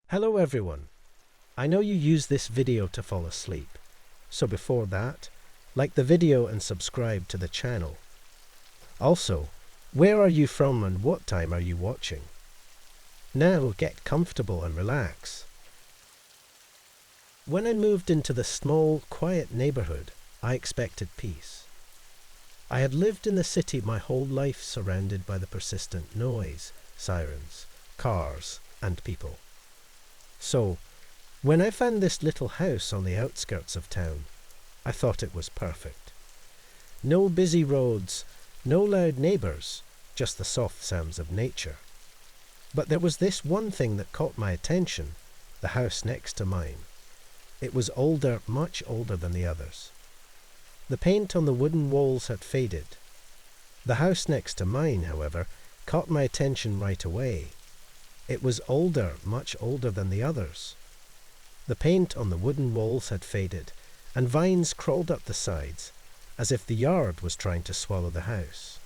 Hello everyone. I know you use this video to fall asleep, so before that, like the video and subscribe to the channel. Also, where are you from and what time are you watching? Now get comfortable and relax. When I moved into the small, quiet neighbourhood, I expected peace. I had lived in the city my whole life surrounded by the persistent noise, sirens, cars, and people. So, when I found this little house on the outskirts of town, I thought it was perfect. No busy roads, no loud neighbours, just the soft sounds of nature. But there was this one thing that caught my attention, the house next to mine. It was older, much older than the others. The paint on the wooden walls had faded. The house next to mine, however, caught my attention right away. It was older, much older than the others. The paint on the wooden walls had faded, and vines crawled up the sides, as if the yard was trying to swallow the house.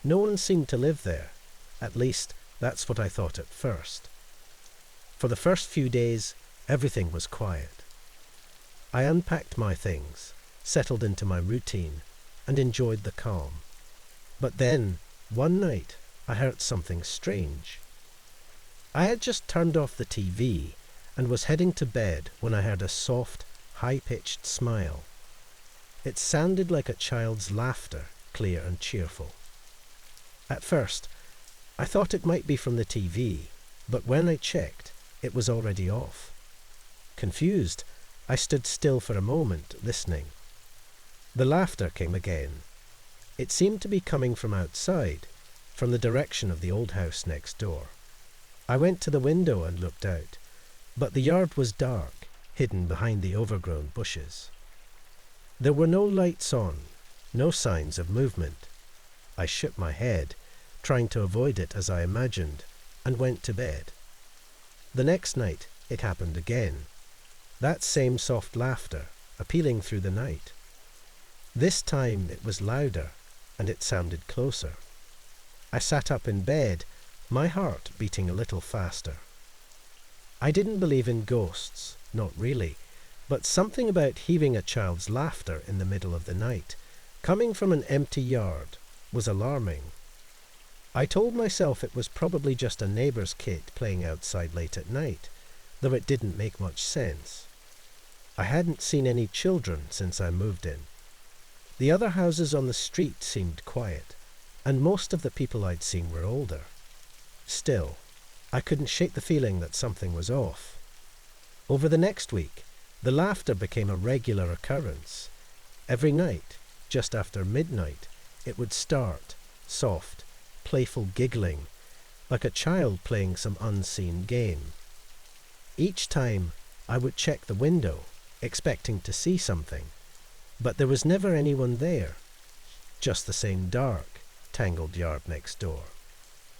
No one seemed to live there. At least, that's what I thought at first. For the first few days, everything was quiet. I unpacked my things, settled into my routine, and enjoyed the calm. But then, one night, I heard something strange. I had just turned off the TV and was heading to bed when I heard a soft, high-pitched smile. It sounded like a child's laughter, clear and cheerful. At first, I thought it might be from the TV, but when I checked, it was already off. Confused, I stood still for a moment, listening. The laughter came again. It seemed to be coming from outside, from the direction of the old house next door. I went to the window and looked out, but the yard was dark, hidden behind the overgrown bushes. There were no lights on, no signs of movement. I shook my head, trying to avoid it as I imagined, and went to bed. The next night it happened again. That same soft laughter, appealing through the night. This time it was louder, and it sounded closer. I sat up in bed, my heart beating a little faster. I didn't believe in ghosts, not really, but something about hearing a child's laughter in the middle of the night, coming from an empty yard, was alarming. I told myself it was probably just a neighbour's kid playing outside late at night, though it didn't make much sense. I hadn't seen any children since I moved in. The other houses on the street seemed quiet, and most of the people I'd seen were older. Still, I couldn't shake the feeling that something was off. Over the next week, the laughter became a regular occurrence. Every night, just after midnight, it would start, soft, playful giggling, like a child playing some unseen game. Each time, I would check the window, expecting to see something, but there was never anyone there, just the same dark, tangled yard next door.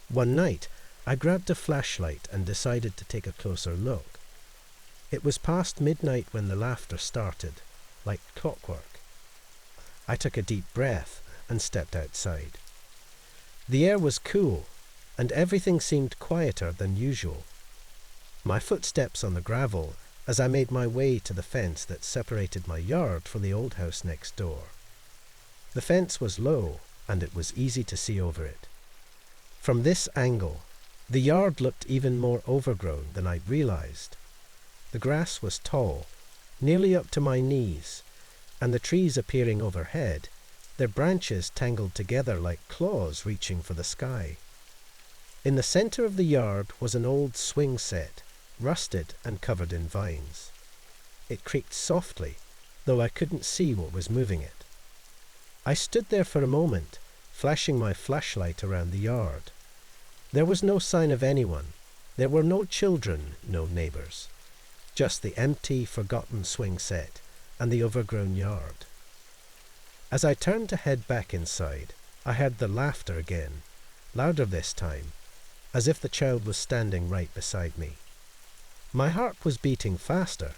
One night, I grabbed a flashlight and decided to take a closer look. It was past midnight when the laughter started, like clockwork. I took a deep breath and stepped outside. The air was cool, and everything seemed quieter than usual. My footsteps on the gravel as I made my way to the fence that separated my yard from the old house next door. The fence was low, and it was easy to see over it. From this angle, the yard looked even more overgrown than I'd realized. The grass was tall, nearly up to my knees, and the trees appearing overhead, their branches tangled together like claws reaching for the sky. In the center of the yard was an old swing set, rusted and covered in vines. It creaked softly, though I couldn't see what was moving it. I stood there for a moment, flashing my flashlight around the yard. There was no sign of anyone. There were no children, no neighbours. Just the empty, forgotten swing set and the overgrown yard. As I turned to head back inside, I heard the laughter again, louder this time, as if the child was standing right beside me. My heart was beating faster,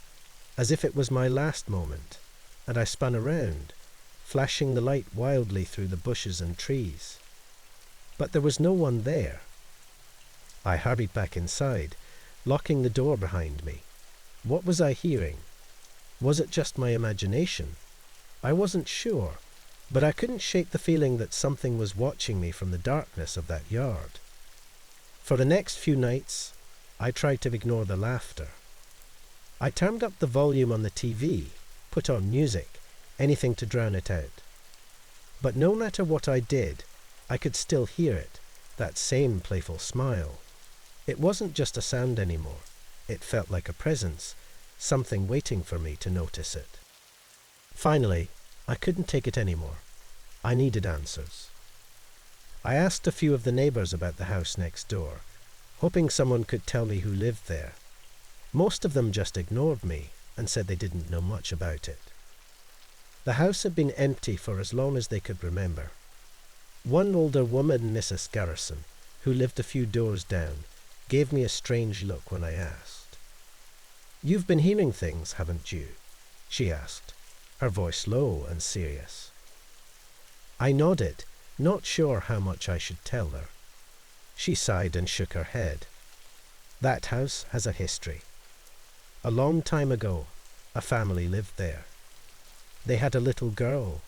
as if it was my last moment, and I spun around, flashing the light wildly through the bushes and trees. But there was no one there. I hurried back inside, locking the door behind me. What was I hearing? Was it just my imagination? I wasn't sure, but I couldn't shake the feeling that something was watching me from the darkness of that yard. For the next few nights, I tried to ignore the laughter. I turned up the volume on the TV, put on music, anything to drown it out. But no matter what I did, I could still hear it, that same playful smile. It wasn't just a sound anymore. It felt like a presence, something waiting for me to notice it. Finally, I couldn't take it anymore. I needed answers. I asked a few of the neighbours about the house next door, hoping someone could tell me who lived there. Most of them just ignored me and said they didn't know much about it. The house had been empty for as long as they could remember. One older woman, Mrs. Garrison, who lived a few doors down, gave me a strange look when I asked. "You've been hearing things, haven't you?" she asked, her voice low and serious. I nodded, not sure how much I should tell her. She sighed and shook her head. That house has a history. A long time ago, a family lived there. They had a little girl,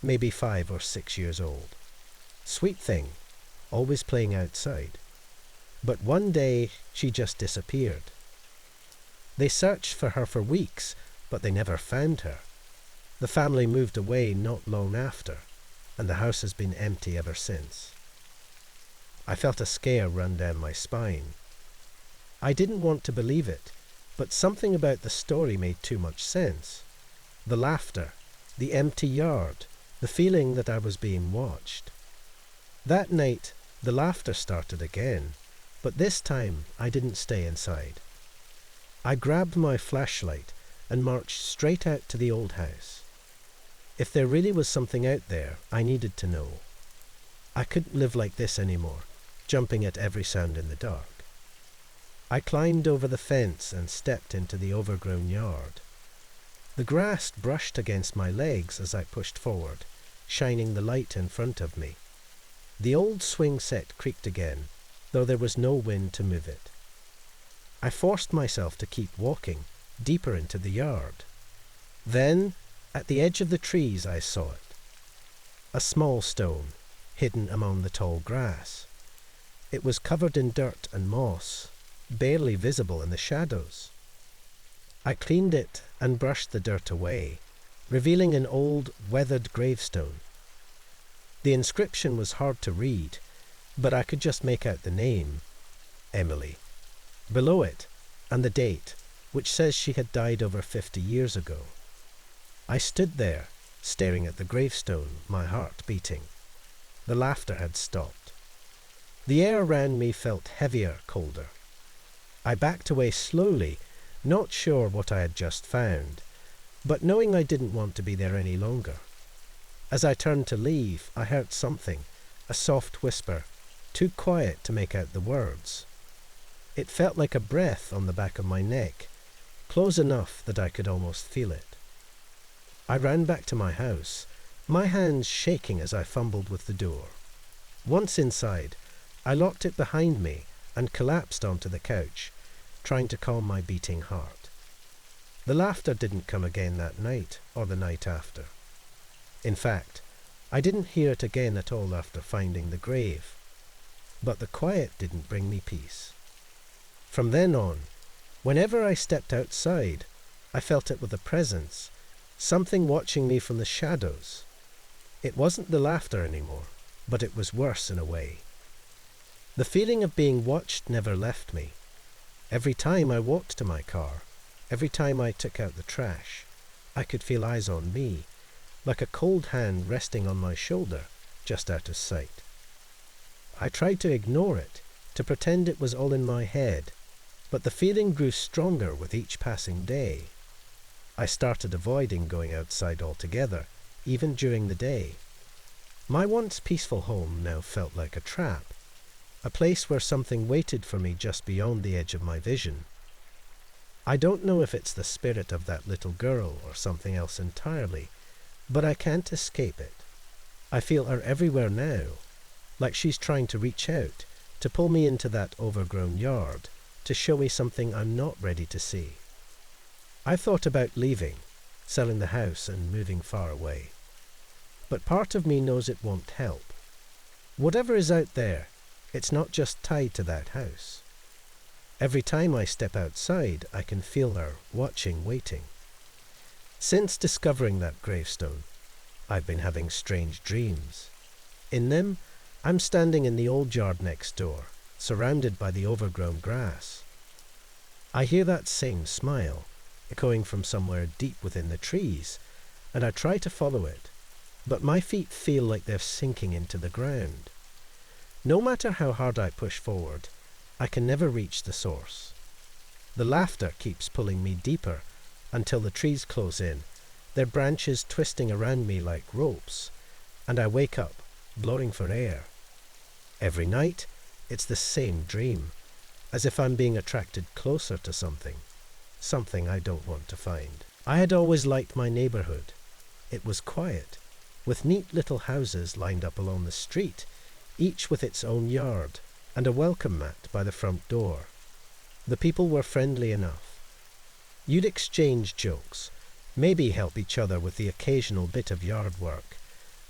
maybe 5 or 6 years old. Sweet thing, always playing outside. But one day, she just disappeared. They searched for her for weeks, but they never found her. The family moved away not long after, and the house has been empty ever since. I felt a scare run down my spine. I didn't want to believe it, but something about the story made too much sense. The laughter, the empty yard, the feeling that I was being watched. That night, the laughter started again, but this time I didn't stay inside. I grabbed my flashlight and marched straight out to the old house. If there really was something out there, I needed to know. I couldn't live like this anymore, jumping at every sound in the dark. I climbed over the fence and stepped into the overgrown yard. The grass brushed against my legs as I pushed forward, shining the light in front of me. The old swing set creaked again, though there was no wind to move it. I forced myself to keep walking, deeper into the yard. Then, at the edge of the trees, I saw it. A small stone, hidden among the tall grass. It was covered in dirt and moss, barely visible in the shadows. I cleaned it and brushed the dirt away, revealing an old, weathered gravestone. The inscription was hard to read, but I could just make out the name, Emily. Below it, and the date, which says she had died over 50 years ago. I stood there, staring at the gravestone, my heart beating. The laughter had stopped. The air around me felt heavier, colder. I backed away slowly, not sure what I had just found, but knowing I didn't want to be there any longer. As I turned to leave, I heard something, a soft whisper, too quiet to make out the words. It felt like a breath on the back of my neck, close enough that I could almost feel it. I ran back to my house, my hands shaking as I fumbled with the door. Once inside, I locked it behind me and collapsed onto the couch, trying to calm my beating heart. The laughter didn't come again that night or the night after. In fact, I didn't hear it again at all after finding the grave. But the quiet didn't bring me peace. From then on, whenever I stepped outside, I felt it with a presence, something watching me from the shadows. It wasn't the laughter anymore, but it was worse in a way. The feeling of being watched never left me. Every time I walked to my car, every time I took out the trash, I could feel eyes on me, like a cold hand resting on my shoulder, just out of sight. I tried to ignore it, to pretend it was all in my head, but the feeling grew stronger with each passing day. I started avoiding going outside altogether, even during the day. My once peaceful home now felt like a trap, a place where something waited for me just beyond the edge of my vision. I don't know if it's the spirit of that little girl or something else entirely, but I can't escape it. I feel her everywhere now, like she's trying to reach out, to pull me into that overgrown yard, to show me something I'm not ready to see. I thought about leaving, selling the house and moving far away. But part of me knows it won't help. Whatever is out there, it's not just tied to that house. Every time I step outside, I can feel her, watching, waiting. Since discovering that gravestone, I've been having strange dreams. In them, I'm standing in the old yard next door, surrounded by the overgrown grass. I hear that same smile, echoing from somewhere deep within the trees, and I try to follow it, but my feet feel like they're sinking into the ground. No matter how hard I push forward, I can never reach the source. The laughter keeps pulling me deeper until the trees close in, their branches twisting around me like ropes, and I wake up, blowing for air. Every night, it's the same dream, as if I'm being attracted closer to something I don't want to find. I had always liked my neighbourhood. It was quiet, with neat little houses lined up along the street, each with its own yard, and a welcome mat by the front door. The people were friendly enough. You'd exchange jokes, maybe help each other with the occasional bit of yard work,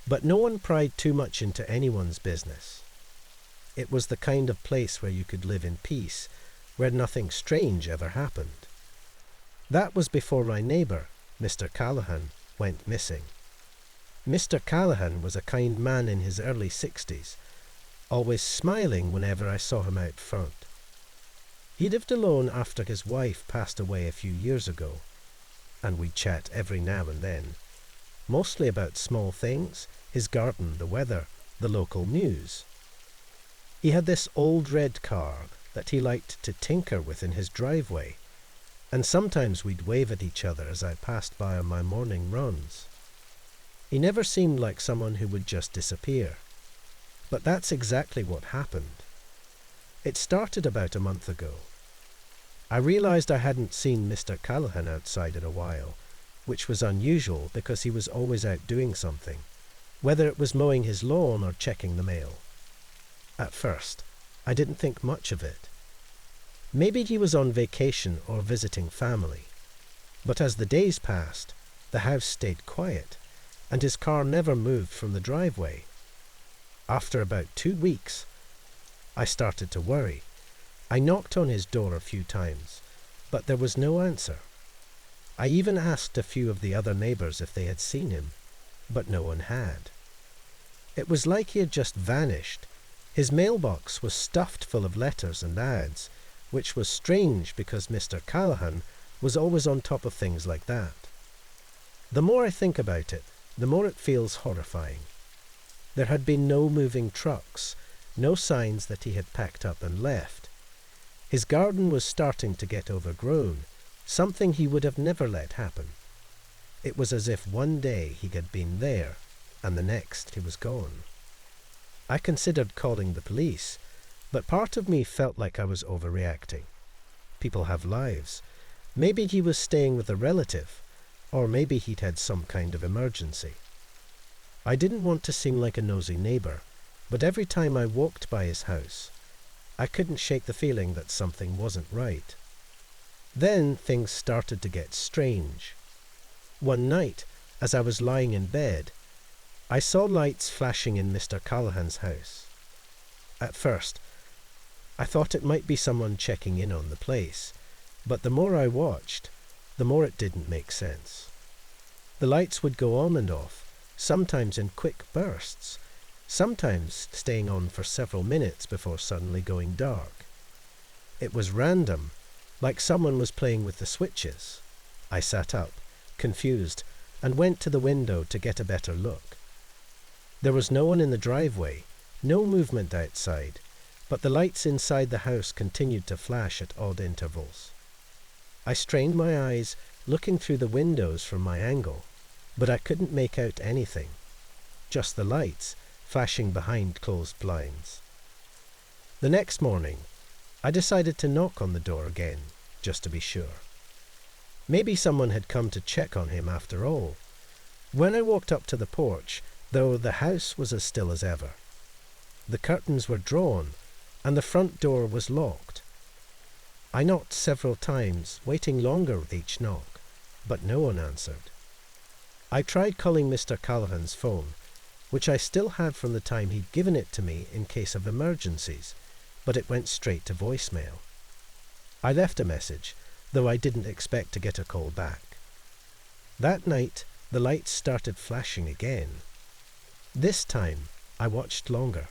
but no one pried too much into anyone's business. It was the kind of place where you could live in peace, where nothing strange ever happened. That was before my neighbour, Mr. Callahan, went missing. Mr. Callahan was a kind man in his early 60s, always smiling whenever I saw him out front. He lived alone after his wife passed away a few years ago, and we'd chat every now and then, mostly about small things, his garden, the weather, the local news. He had this old red car that he liked to tinker with in his driveway, and sometimes we'd wave at each other as I passed by on my morning runs. He never seemed like someone who would just disappear. But that's exactly what happened. It started about a month ago. I realized I hadn't seen Mr. Callahan outside in a while, which was unusual because he was always out doing something, whether it was mowing his lawn or checking the mail. At first, I didn't think much of it. Maybe he was on vacation or visiting family. But as the days passed, the house stayed quiet, and his car never moved from the driveway. After about 2 weeks, I started to worry. I knocked on his door a few times, but there was no answer. I even asked a few of the other neighbours if they had seen him, but no one had. It was like he had just vanished. His mailbox was stuffed full of letters and ads, which was strange because Mr. Callahan was always on top of things like that. The more I think about it, the more it feels horrifying. There had been no moving trucks, no signs that he had packed up and left. His garden was starting to get overgrown, something he would have never let happen. It was as if one day he had been there, and the next he was gone. I considered calling the police, but part of me felt like I was overreacting. People have lives. Maybe he was staying with a relative, or maybe he'd had some kind of emergency. I didn't want to seem like a nosy neighbour, but every time I walked by his house, I couldn't shake the feeling that something wasn't right. Then things started to get strange. One night, as I was lying in bed, I saw lights flashing in Mr. Callahan's house. At first, I thought it might be someone checking in on the place, but the more I watched, the more it didn't make sense. The lights would go on and off, sometimes in quick bursts, sometimes staying on for several minutes before suddenly going dark. It was random, like someone was playing with the switches. I sat up, confused, and went to the window to get a better look. There was no one in the driveway, no movement outside, but the lights inside the house continued to flash at odd intervals. I strained my eyes, looking through the windows from my angle, but I couldn't make out anything, just the lights flashing behind closed blinds. The next morning, I decided to knock on the door again, just to be sure. Maybe someone had come to check on him after all. When I walked up to the porch, though, the house was as still as ever. The curtains were drawn, and the front door was locked. I knocked several times, waiting longer with each knock, but no one answered. I tried calling Mr. Callahan's phone, which I still had from the time he'd given it to me in case of emergencies, but it went straight to voicemail. I left a message, though I didn't expect to get a call back. That night, the lights started flashing again. This time, I watched longer.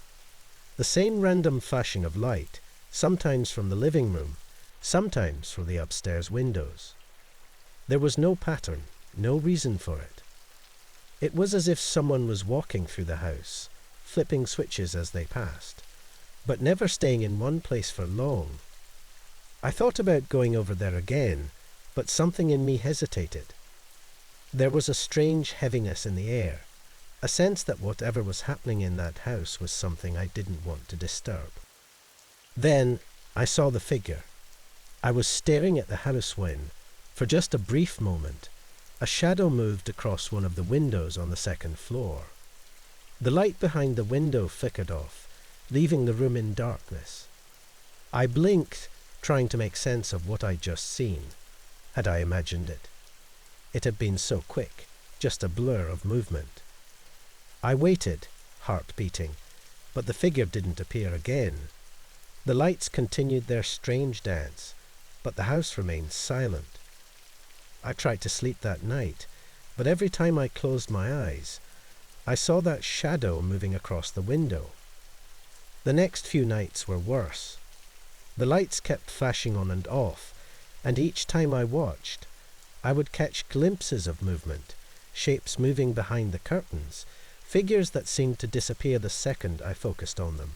The same random flashing of light, sometimes from the living room, sometimes from the upstairs windows. There was no pattern, no reason for it. It was as if someone was walking through the house, flipping switches as they passed, but never staying in one place for long. I thought about going over there again, but something in me hesitated. There was a strange heaviness in the air, a sense that whatever was happening in that house was something I didn't want to disturb. Then I saw the figure. I was staring at the house when, for just a brief moment, a shadow moved across one of the windows on the second floor. The light behind the window flickered off, leaving the room in darkness. I blinked, trying to make sense of what I'd just seen. Had I imagined it? It had been so quick, just a blur of movement. I waited, heart beating, but the figure didn't appear again. The lights continued their strange dance, but the house remained silent. I tried to sleep that night, but every time I closed my eyes, I saw that shadow moving across the window. The next few nights were worse. The lights kept flashing on and off, and each time I watched, I would catch glimpses of movement, shapes moving behind the curtains, figures that seemed to disappear the second I focused on them.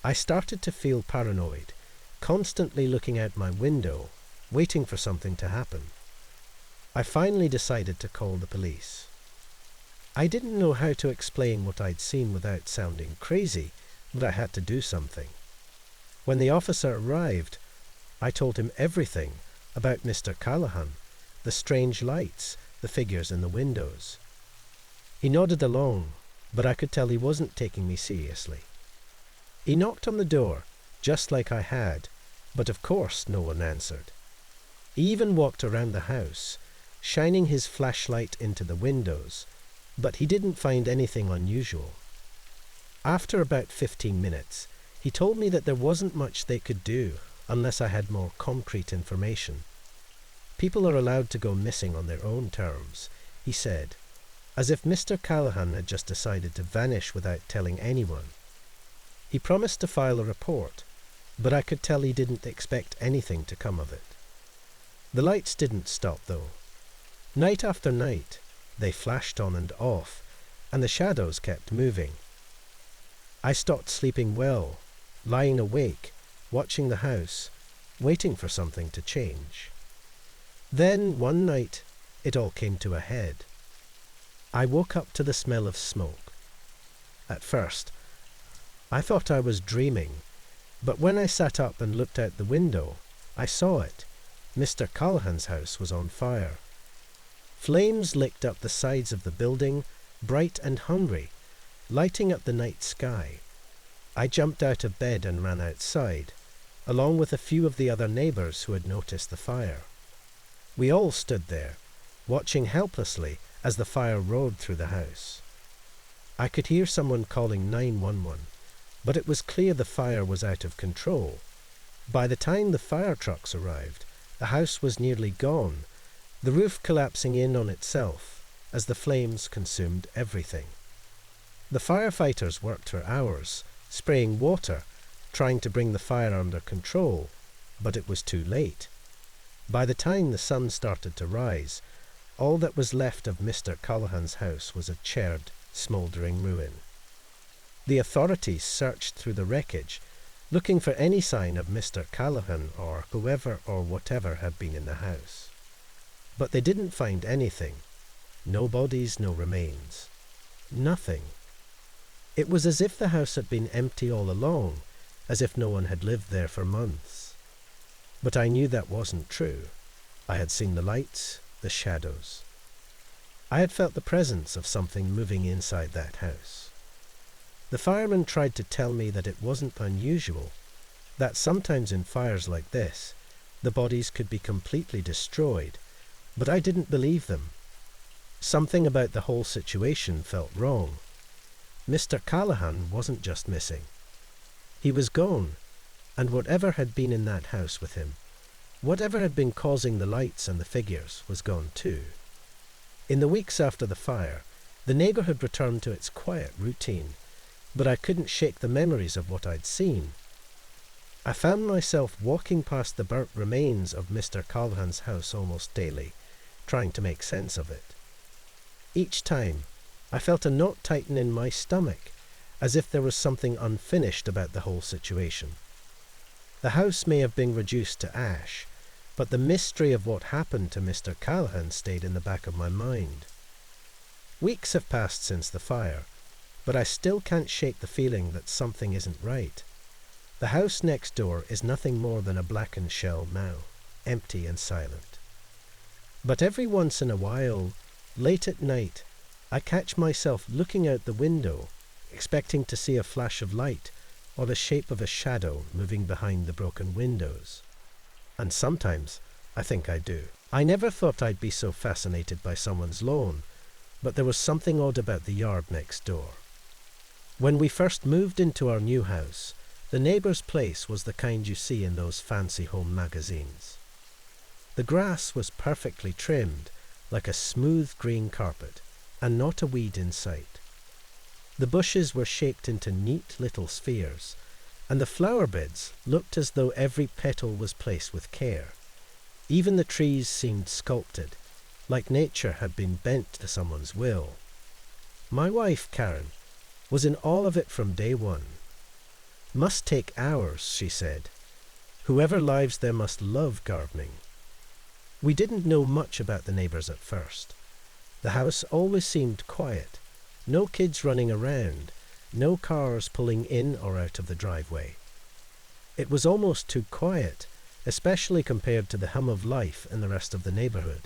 I started to feel paranoid, constantly looking out my window, waiting for something to happen. I finally decided to call the police. I didn't know how to explain what I'd seen without sounding crazy, but I had to do something. When the officer arrived, I told him everything about Mr. Callahan, the strange lights, the figures in the windows. He nodded along, but I could tell he wasn't taking me seriously. He knocked on the door, just like I had, but of course no one answered. He even walked around the house, shining his flashlight into the windows, but he didn't find anything unusual. After about 15 minutes, he told me that there wasn't much they could do unless I had more concrete information. People are allowed to go missing on their own terms, he said, as if Mr. Callahan had just decided to vanish without telling anyone. He promised to file a report, but I could tell he didn't expect anything to come of it. The lights didn't stop, though. Night after night, they flashed on and off, and the shadows kept moving. I stopped sleeping well, lying awake, watching the house, waiting for something to change. Then, one night, it all came to a head. I woke up to the smell of smoke. At first, I thought I was dreaming, but when I sat up and looked out the window, I saw it. Mr. Callahan's house was on fire. Flames licked up the sides of the building, bright and hungry, lighting up the night sky. I jumped out of bed and ran outside, along with a few of the other neighbours who had noticed the fire. We all stood there, watching helplessly as the fire roared through the house. I could hear someone calling 911, but it was clear the fire was out of control. By the time the fire trucks arrived, the house was nearly gone, the roof collapsing in on itself as the flames consumed everything. The firefighters worked for hours, spraying water, trying to bring the fire under control, but it was too late. By the time the sun started to rise, all that was left of Mr. Callahan's house was a charred, smouldering ruin. The authorities searched through the wreckage, looking for any sign of Mr. Callahan or whoever or whatever had been in the house. But they didn't find anything. No bodies, no remains. Nothing. It was as if the house had been empty all along, as if no one had lived there for months. But I knew that wasn't true. I had seen the lights, the shadows. I had felt the presence of something moving inside that house. The fireman tried to tell me that it wasn't unusual, that sometimes in fires like this, the bodies could be completely destroyed, but I didn't believe them. Something about the whole situation felt wrong. Mr. Callahan wasn't just missing. He was gone, and whatever had been in that house with him, whatever had been causing the lights and the figures, was gone too. In the weeks after the fire, the neighbourhood returned to its quiet routine, but I couldn't shake the memories of what I'd seen. I found myself walking past the burnt remains of Mr. Callahan's house almost daily, trying to make sense of it. Each time, I felt a knot tighten in my stomach, as if there was something unfinished about the whole situation. The house may have been reduced to ash, but the mystery of what happened to Mr. Callahan stayed in the back of my mind. Weeks have passed since the fire, but I still can't shake the feeling that something isn't right. The house next door is nothing more than a blackened shell now, empty and silent. But every once in a while, late at night, I catch myself looking out the window, expecting to see a flash of light or the shape of a shadow moving behind the broken windows. And sometimes I think I do. I never thought I'd be so fascinated by someone's lawn, but there was something odd about the yard next door. When we first moved into our new house, the neighbour's place was the kind you see in those fancy home magazines. The grass was perfectly trimmed, like a smooth green carpet, and not a weed in sight. The bushes were shaped into neat little spheres, and the flower beds looked as though every petal was placed with care. Even the trees seemed sculpted, like nature had been bent to someone's will. My wife, Karen, was in all of it from day one. "Must take hours," she said. "Whoever lives there must love gardening." We didn't know much about the neighbours at first. The house always seemed quiet. No kids running around, no cars pulling in or out of the driveway. It was almost too quiet, especially compared to the hum of life in the rest of the neighbourhood.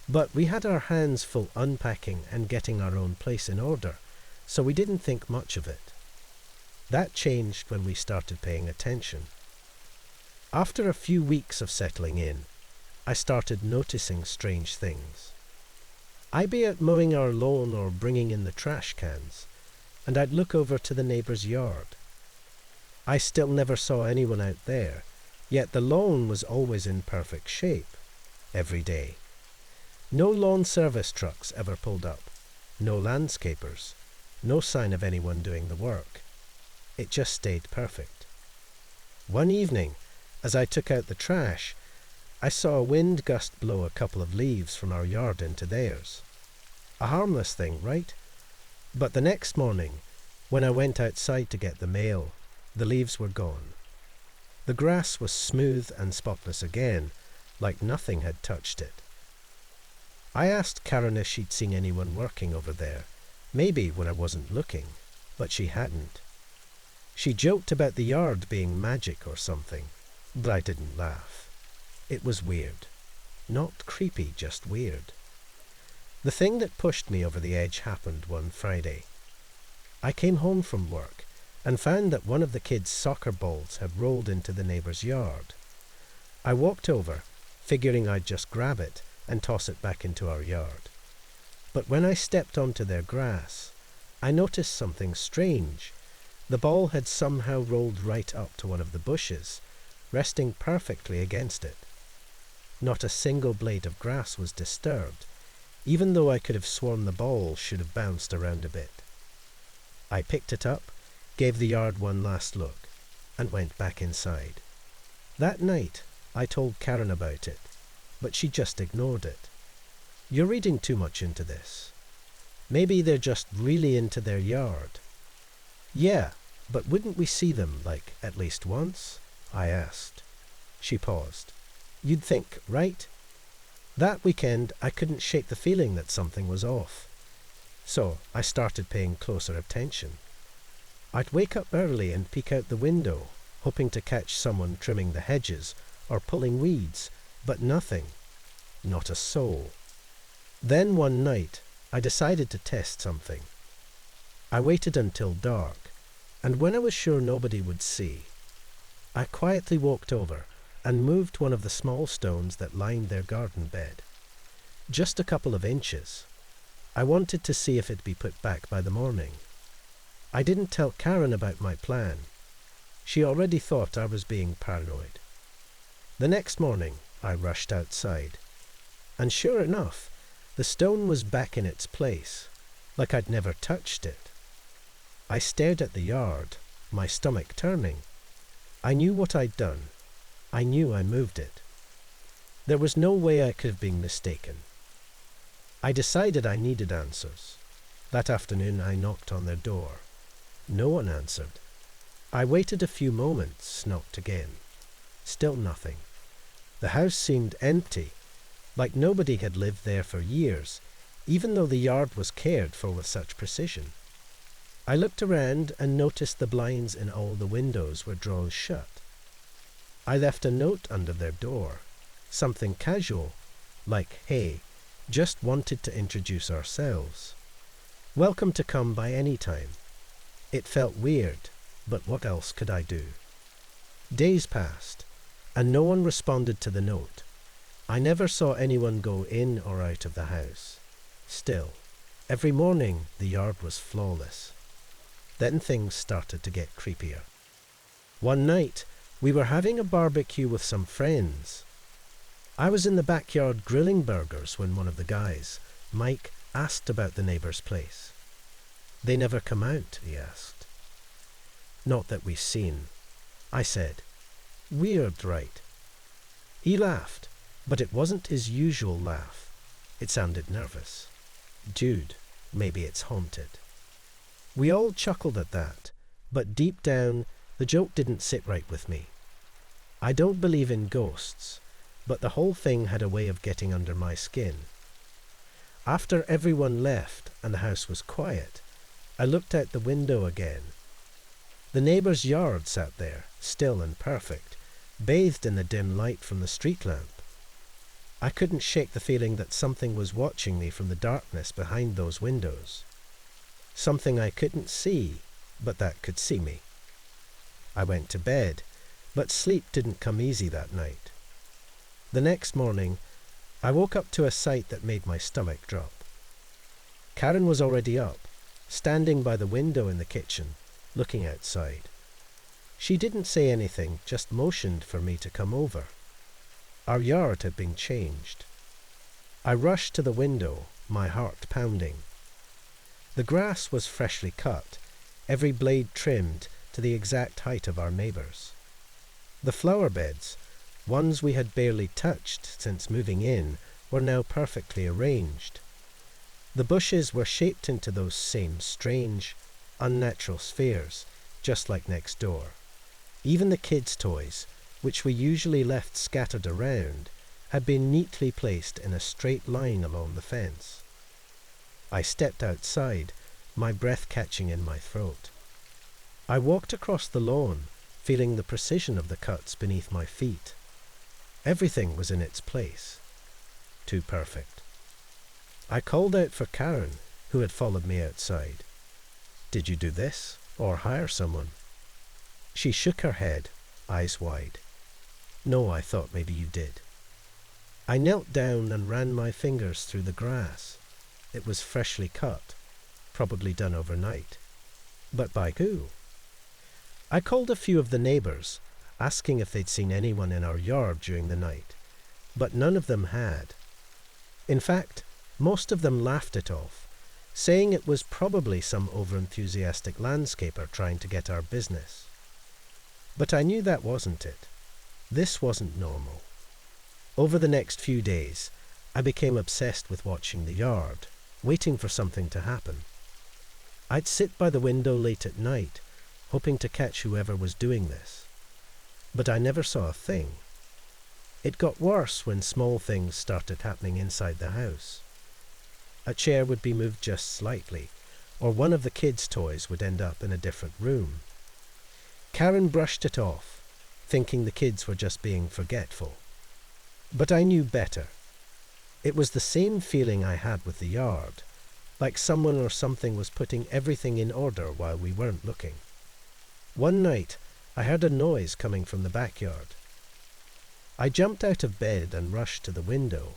But we had our hands full unpacking and getting our own place in order, so we didn't think much of it. That changed when we started paying attention. After a few weeks of settling in, I started noticing strange things. I'd be out mowing our lawn or bringing in the trash cans, and I'd look over to the neighbour's yard. I still never saw anyone out there, yet the lawn was always in perfect shape, every day. No lawn service trucks ever pulled up, no landscapers, no sign of anyone doing the work. It just stayed perfect. One evening, as I took out the trash, I saw a wind gust blow a couple of leaves from our yard into theirs. A harmless thing, right? But the next morning, when I went outside to get the mail, the leaves were gone. The grass was smooth and spotless again, like nothing had touched it. I asked Karen if she'd seen anyone working over there, maybe when I wasn't looking, but she hadn't. She joked about the yard being magic or something, but I didn't laugh. It was weird. Not creepy, just weird. The thing that pushed me over the edge happened one Friday. I came home from work and found that one of the kids' soccer balls had rolled into the neighbour's yard. I walked over, figuring I'd just grab it and toss it back into our yard. But when I stepped onto their grass, I noticed something strange. The ball had somehow rolled right up to one of the bushes, resting perfectly against it. Not a single blade of grass was disturbed, even though I could have sworn the ball should have bounced around a bit. I picked it up, gave the yard one last look, and went back inside. That night, I told Karen about it, but she just ignored it. "You're reading too much into this. Maybe they're just really into their yard." "Yeah, but wouldn't we see them, like, at least once?" I asked. She paused. "You'd think, right?" That weekend, I couldn't shake the feeling that something was off. So I started paying closer attention. I'd wake up early and peek out the window, hoping to catch someone trimming the hedges or pulling weeds, but nothing. Not a soul. Then one night, I decided to test something. I waited until dark, and when I was sure nobody would see, I quietly walked over and moved one of the small stones that lined their garden bed. Just a couple of inches. I wanted to see if it'd be put back by the morning. I didn't tell Karen about my plan. She already thought I was being paranoid. The next morning, I rushed outside. And sure enough, the stone was back in its place, like I'd never touched it. I stared at the yard, my stomach turning. I knew what I'd done. I knew I moved it. There was no way I could have been mistaken. I decided I needed answers. That afternoon I knocked on their door. No one answered. I waited a few moments, knocked again. Still nothing. The house seemed empty, like nobody had lived there for years, even though the yard was cared for with such precision. I looked around and noticed the blinds in all the windows were drawn shut. I left a note under their door, something casual, like, "Hey, just wanted to introduce ourselves. Welcome to come by any time." It felt weird, but what else could I do? Days passed, and no one responded to the note. I never saw anyone go in or out of the house. Still, every morning the yard was flawless. Then things started to get creepier. One night, we were having a barbecue with some friends. I was in the backyard grilling burgers when one of the guys, Mike, asked about the neighbour's place. "They never come out?" he asked. "Not that we've seen," I said. "Weird, right?" He laughed, but it wasn't his usual laugh. It sounded nervous. "Dude, maybe it's haunted." We all chuckled at that, but deep down, the joke didn't sit right with me. I don't believe in ghosts, but the whole thing had a way of getting under my skin. After everyone left and the house was quiet, I looked out the window again. The neighbour's yard sat there, still and perfect, bathed in the dim light from the street lamp. I couldn't shake the feeling that something was watching me from the darkness behind those windows. Something I couldn't see, but that could see me. I went to bed, but sleep didn't come easy that night. The next morning, I woke up to a sight that made my stomach drop. Karen was already up, standing by the window in the kitchen, looking outside. She didn't say anything, just motioned for me to come over. Our yard had been changed. I rushed to the window, my heart pounding. The grass was freshly cut, every blade trimmed to the exact height of our neighbours. The flower beds, ones we had barely touched since moving in, were now perfectly arranged. The bushes were shaped into those same strange, unnatural spheres, just like next door. Even the kids' toys, which we usually left scattered around, had been neatly placed in a straight line along the fence. I stepped outside, my breath catching in my throat. I walked across the lawn, feeling the precision of the cuts beneath my feet. Everything was in its place. Too perfect. I called out for Karen, who had followed me outside. "Did you do this, or hire someone?" She shook her head, eyes wide. "No, I thought maybe you did." I knelt down and ran my fingers through the grass. It was freshly cut, probably done overnight. But by who? I called a few of the neighbours, asking if they'd seen anyone in our yard during the night, but none of them had. In fact, most of them laughed it off, saying it was probably some over-enthusiastic landscaper trying to get our business. But I knew that wasn't it. This wasn't normal. Over the next few days, I became obsessed with watching the yard, waiting for something to happen. I'd sit by the window late at night, hoping to catch whoever was doing this. But I never saw a thing. It got worse when small things started happening inside the house. A chair would be moved just slightly, or one of the kids' toys would end up in a different room. Karen brushed it off, thinking the kids were just being forgetful. But I knew better. It was the same feeling I had with the yard, like someone or something was putting everything in order while we weren't looking. One night, I heard a noise coming from the backyard. I jumped out of bed and rushed to the window,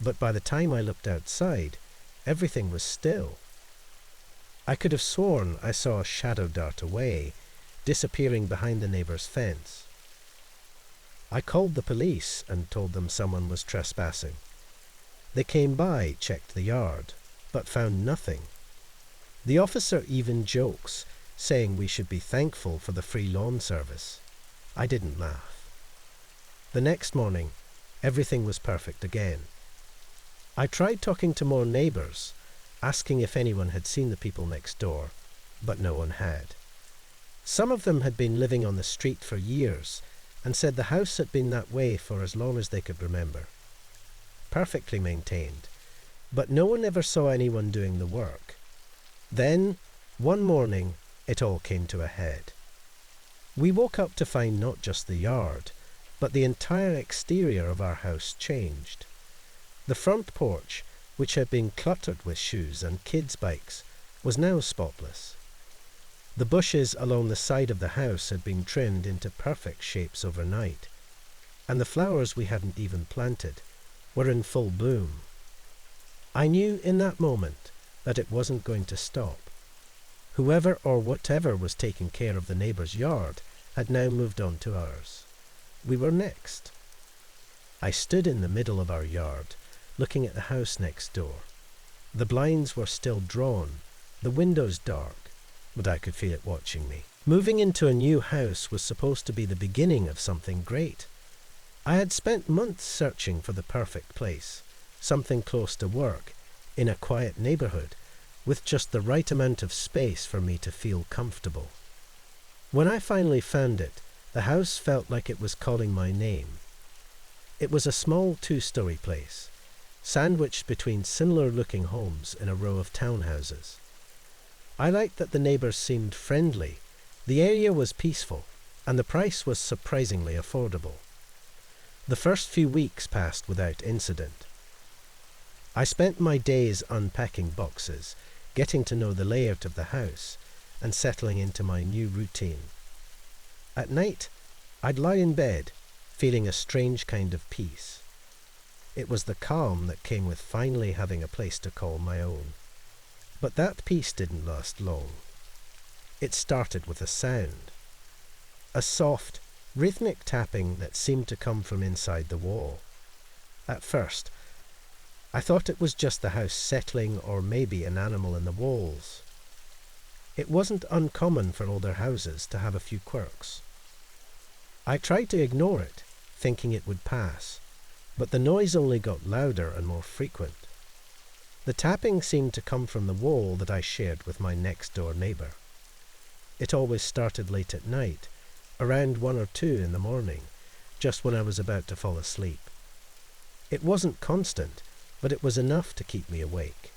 but by the time I looked outside, everything was still. I could have sworn I saw a shadow dart away, disappearing behind the neighbour's fence. I called the police and told them someone was trespassing. They came by, checked the yard, but found nothing. The officer even jokes, saying we should be thankful for the free lawn service. I didn't laugh. The next morning, everything was perfect again. I tried talking to more neighbours, asking if anyone had seen the people next door, but no one had. Some of them had been living on the street for years and said the house had been that way for as long as they could remember. Perfectly maintained, but no one ever saw anyone doing the work. Then, one morning, it all came to a head. We woke up to find not just the yard, but the entire exterior of our house changed. The front porch, which had been cluttered with shoes and kids' bikes, was now spotless. The bushes along the side of the house had been trimmed into perfect shapes overnight, and the flowers we hadn't even planted were in full bloom. I knew in that moment that it wasn't going to stop. Whoever or whatever was taking care of the neighbour's yard had now moved on to ours. We were next. I stood in the middle of our yard, looking at the house next door. The blinds were still drawn, the windows dark, but I could feel it watching me. Moving into a new house was supposed to be the beginning of something great. I had spent months searching for the perfect place, something close to work, in a quiet neighbourhood, with just the right amount of space for me to feel comfortable. When I finally found it, the house felt like it was calling my name. It was a small 2-story place, sandwiched between similar-looking homes in a row of townhouses. I liked that the neighbours seemed friendly, the area was peaceful, and the price was surprisingly affordable. The first few weeks passed without incident. I spent my days unpacking boxes, getting to know the layout of the house, and settling into my new routine. At night, I'd lie in bed, feeling a strange kind of peace. It was the calm that came with finally having a place to call my own. But that peace didn't last long. It started with a sound. A soft, rhythmic tapping that seemed to come from inside the wall. At first, I thought it was just the house settling or maybe an animal in the walls. It wasn't uncommon for older houses to have a few quirks. I tried to ignore it, thinking it would pass, but the noise only got louder and more frequent. The tapping seemed to come from the wall that I shared with my next-door neighbour. It always started late at night, around 1 or 2 in the morning, just when I was about to fall asleep. It wasn't constant, but it was enough to keep me awake.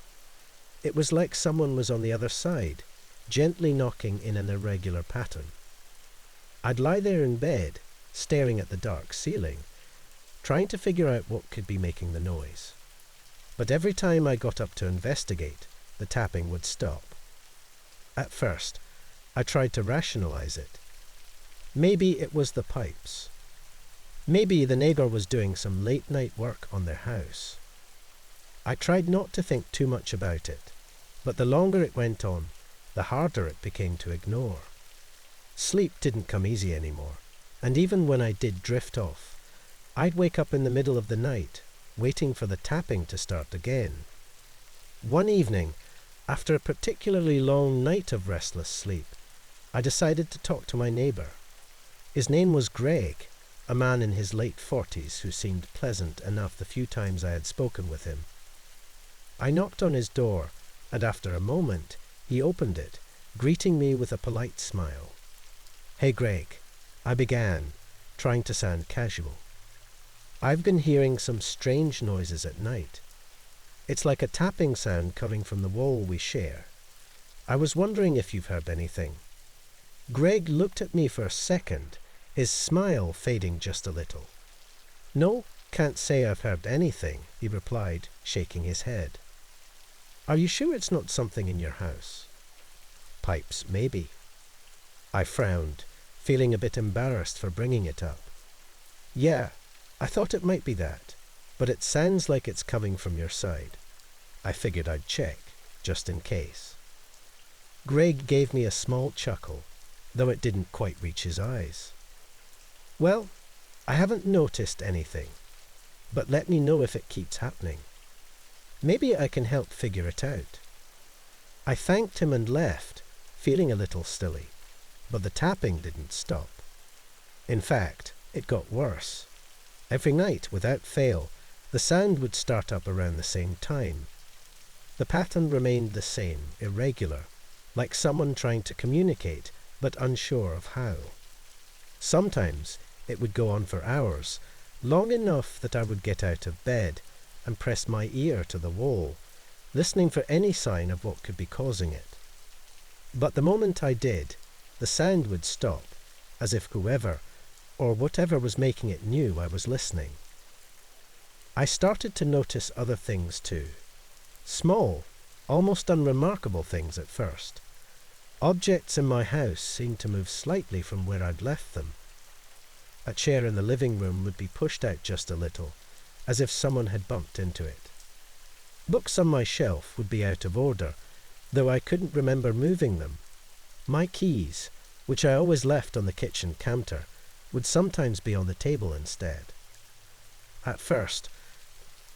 It was like someone was on the other side, gently knocking in an irregular pattern. I'd lie there in bed, staring at the dark ceiling, trying to figure out what could be making the noise. But every time I got up to investigate, the tapping would stop. At first, I tried to rationalize it. Maybe it was the pipes. Maybe the neighbour was doing some late-night work on their house. I tried not to think too much about it, but the longer it went on, the harder it became to ignore. Sleep didn't come easy anymore, and even when I did drift off, I'd wake up in the middle of the night, waiting for the tapping to start again. One evening, after a particularly long night of restless sleep, I decided to talk to my neighbour. His name was Greg, a man in his late 40s who seemed pleasant enough the few times I had spoken with him. I knocked on his door, and after a moment, he opened it, greeting me with a polite smile. "Hey Greg," I began, trying to sound casual. "I've been hearing some strange noises at night. It's like a tapping sound coming from the wall we share. I was wondering if you've heard anything." Greg looked at me for a second, his smile fading just a little. "No, can't say I've heard anything," he replied, shaking his head. "Are you sure it's not something in your house?" "Pipes, maybe." I frowned, feeling a bit embarrassed for bringing it up. "Yeah, I thought it might be that, but it sounds like it's coming from your side. I figured I'd check, just in case." Greg gave me a small chuckle, though it didn't quite reach his eyes. "Well, I haven't noticed anything, but let me know if it keeps happening. Maybe I can help figure it out." I thanked him and left, feeling a little silly, but the tapping didn't stop. In fact, it got worse. Every night, without fail, the sound would start up around the same time. The pattern remained the same, irregular, like someone trying to communicate, but unsure of how. Sometimes it would go on for hours, long enough that I would get out of bed and press my ear to the wall, listening for any sign of what could be causing it. But the moment I did, the sound would stop, as if whoever, or whatever was making it knew I was listening. I started to notice other things too. Small, almost unremarkable things at first. Objects in my house seemed to move slightly from where I'd left them. A chair in the living room would be pushed out just a little, as if someone had bumped into it. Books on my shelf would be out of order, though I couldn't remember moving them. My keys, which I always left on the kitchen counter, would sometimes be on the table instead. At first,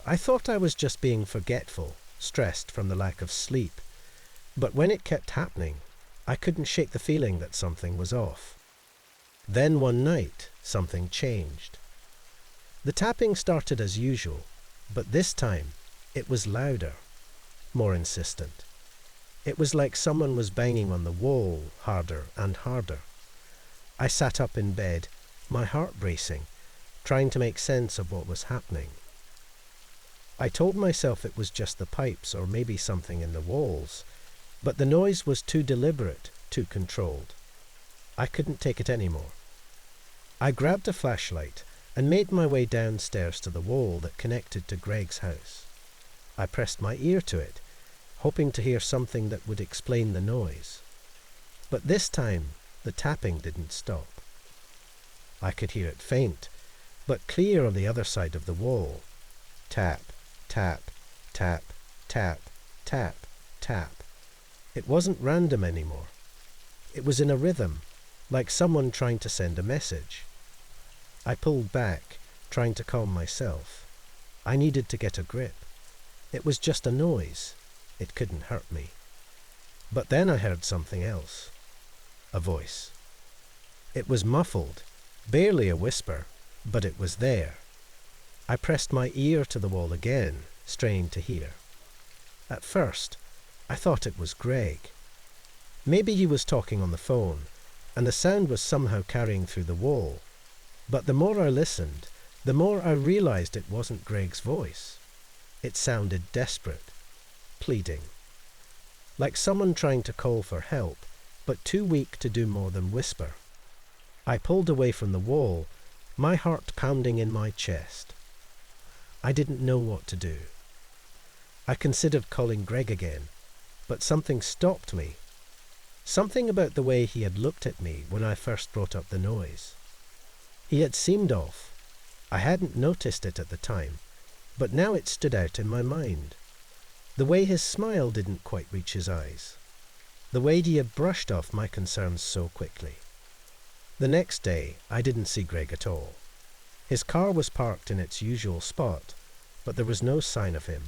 I thought I was just being forgetful, stressed from the lack of sleep, but when it kept happening, I couldn't shake the feeling that something was off. Then one night, something changed. The tapping started as usual, but this time it was louder, more insistent. It was like someone was banging on the wall, harder and harder. I sat up in bed, my heart racing, trying to make sense of what was happening. I told myself it was just the pipes or maybe something in the walls, but the noise was too deliberate, too controlled. I couldn't take it anymore. I grabbed a flashlight and made my way downstairs to the wall that connected to Greg's house. I pressed my ear to it, hoping to hear something that would explain the noise. But this time, the tapping didn't stop. I could hear it faint, but clear on the other side of the wall. Tap, tap, tap, tap, tap, tap. It wasn't random anymore. It was in a rhythm, like someone trying to send a message. I pulled back, trying to calm myself. I needed to get a grip. It was just a noise. It couldn't hurt me. But then I heard something else. A voice. It was muffled, barely a whisper, but it was there. I pressed my ear to the wall again, straining to hear. At first, I thought it was Greg. Maybe he was talking on the phone, and the sound was somehow carrying through the wall. But the more I listened, the more I realized it wasn't Greg's voice. It sounded desperate, pleading, like someone trying to call for help, but too weak to do more than whisper. I pulled away from the wall, my heart pounding in my chest. I didn't know what to do. I considered calling Greg again, but something stopped me. Something about the way he had looked at me when I first brought up the noise. He had seemed off. I hadn't noticed it at the time, but now it stood out in my mind. The way his smile didn't quite reach his eyes. The way he had brushed off my concerns so quickly. The next day, I didn't see Greg at all. His car was parked in its usual spot, but there was no sign of him.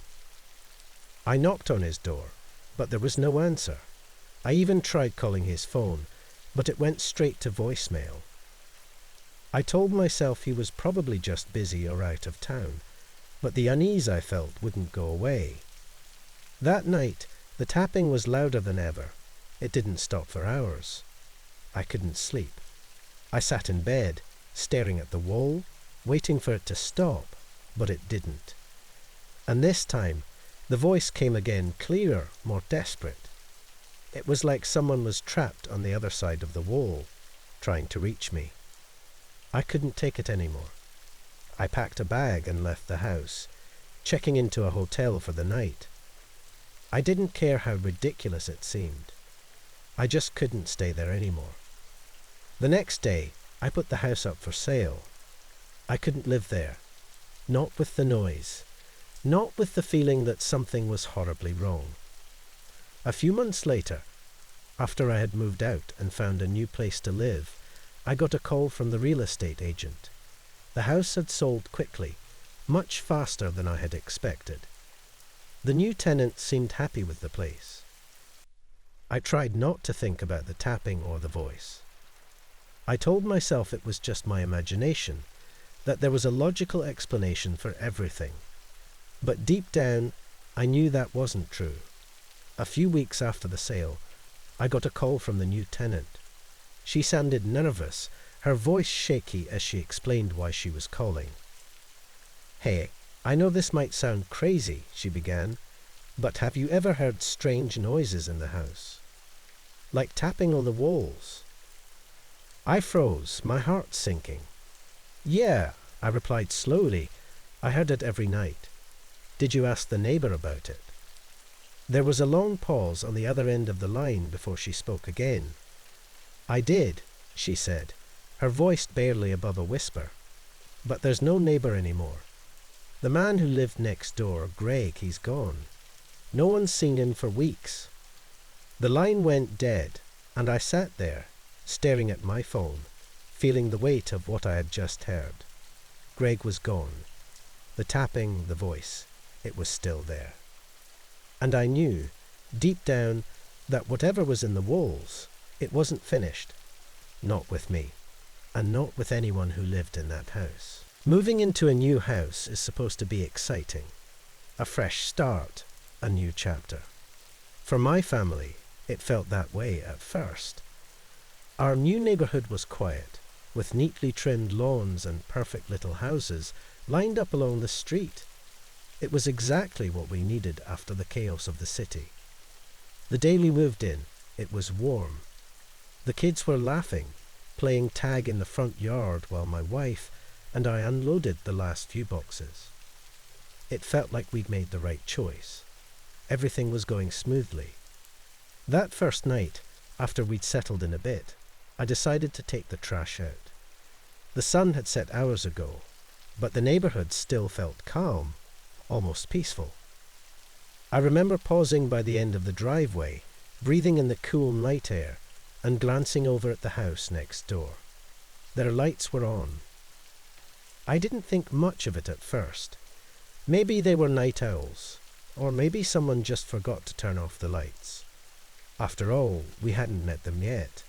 I knocked on his door, but there was no answer. I even tried calling his phone, but it went straight to voicemail. I told myself he was probably just busy or out of town, but the unease I felt wouldn't go away. That night, the tapping was louder than ever. It didn't stop for hours. I couldn't sleep. I sat in bed, staring at the wall, waiting for it to stop, but it didn't. And this time, the voice came again, clearer, more desperate. It was like someone was trapped on the other side of the wall, trying to reach me. I couldn't take it anymore. I packed a bag and left the house, checking into a hotel for the night. I didn't care how ridiculous it seemed. I just couldn't stay there anymore. The next day, I put the house up for sale. I couldn't live there. Not with the noise. Not with the feeling that something was horribly wrong. A few months later, after I had moved out and found a new place to live, I got a call from the real estate agent. The house had sold quickly, much faster than I had expected. The new tenant seemed happy with the place. I tried not to think about the tapping or the voice. I told myself it was just my imagination, that there was a logical explanation for everything. But deep down, I knew that wasn't true. A few weeks after the sale, I got a call from the new tenant. She sounded nervous, her voice shaky as she explained why she was calling. "Hey, I know this might sound crazy," she began, "but have you ever heard strange noises in the house? Like tapping on the walls?" I froze, my heart sinking. "Yeah," I replied slowly. "I heard it every night." "Did you ask the neighbour about it?" There was a long pause on the other end of the line before she spoke again. "I did," she said, her voice barely above a whisper. "But there's no neighbour anymore. The man who lived next door, Greg, he's gone. No one's seen him for weeks." The line went dead, and I sat there, staring at my phone, feeling the weight of what I had just heard. Greg was gone. The tapping, the voice, it was still there. And I knew, deep down, that whatever was in the walls, it wasn't finished. Not with me, and not with anyone who lived in that house. Moving into a new house is supposed to be exciting. A fresh start, a new chapter. For my family, it felt that way at first. Our new neighbourhood was quiet, with neatly trimmed lawns and perfect little houses lined up along the street. It was exactly what we needed after the chaos of the city. The day we moved in, it was warm. The kids were laughing, playing tag in the front yard while my wife and I unloaded the last few boxes. It felt like we'd made the right choice. Everything was going smoothly. That first night, after we'd settled in a bit, I decided to take the trash out. The sun had set hours ago, but the neighbourhood still felt calm, almost peaceful. I remember pausing by the end of the driveway, breathing in the cool night air, and glancing over at the house next door. Their lights were on. I didn't think much of it at first. Maybe they were night owls, or maybe someone just forgot to turn off the lights. After all, we hadn't met them yet.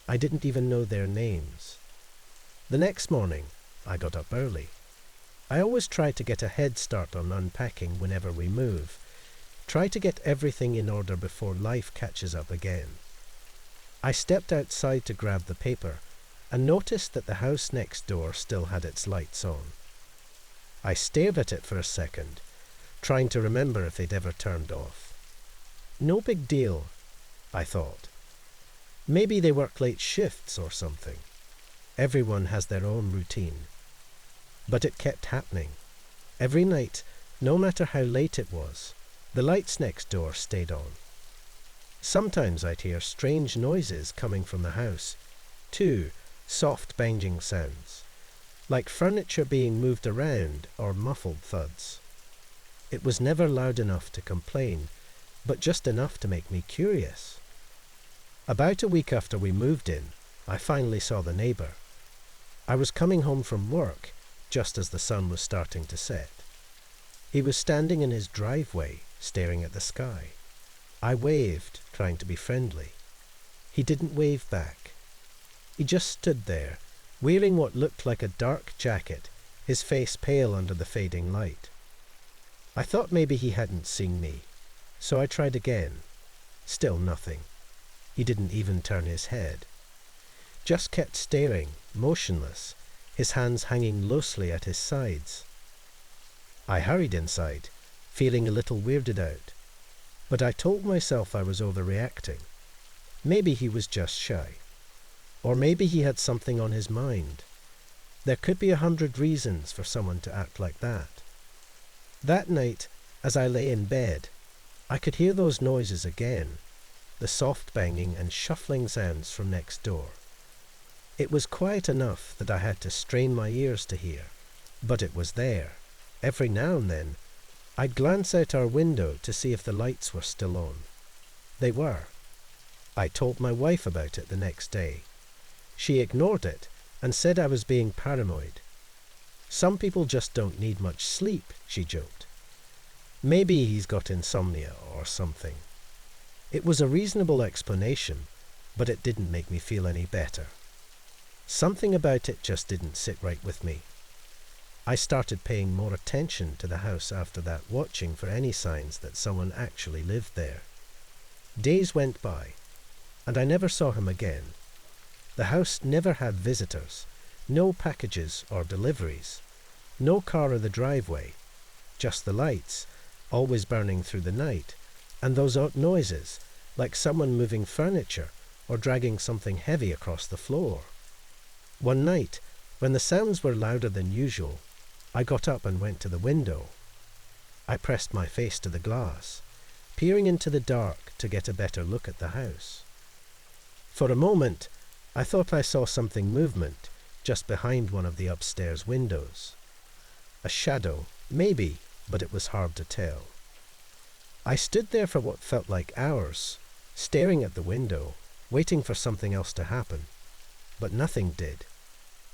I didn't even know their names. The next morning, I got up early. I always try to get a head start on unpacking whenever we move. Try to get everything in order before life catches up again. I stepped outside to grab the paper and noticed that the house next door still had its lights on. I stared at it for a second, trying to remember if they'd ever turned off. No big deal, I thought. Maybe they work late shifts or something. Everyone has their own routine. But it kept happening. Every night, no matter how late it was, the lights next door stayed on. Sometimes I'd hear strange noises coming from the house, too, soft banging sounds, like furniture being moved around or muffled thuds. It was never loud enough to complain, but just enough to make me curious. About a week after we moved in, I finally saw the neighbour. I was coming home from work, just as the sun was starting to set. He was standing in his driveway, staring at the sky. I waved, trying to be friendly. He didn't wave back. He just stood there, wearing what looked like a dark jacket, his face pale under the fading light. I thought maybe he hadn't seen me, so I tried again. Still nothing. He didn't even turn his head. Just kept staring, motionless, his hands hanging loosely at his sides. I hurried inside, feeling a little weirded out, but I told myself I was overreacting. Maybe he was just shy. Or maybe he had something on his mind. There could be 100 reasons for someone to act like that. That night, as I lay in bed, I could hear those noises again, the soft banging and shuffling sounds from next door. It was quiet enough that I had to strain my ears to hear, but it was there. Every now and then, I'd glance out our window to see if the lights were still on. They were. I told my wife about it the next day. She ignored it and said I was being paranoid. Some people just don't need much sleep, she joked. Maybe he's got insomnia or something. It was a reasonable explanation, but it didn't make me feel any better. Something about it just didn't sit right with me. I started paying more attention to the house after that, watching for any signs that someone actually lived there. Days went by, and I never saw him again. The house never had visitors, no packages or deliveries, no car in the driveway, just the lights, always burning through the night, and those odd noises, like someone moving furniture or dragging something heavy across the floor. One night, when the sounds were louder than usual, I got up and went to the window. I pressed my face to the glass, peering into the dark to get a better look at the house. For a moment, I thought I saw something movement just behind one of the upstairs windows. A shadow, maybe, but it was hard to tell. I stood there for what felt like hours, staring at the window, waiting for something else to happen, but nothing did.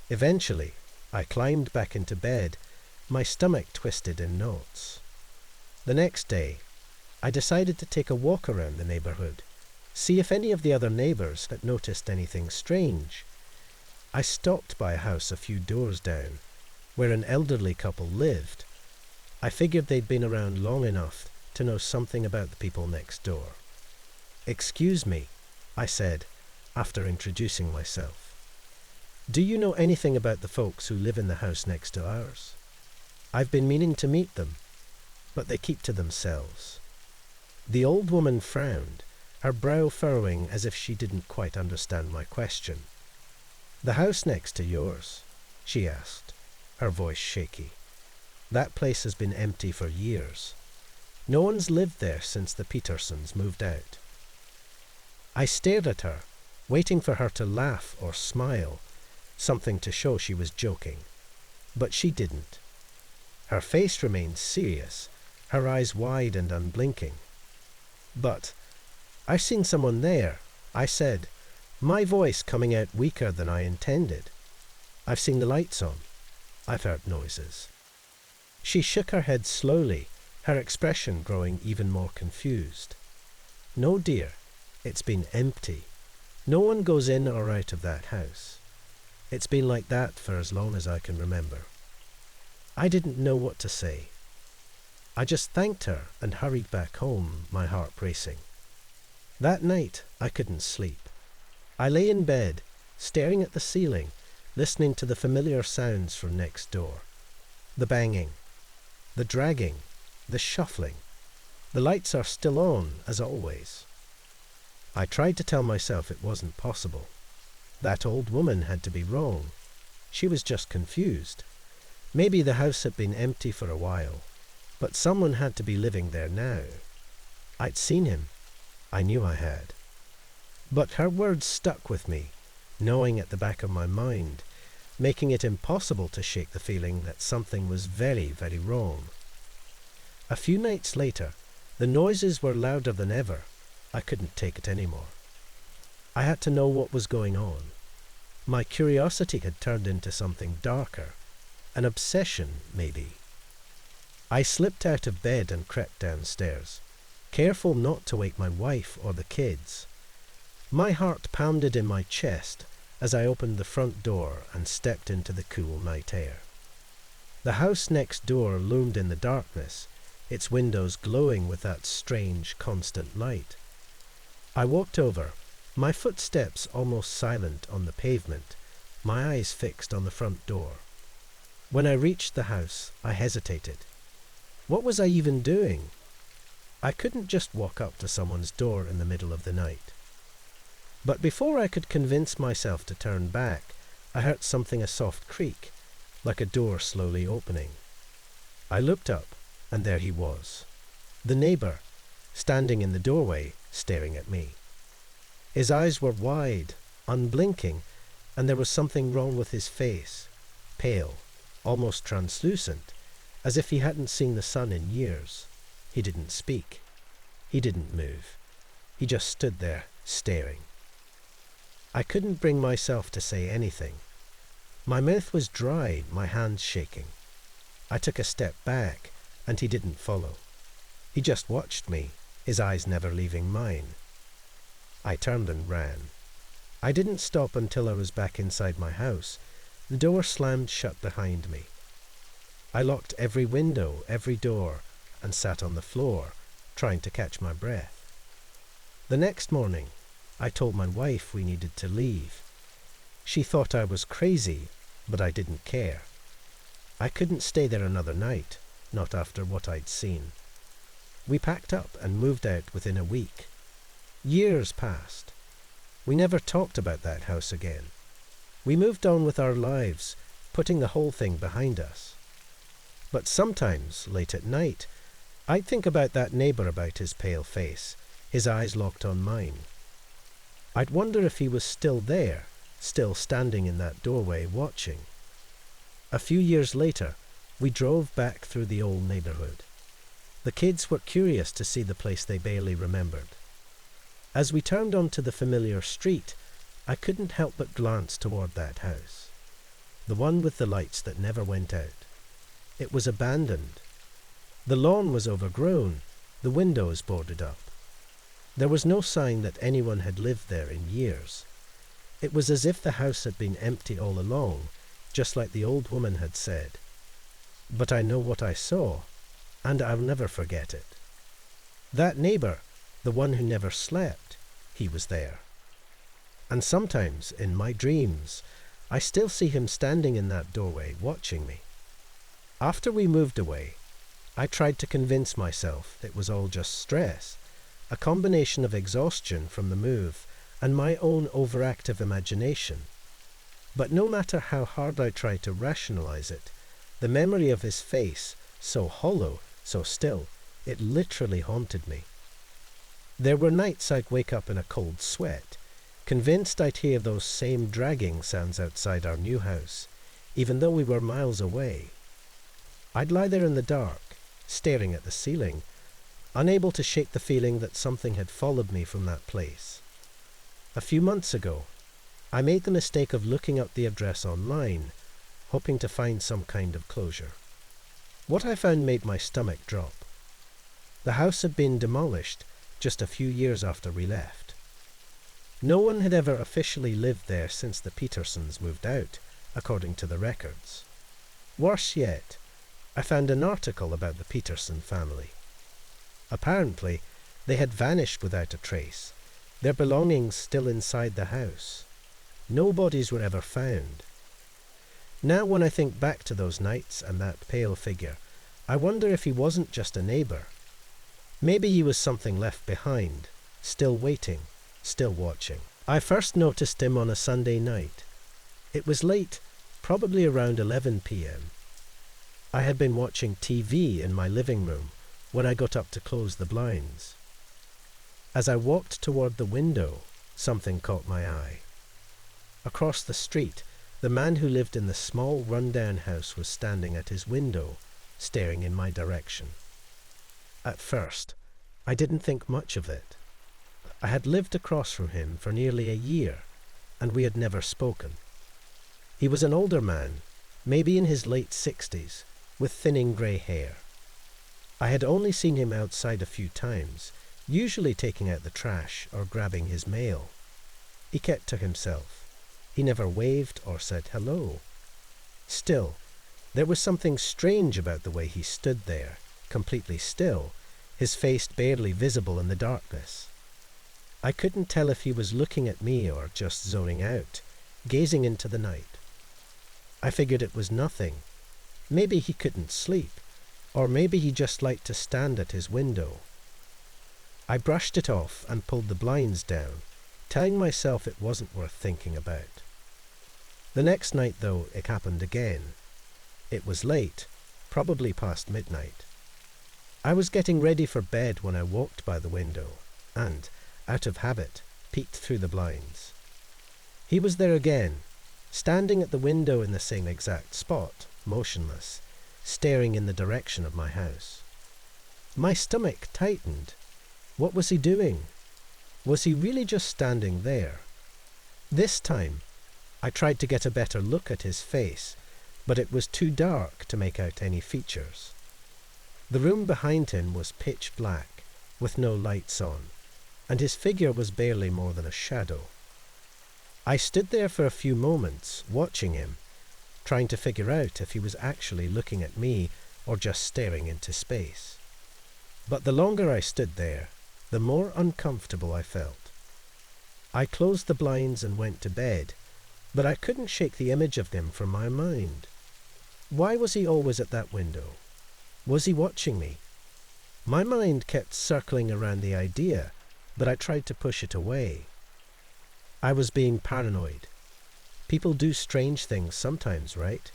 Eventually, I climbed back into bed, my stomach twisted in knots. The next day, I decided to take a walk around the neighbourhood, see if any of the other neighbours had noticed anything strange. I stopped by a house a few doors down, where an elderly couple lived. I figured they'd been around long enough to know something about the people next door. "Excuse me," I said, after introducing myself. "Do you know anything about the folks who live in the house next to ours? I've been meaning to meet them, but they keep to themselves." The old woman frowned, her brow furrowing as if she didn't quite understand my question. "The house next to yours?" she asked, her voice shaky. "That place has been empty for years. No one's lived there since the Petersons moved out." I stared at her, waiting for her to laugh or smile, something to show she was joking. But she didn't. Her face remained serious, her eyes wide and unblinking. "But I've seen someone there," I said, my voice coming out weaker than I intended. "I've seen the lights on. I've heard noises." She shook her head slowly, her expression growing even more confused. "No, dear, it's been empty. No one goes in or out of that house. It's been like that for as long as I can remember." I didn't know what to say. I just thanked her and hurried back home, my heart racing. That night, I couldn't sleep. I lay in bed, staring at the ceiling, listening to the familiar sounds from next door. The banging, the dragging, the shuffling. The lights are still on, as always. I tried to tell myself it wasn't possible. That old woman had to be wrong. She was just confused. Maybe the house had been empty for a while, but someone had to be living there now. I'd seen him. I knew I had. But her words stuck with me, gnawing at the back of my mind, making it impossible to shake the feeling that something was very, very wrong. A few nights later, the noises were louder than ever. I couldn't take it anymore. I had to know what was going on. My curiosity had turned into something darker, an obsession, maybe. I slipped out of bed and crept downstairs, careful not to wake my wife or the kids. My heart pounded in my chest as I opened the front door and stepped into the cool night air. The house next door loomed in the darkness, its windows glowing with that strange, constant light. I walked over, my footsteps almost silent on the pavement, my eyes fixed on the front door. When I reached the house, I hesitated. What was I even doing? I couldn't just walk up to someone's door in the middle of the night. But before I could convince myself to turn back, I heard something a soft creak, like a door slowly opening. I looked up, and there he was, the neighbour, standing in the doorway, staring at me. His eyes were wide, unblinking, and there was something wrong with his face. Pale, almost translucent, as if he hadn't seen the sun in years. He didn't speak. He didn't move. He just stood there, staring. I couldn't bring myself to say anything. My mouth was dry, my hands shaking. I took a step back, and he didn't follow. He just watched me, his eyes never leaving mine. I turned and ran. I didn't stop until I was back inside my house. The door slammed shut behind me. I locked every window, every door, and sat on the floor, trying to catch my breath. The next morning, I told my wife we needed to leave. She thought I was crazy, but I didn't care. I couldn't stay there another night, not after what I'd seen. We packed up and moved out within a week. Years passed. We never talked about that house again. We moved on with our lives, putting the whole thing behind us. But sometimes, late at night, I'd think about that neighbour, about his pale face, his eyes locked on mine. I'd wonder if he was still there, still standing in that doorway, watching. A few years later, we drove back through the old neighbourhood. The kids were curious to see the place they barely remembered. As we turned onto the familiar street, I couldn't help but glance toward that house, the one with the lights that never went out. It was abandoned. The lawn was overgrown, the windows boarded up. There was no sign that anyone had lived there in years. It was as if the house had been empty all along, just like the old woman had said. But I know what I saw, and I'll never forget it. That neighbour, the one who never slept, he was there. And sometimes, in my dreams, I still see him standing in that doorway, watching me. After we moved away, I tried to convince myself it was all just stress, a combination of exhaustion from the move and my own overactive imagination. But no matter how hard I tried to rationalize it, the memory of his face, so hollow, so still, it literally haunted me. There were nights I'd wake up in a cold sweat, convinced I'd hear those same dragging sounds outside our new house, even though we were miles away. I'd lie there in the dark, staring at the ceiling, unable to shake the feeling that something had followed me from that place. A few months ago, I made the mistake of looking up the address online, hoping to find some kind of closure. What I found made my stomach drop. The house had been demolished just a few years after we left. No one had ever officially lived there since the Petersons moved out, according to the records. Worse yet, I found an article about the Peterson family. Apparently, they had vanished without a trace, their belongings still inside the house. No bodies were ever found. Now when I think back to those nights and that pale figure, I wonder if he wasn't just a neighbour. Maybe he was something left behind, still waiting, still watching. I first noticed him on a Sunday night. It was late, probably around 11 p.m. I had been watching TV in my living room when I got up to close the blinds. As I walked toward the window, something caught my eye. Across the street, the man who lived in the small run-down house was standing at his window, staring in my direction. At first, I didn't think much of it. I had lived across from him for nearly a year, and we had never spoken. He was an older man, maybe in his late 60s, with thinning grey hair. I had only seen him outside a few times, usually taking out the trash or grabbing his mail. He kept to himself. He never waved or said hello. Still, there was something strange about the way he stood there, completely still, his face barely visible in the darkness. I couldn't tell if he was looking at me or just zoning out, gazing into the night. I figured it was nothing. Maybe he couldn't sleep, or maybe he just liked to stand at his window. I brushed it off and pulled the blinds down, telling myself it wasn't worth thinking about. The next night, though, it happened again. It was late, probably past midnight. I was getting ready for bed when I walked by the window and, out of habit, peeked through the blinds. He was there again, standing at the window in the same exact spot, motionless, staring in the direction of my house. My stomach tightened. What was he doing? Was he really just standing there? This time, I tried to get a better look at his face, but it was too dark to make out any features. The room behind him was pitch black, with no lights on, and his figure was barely more than a shadow. I stood there for a few moments, watching him, trying to figure out if he was actually looking at me or just staring into space. But the longer I stood there, the more uncomfortable I felt. I closed the blinds and went to bed, but I couldn't shake the image of him from my mind. Why was he always at that window? Was he watching me? My mind kept circling around the idea, but I tried to push it away. I was being paranoid. People do strange things sometimes, right?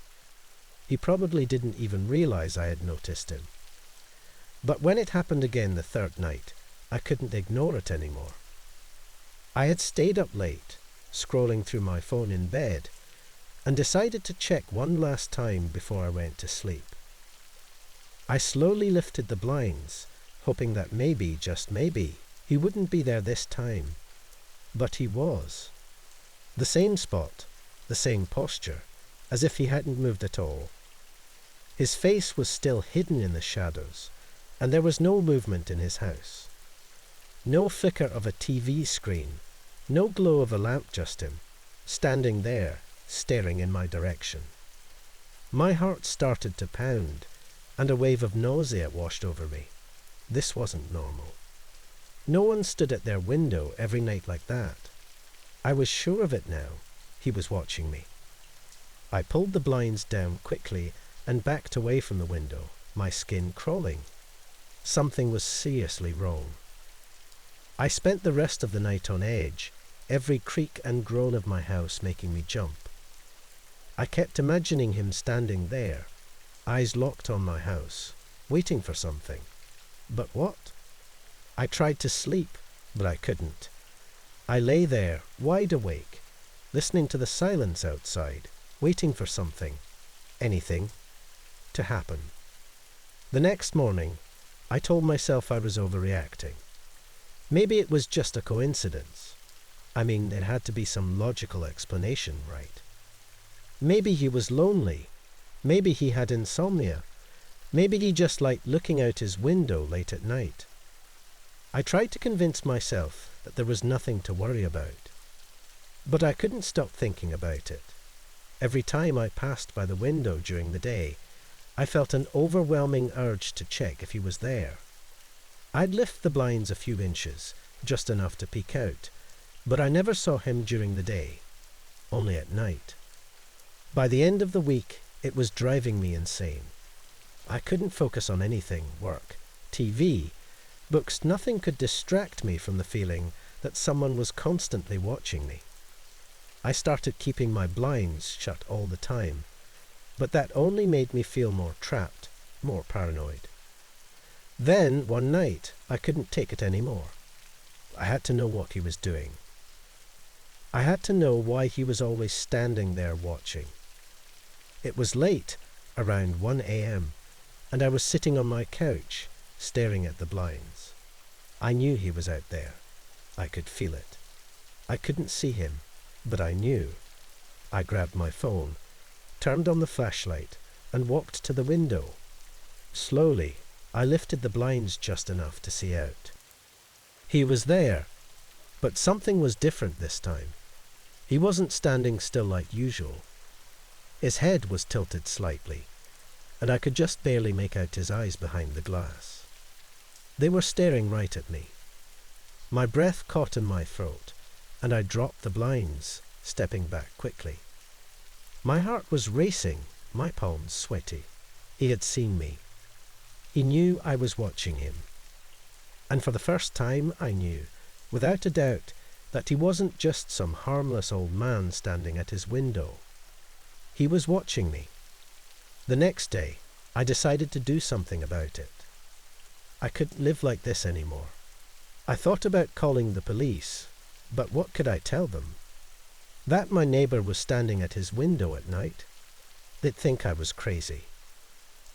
He probably didn't even realize I had noticed him. But when it happened again the third night, I couldn't ignore it anymore. I had stayed up late, scrolling through my phone in bed, and decided to check one last time before I went to sleep. I slowly lifted the blinds, hoping that maybe, just maybe, he wouldn't be there this time. But he was. The same spot, the same posture, as if he hadn't moved at all. His face was still hidden in the shadows, and there was no movement in his house. No flicker of a TV screen, no glow of a lamp, just him, standing there, staring in my direction. My heart started to pound, and a wave of nausea washed over me. This wasn't normal. No one stood at their window every night like that. I was sure of it now. He was watching me. I pulled the blinds down quickly and backed away from the window, my skin crawling. Something was seriously wrong. I spent the rest of the night on edge, every creak and groan of my house making me jump. I kept imagining him standing there, eyes locked on my house, waiting for something. But what? I tried to sleep, but I couldn't. I lay there, wide awake, listening to the silence outside, waiting for something, anything, to happen. The next morning, I told myself I was overreacting. Maybe it was just a coincidence. I mean, it had to be some logical explanation, right? Maybe he was lonely. Maybe he had insomnia. Maybe he just liked looking out his window late at night. I tried to convince myself that there was nothing to worry about. But I couldn't stop thinking about it. Every time I passed by the window during the day, I felt an overwhelming urge to check if he was there. I'd lift the blinds a few inches, just enough to peek out, but I never saw him during the day, only at night. By the end of the week, it was driving me insane. I couldn't focus on anything, work, TV, books, nothing could distract me from the feeling that someone was constantly watching me. I started keeping my blinds shut all the time, but that only made me feel more trapped, more paranoid. Then, one night, I couldn't take it anymore. I had to know what he was doing. I had to know why he was always standing there watching. It was late, around 1 a.m., and I was sitting on my couch, staring at the blinds. I knew he was out there. I could feel it. I couldn't see him, but I knew. I grabbed my phone, turned on the flashlight, and walked to the window. Slowly, I lifted the blinds just enough to see out. He was there, but something was different this time. He wasn't standing still like usual. His head was tilted slightly, and I could just barely make out his eyes behind the glass. They were staring right at me. My breath caught in my throat, and I dropped the blinds, stepping back quickly. My heart was racing, my palms sweaty. He had seen me. He knew I was watching him. And for the first time I knew, without a doubt, that he wasn't just some harmless old man standing at his window. He was watching me. The next day, I decided to do something about it. I couldn't live like this anymore. I thought about calling the police, but what could I tell them? That my neighbour was standing at his window at night, they'd think I was crazy.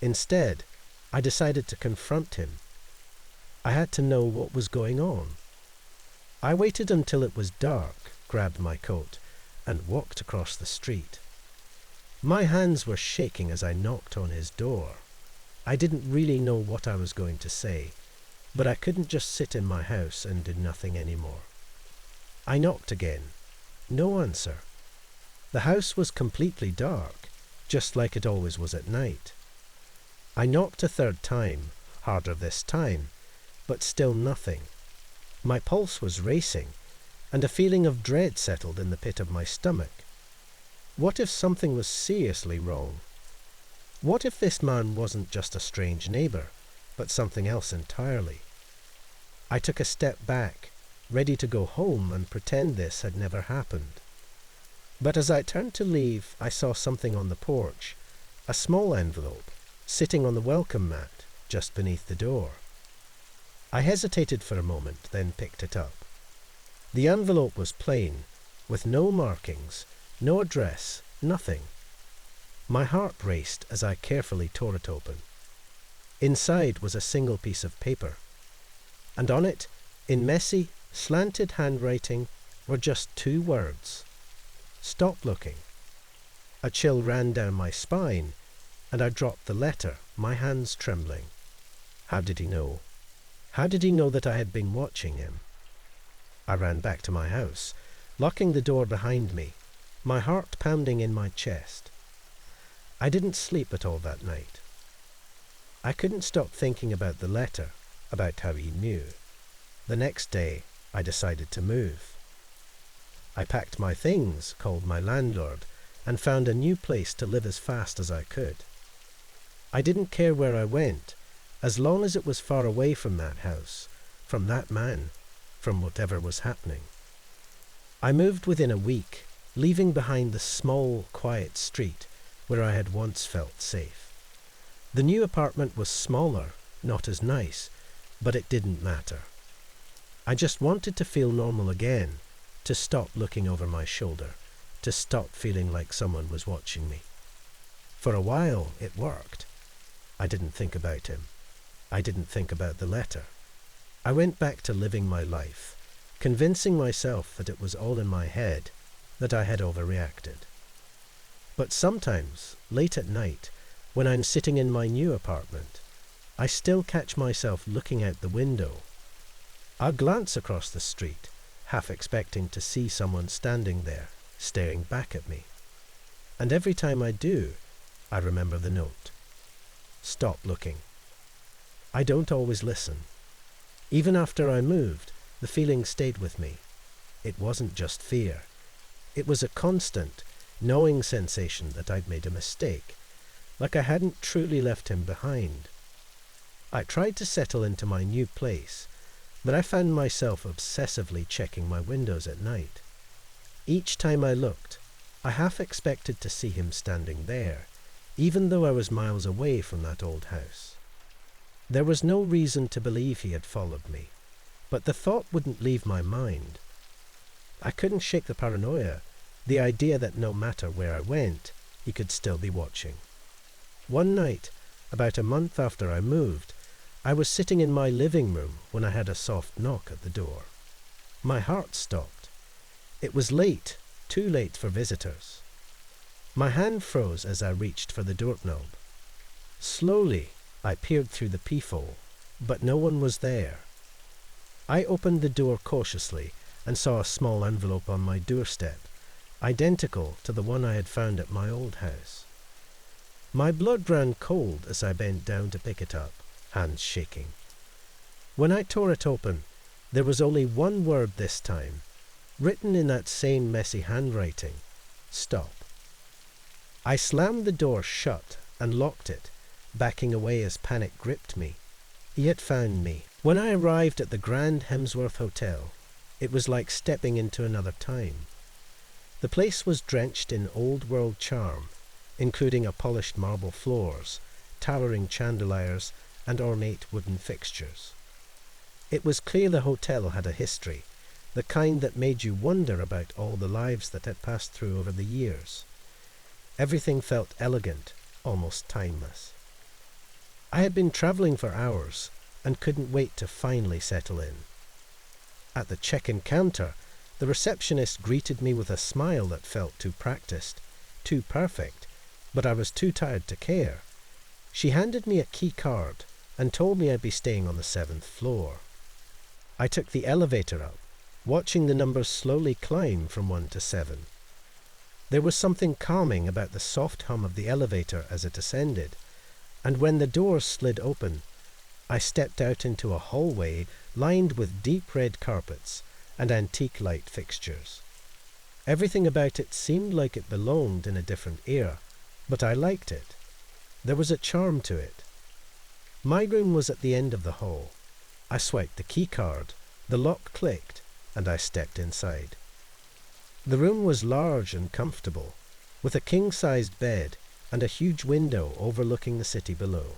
Instead, I decided to confront him. I had to know what was going on. I waited until it was dark, grabbed my coat, and walked across the street. My hands were shaking as I knocked on his door. I didn't really know what I was going to say, but I couldn't just sit in my house and do nothing anymore. I knocked again. No answer. The house was completely dark, just like it always was at night. I knocked a third time, harder this time, but still nothing. My pulse was racing, and a feeling of dread settled in the pit of my stomach. What if something was seriously wrong? What if this man wasn't just a strange neighbour, but something else entirely? I took a step back, ready to go home and pretend this had never happened. But as I turned to leave, I saw something on the porch, a small envelope, sitting on the welcome mat just beneath the door. I hesitated for a moment, then picked it up. The envelope was plain, with no markings, no address, nothing. My heart raced as I carefully tore it open. Inside was a single piece of paper, and on it, in messy, slanted handwriting, were just 2 words. Stop looking. A chill ran down my spine, and I dropped the letter, my hands trembling. How did he know? How did he know that I had been watching him? I ran back to my house, locking the door behind me, my heart pounding in my chest. I didn't sleep at all that night. I couldn't stop thinking about the letter, about how he knew. The next day, I decided to move. I packed my things, called my landlord, and found a new place to live as fast as I could. I didn't care where I went, as long as it was far away from that house, from that man, from whatever was happening. I moved within a week, leaving behind the small, quiet street where I had once felt safe. The new apartment was smaller, not as nice, but it didn't matter. I just wanted to feel normal again, to stop looking over my shoulder, to stop feeling like someone was watching me. For a while, it worked. I didn't think about him. I didn't think about the letter. I went back to living my life, convincing myself that it was all in my head, that I had overreacted. But sometimes, late at night, when I'm sitting in my new apartment, I still catch myself looking out the window. I'll glance across the street, half expecting to see someone standing there, staring back at me. And every time I do, I remember the note. Stop looking. I don't always listen. Even after I moved, the feeling stayed with me. It wasn't just fear. It was a constant, gnawing sensation that I'd made a mistake, like I hadn't truly left him behind. I tried to settle into my new place, but I found myself obsessively checking my windows at night. Each time I looked, I half expected to see him standing there, even though I was miles away from that old house. There was no reason to believe he had followed me, but the thought wouldn't leave my mind. I couldn't shake the paranoia, the idea that no matter where I went, he could still be watching. One night, about a month after I moved, I was sitting in my living room when I had a soft knock at the door. My heart stopped. It was late, too late for visitors. My hand froze as I reached for the doorknob. Slowly, I peered through the peephole, but no one was there. I opened the door cautiously and saw a small envelope on my doorstep, identical to the one I had found at my old house. My blood ran cold as I bent down to pick it up, hands shaking. When I tore it open, there was only one word this time, written in that same messy handwriting: stop. I slammed the door shut and locked it, backing away as panic gripped me. He had found me. When I arrived at the Grand Hemsworth Hotel, it was like stepping into another time. The place was drenched in old-world charm, including a polished marble floors, towering chandeliers, and ornate wooden fixtures. It was clear the hotel had a history, the kind that made you wonder about all the lives that had passed through over the years. Everything felt elegant, almost timeless. I had been travelling for hours and couldn't wait to finally settle in. At the check-in counter, the receptionist greeted me with a smile that felt too practiced, too perfect, but I was too tired to care. She handed me a key card and told me I'd be staying on the 7th floor. I took the elevator up, watching the numbers slowly climb from 1 to 7. There was something calming about the soft hum of the elevator as it ascended, and when the doors slid open, I stepped out into a hallway lined with deep red carpets and antique light fixtures. Everything about it seemed like it belonged in a different era, but I liked it. There was a charm to it. My room was at the end of the hall. I swiped the key card, the lock clicked, and I stepped inside. The room was large and comfortable, with a king-sized bed and a huge window overlooking the city below.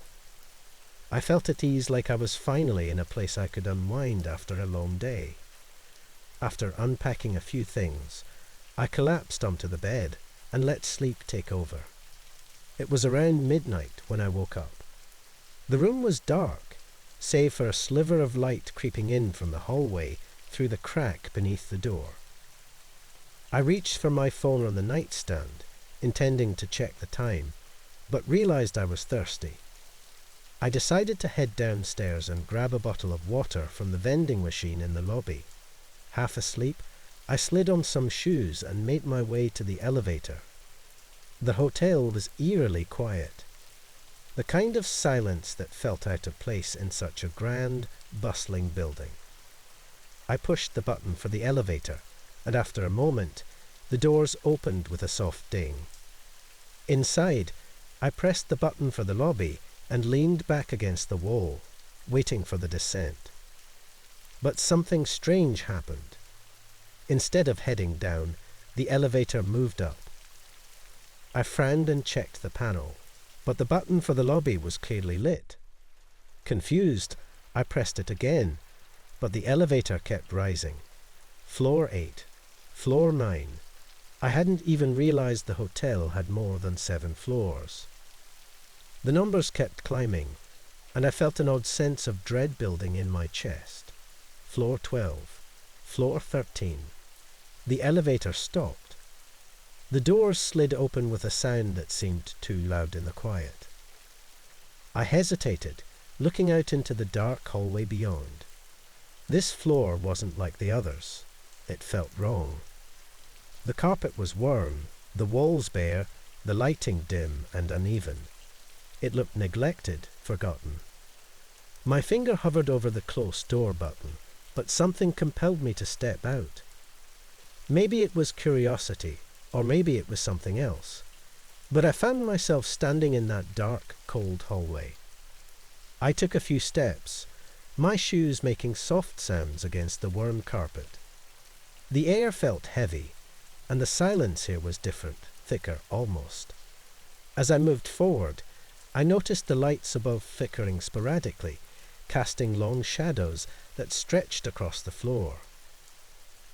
I felt at ease, like I was finally in a place I could unwind after a long day. After unpacking a few things, I collapsed onto the bed and let sleep take over. It was around midnight when I woke up. The room was dark, save for a sliver of light creeping in from the hallway through the crack beneath the door. I reached for my phone on the nightstand, intending to check the time, but realized I was thirsty. I decided to head downstairs and grab a bottle of water from the vending machine in the lobby. Half asleep, I slid on some shoes and made my way to the elevator. The hotel was eerily quiet, the kind of silence that felt out of place in such a grand, bustling building. I pushed the button for the elevator, and after a moment, the doors opened with a soft ding. Inside, I pressed the button for the lobby and leaned back against the wall, waiting for the descent. But something strange happened. Instead of heading down, the elevator moved up. I frowned and checked the panel, but the button for the lobby was clearly lit. Confused, I pressed it again, but the elevator kept rising. Floor 8, floor 9. I hadn't even realized the hotel had more than 7 floors. The numbers kept climbing, and I felt an odd sense of dread building in my chest. Floor 12, floor 13. The elevator stopped. The doors slid open with a sound that seemed too loud in the quiet. I hesitated, looking out into the dark hallway beyond. This floor wasn't like the others. It felt wrong. The carpet was worn, the walls bare, the lighting dim and uneven. It looked neglected, forgotten. My finger hovered over the close door button, but something compelled me to step out. Maybe it was curiosity, or maybe it was something else, but I found myself standing in that dark, cold hallway. I took a few steps, my shoes making soft sounds against the worn carpet. The air felt heavy, and the silence here was different, thicker almost. As I moved forward, I noticed the lights above flickering sporadically, casting long shadows that stretched across the floor.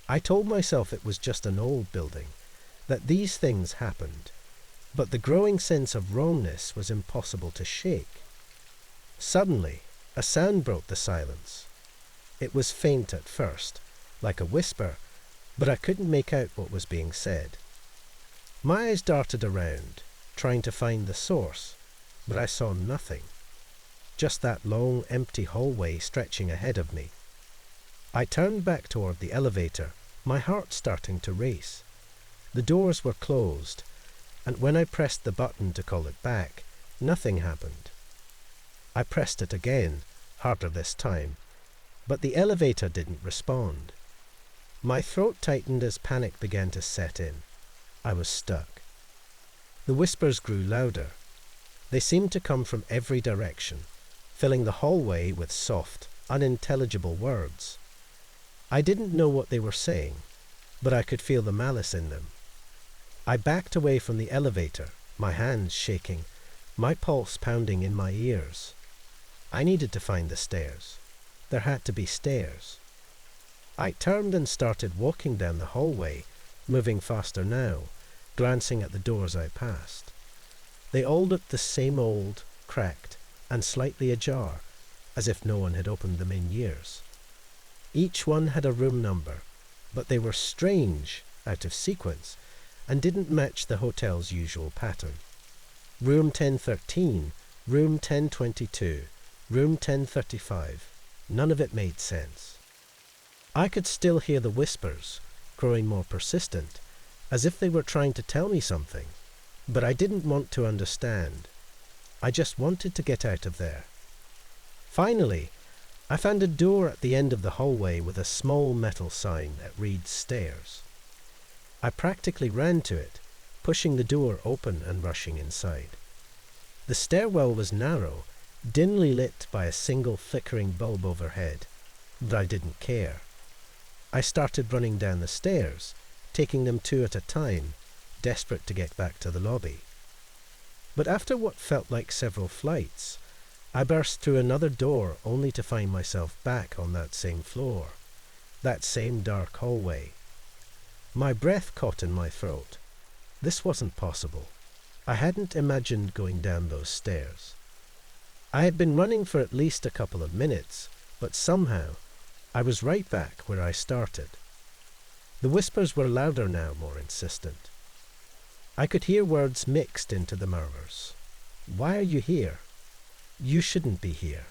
I told myself it was just an old building, that these things happened, but the growing sense of wrongness was impossible to shake. Suddenly, a sound broke the silence. It was faint at first, like a whisper, but I couldn't make out what was being said. My eyes darted around, trying to find the source, but I saw nothing. Just that long, empty hallway stretching ahead of me. I turned back toward the elevator, my heart starting to race. The doors were closed, and when I pressed the button to call it back, nothing happened. I pressed it again, harder this time, but the elevator didn't respond. My throat tightened as panic began to set in. I was stuck. The whispers grew louder. They seemed to come from every direction, filling the hallway with soft, unintelligible words. I didn't know what they were saying, but I could feel the malice in them. I backed away from the elevator, my hands shaking, my pulse pounding in my ears. I needed to find the stairs. There had to be stairs. I turned and started walking down the hallway, moving faster now, glancing at the doors I passed. They all looked the same old, cracked, and slightly ajar, as if no one had opened them in years. Each one had a room number, but they were strange, out of sequence, and didn't match the hotel's usual pattern. Room 1013, room 1022, room 1035. None of it made sense. I could still hear the whispers, growing more persistent, as if they were trying to tell me something, but I didn't want to understand. I just wanted to get out of there. Finally, I found a door at the end of the hallway with a small metal sign that reads stairs. I practically ran to it, pushing the door open and rushing inside. The stairwell was narrow, dimly lit by a single flickering bulb overhead, but I didn't care. I started running down the stairs, taking them two at a time, desperate to get back to the lobby. But after what felt like several flights, I burst through another door only to find myself back on that same floor, that same dark hallway. My breath caught in my throat. This wasn't possible. I hadn't imagined going down those stairs. I had been running for at least a couple of minutes, but somehow I was right back where I started. The whispers were louder now, more insistent. I could hear words mixed into the murmurs. Why are you here? You shouldn't be here.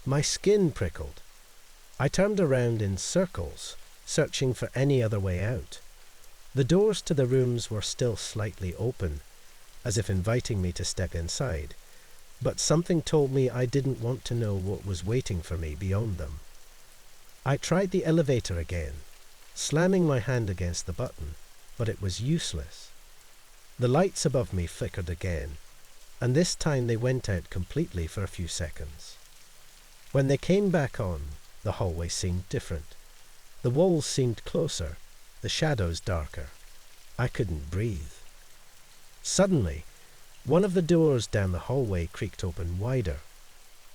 My skin prickled. I turned around in circles, searching for any other way out. The doors to the rooms were still slightly open, as if inviting me to step inside, but something told me I didn't want to know what was waiting for me beyond them. I tried the elevator again, slamming my hand against the button, but it was useless. The lights above me flickered again, and this time they went out completely for a few seconds. When they came back on, the hallway seemed different. The walls seemed closer, the shadows darker. I couldn't breathe. Suddenly, one of the doors down the hallway creaked open wider.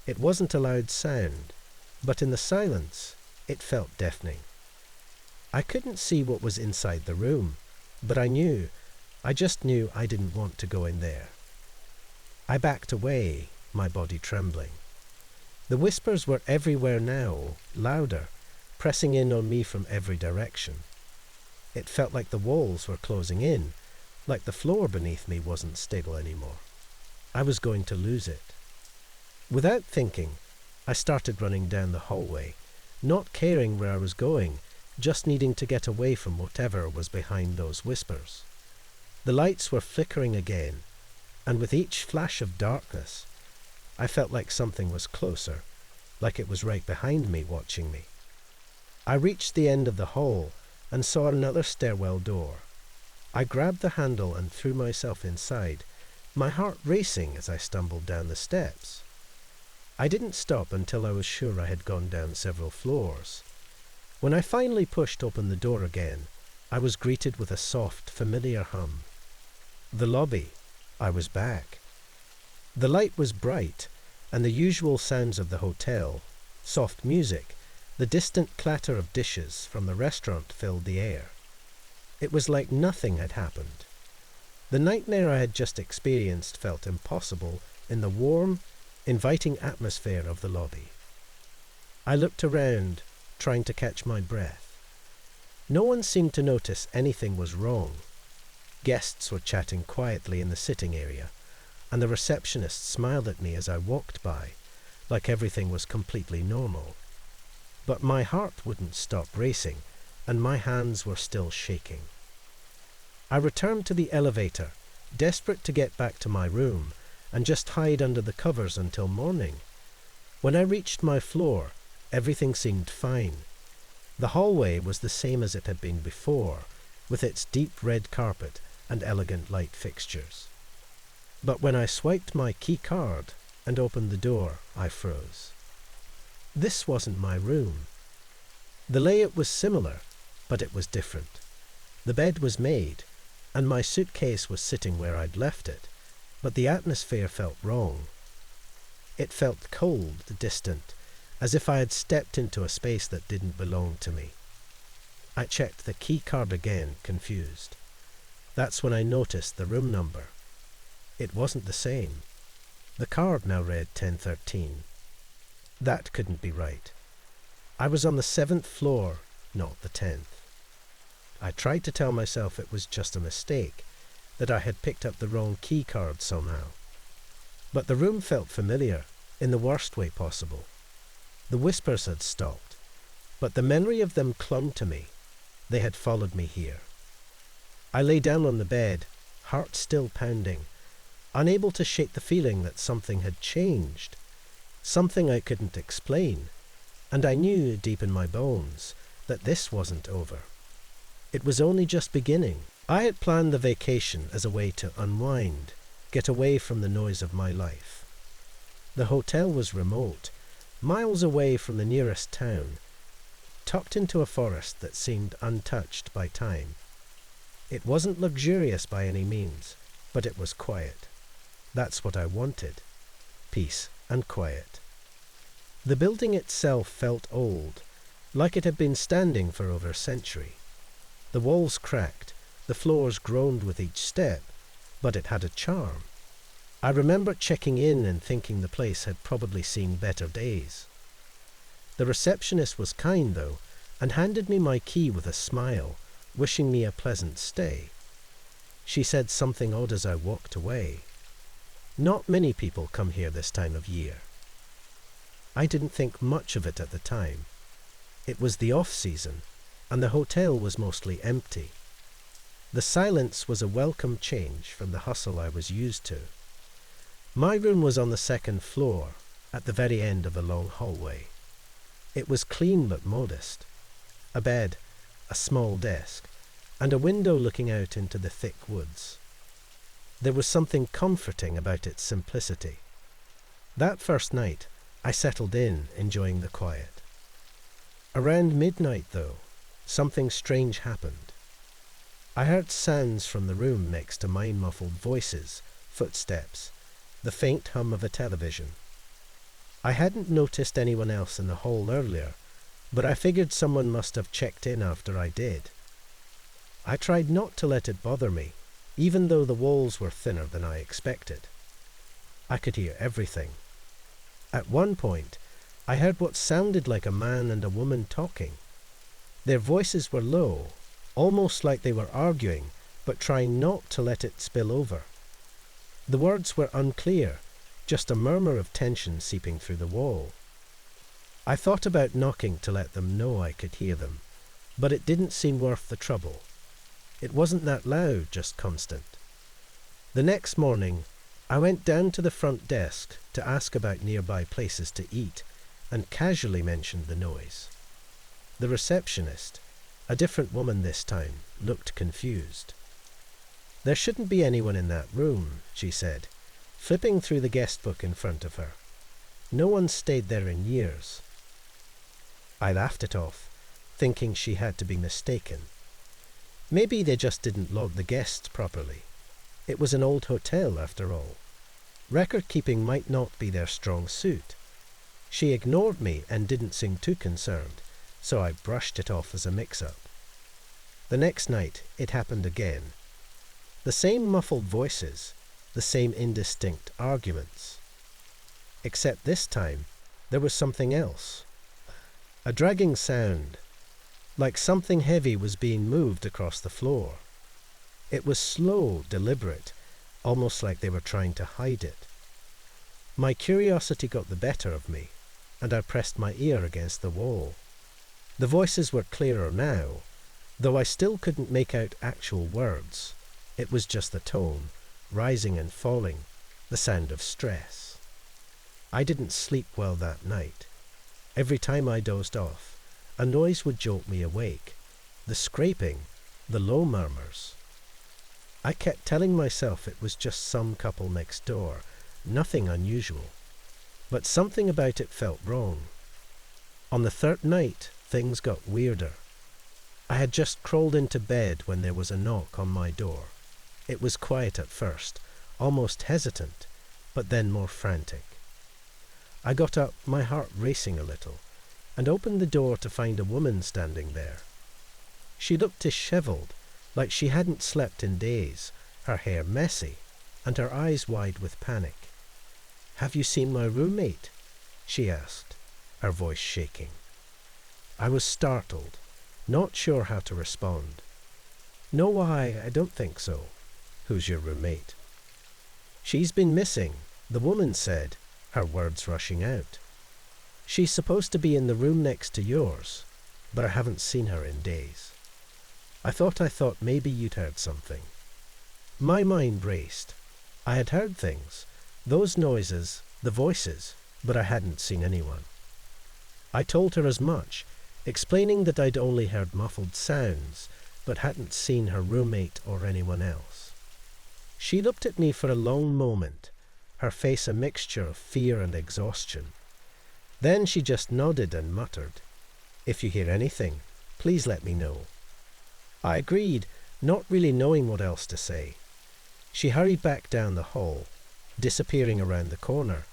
It wasn't a loud sound, but in the silence, it felt deafening. I couldn't see what was inside the room, but I just knew I didn't want to go in there. I backed away, my body trembling. The whispers were everywhere now, louder, pressing in on me from every direction. It felt like the walls were closing in, like the floor beneath me wasn't stable anymore. I was going to lose it. Without thinking, I started running down the hallway, not caring where I was going, just needing to get away from whatever was behind those whispers. The lights were flickering again, and with each flash of darkness, I felt like something was closer, like it was right behind me watching me. I reached the end of the hall and saw another stairwell door. I grabbed the handle and threw myself inside, my heart racing as I stumbled down the steps. I didn't stop until I was sure I had gone down several floors. When I finally pushed open the door again, I was greeted with a soft, familiar hum. The lobby. I was back. The light was bright, and the usual sounds of the hotel, soft music, the distant clatter of dishes from the restaurant filled the air. It was like nothing had happened. The nightmare I had just experienced felt impossible in the warm, inviting atmosphere of the lobby. I looked around, trying to catch my breath. No one seemed to notice anything was wrong. Guests were chatting quietly in the sitting area, and the receptionist smiled at me as I walked by, like everything was completely normal. But my heart wouldn't stop racing, and my hands were still shaking. I returned to the elevator, desperate to get back to my room, and just hide under the covers until morning. When I reached my floor, everything seemed fine. The hallway was the same as it had been before, with its deep red carpet and elegant light fixtures. But when I swiped my key card and opened the door, I froze. This wasn't my room. The layout was similar, but it was different. The bed was made, and my suitcase was sitting where I'd left it, but the atmosphere felt wrong. It felt cold, distant, as if I had stepped into a space that didn't belong to me. I checked the key card again, confused. That's when I noticed the room number. It wasn't the same. The card now read 1013. That couldn't be right. I was on the 7th floor, not the 10th. I tried to tell myself it was just a mistake, that I had picked up the wrong key card somehow. But the room felt familiar, in the worst way possible. The whispers had stopped, but the memory of them clung to me. They had followed me here. I lay down on the bed, heart still pounding, unable to shake the feeling that something had changed, something I couldn't explain, and I knew deep in my bones that this wasn't over. It was only just beginning. I had planned the vacation as a way to unwind, get away from the noise of my life. The hotel was remote, miles away from the nearest town, tucked into a forest that seemed untouched by time. It wasn't luxurious by any means, but it was quiet. That's what I wanted. Peace and quiet. The building itself felt old, like it had been standing for over a century. The walls cracked, the floors groaned with each step, but it had a charm. I remember checking in and thinking the place had probably seen better days. The receptionist was kind, though, and handed me my key with a smile, wishing me a pleasant stay. She said something odd as I walked away. Not many people come here this time of year. I didn't think much of it at the time. It was the off-season, and the hotel was mostly empty. The silence was a welcome change from the hustle I was used to. My room was on the 2nd floor, at the very end of a long hallway. It was clean but modest. A bed, a small desk, and a window looking out into the thick woods. There was something comforting about its simplicity. That first night, I settled in, enjoying the quiet. Around midnight, though, something strange happened. I heard sounds from the room next to mine, muffled voices, footsteps, the faint hum of a television. I hadn't noticed anyone else in the hall earlier, but I figured someone must have checked in after I did. I tried not to let it bother me, even though the walls were thinner than I expected. I could hear everything. At one point, I heard what sounded like a man and a woman talking. Their voices were low, almost like they were arguing, but trying not to let it spill over. The words were unclear, just a murmur of tension seeping through the wall. I thought about knocking to let them know I could hear them, but it didn't seem worth the trouble. It wasn't that loud, just constant. The next morning, I went down to the front desk to ask about nearby places to eat, and casually mentioned the noise. The receptionist, a different woman this time, looked confused. "There shouldn't be anyone in that room," she said, flipping through the guest book in front of her. "No one's stayed there in years." I laughed it off, thinking she had to be mistaken. Maybe they just didn't log the guests properly. It was an old hotel, after all. Record-keeping might not be their strong suit. She ignored me and didn't seem too concerned, so I brushed it off as a mix-up. The next night, it happened again. The same muffled voices, the same indistinct arguments. Except this time, there was something else. A dragging sound, like something heavy was being moved across the floor. It was slow, deliberate, almost like they were trying to hide it. My curiosity got the better of me, and I pressed my ear against the wall. The voices were clearer now, though I still couldn't make out actual words. It was just the tone, rising and falling, the sound of stress. I didn't sleep well that night. Every time I dozed off, a noise would jolt me awake. The scraping, the low murmurs. I kept telling myself it was just some couple next door, nothing unusual. But something about it felt wrong. On the third night, things got weirder. I had just crawled into bed when there was a knock on my door. It was quiet at first, almost hesitant, but then more frantic. I got up, my heart racing a little, and opened the door to find a woman standing there. She looked dishevelled, like she hadn't slept in days, her hair messy, and her eyes wide with panic. "Have you seen my roommate?" she asked, her voice shaking. I was startled, not sure how to respond. "No, I don't think so." "Who's your roommate?" "She's been missing," the woman said, her words rushing out. "She's supposed to be in the room next to yours, but I haven't seen her in days." I thought maybe you'd heard something. My mind raced. I had heard things, those noises, the voices, but I hadn't seen anyone. I told her as much, explaining that I'd only heard muffled sounds, but hadn't seen her roommate or anyone else. She looked at me for a long moment, her face a mixture of fear and exhaustion. Then she just nodded and muttered, "If you hear anything, please let me know." I agreed, not really knowing what else to say. She hurried back down the hall, disappearing around the corner,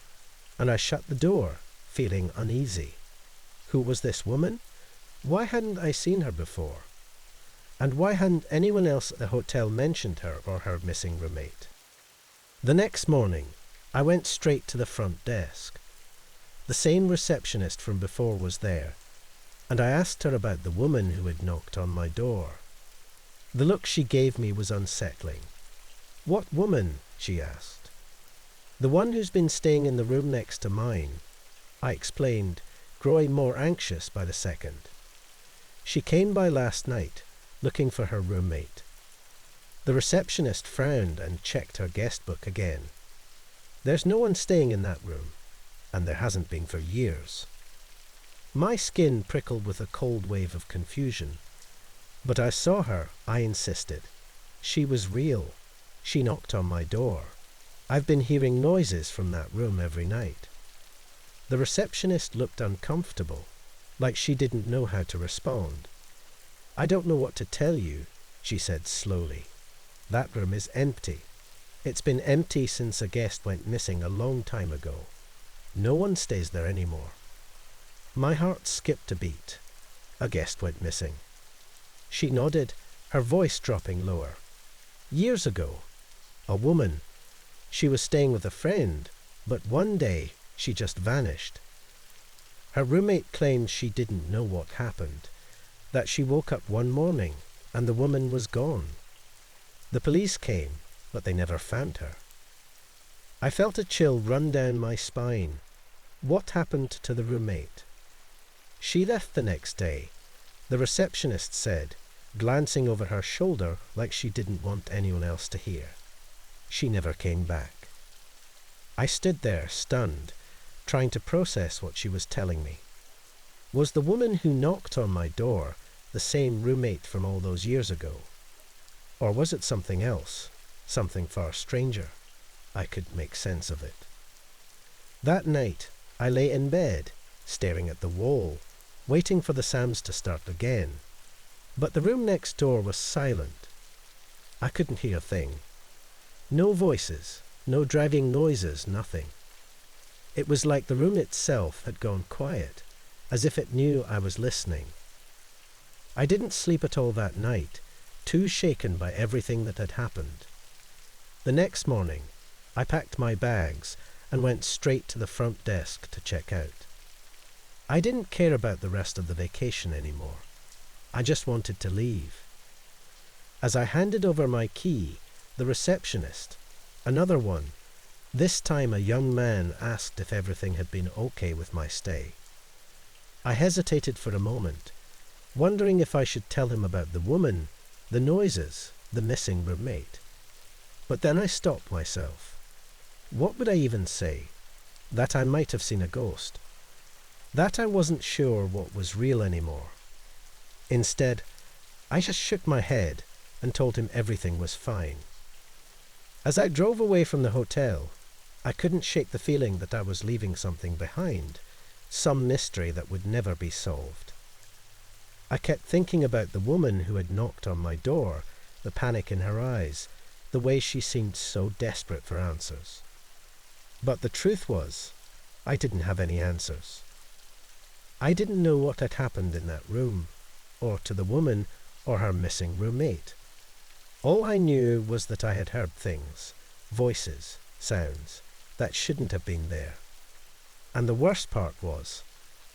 and I shut the door, feeling uneasy. Who was this woman? Why hadn't I seen her before? And why hadn't anyone else at the hotel mentioned her or her missing roommate? The next morning, I went straight to the front desk. The same receptionist from before was there, and I asked her about the woman who had knocked on my door. The look she gave me was unsettling. "What woman?" she asked. "The one who's been staying in the room next to mine," I explained, growing more anxious by the second. "She came by last night, looking for her roommate." The receptionist frowned and checked her guest book again. "There's no one staying in that room, and there hasn't been for years." My skin prickled with a cold wave of confusion. But I saw her, I insisted. She was real. She knocked on my door. I've been hearing noises from that room every night. The receptionist looked uncomfortable, like she didn't know how to respond. "I don't know what to tell you," she said slowly. "That room is empty. It's been empty since a guest went missing a long time ago. No one stays there anymore." My heart skipped a beat. A guest went missing. She nodded, her voice dropping lower. "Years ago. A woman. She was staying with a friend, but one day she just vanished. Her roommate claimed she didn't know what happened, that she woke up one morning and the woman was gone. The police came, but they never found her." I felt a chill run down my spine. What happened to the roommate? "She left the next day," the receptionist said, glancing over her shoulder like she didn't want anyone else to hear. "She never came back." I stood there, stunned, trying to process what she was telling me. Was the woman who knocked on my door the same roommate from all those years ago? Or was it something else, something far stranger? I could make sense of it. That night, I lay in bed, staring at the wall, waiting for the sounds to start again. But the room next door was silent. I couldn't hear a thing. No voices, no driving noises, nothing. It was like the room itself had gone quiet, as if it knew I was listening. I didn't sleep at all that night, too shaken by everything that had happened. The next morning, I packed my bags and went straight to the front desk to check out. I didn't care about the rest of the vacation anymore. I just wanted to leave. As I handed over my key, the receptionist, another one, this time a young man, asked if everything had been okay with my stay. I hesitated for a moment, wondering if I should tell him about the woman, the noises, the missing roommate. But then I stopped myself. What would I even say? That I might have seen a ghost. That I wasn't sure what was real anymore. Instead, I just shook my head and told him everything was fine. As I drove away from the hotel, I couldn't shake the feeling that I was leaving something behind, some mystery that would never be solved. I kept thinking about the woman who had knocked on my door, the panic in her eyes, the way she seemed so desperate for answers. But the truth was, I didn't have any answers. I didn't know what had happened in that room, or to the woman, or her missing roommate. All I knew was that I had heard things, voices, sounds, that shouldn't have been there. And the worst part was,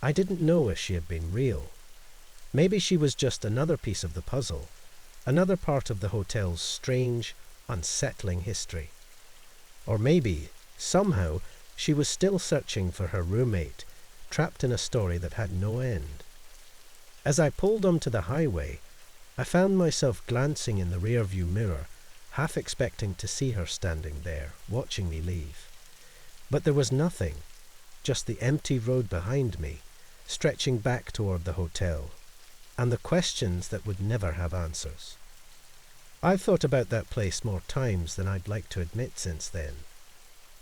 I didn't know if she had been real. Maybe she was just another piece of the puzzle, another part of the hotel's strange, unsettling history. Or maybe, somehow, she was still searching for her roommate, trapped in a story that had no end. As I pulled onto the highway, I found myself glancing in the rearview mirror, half expecting to see her standing there, watching me leave. But there was nothing, just the empty road behind me, stretching back toward the hotel, and the questions that would never have answers. I've thought about that place more times than I'd like to admit since then.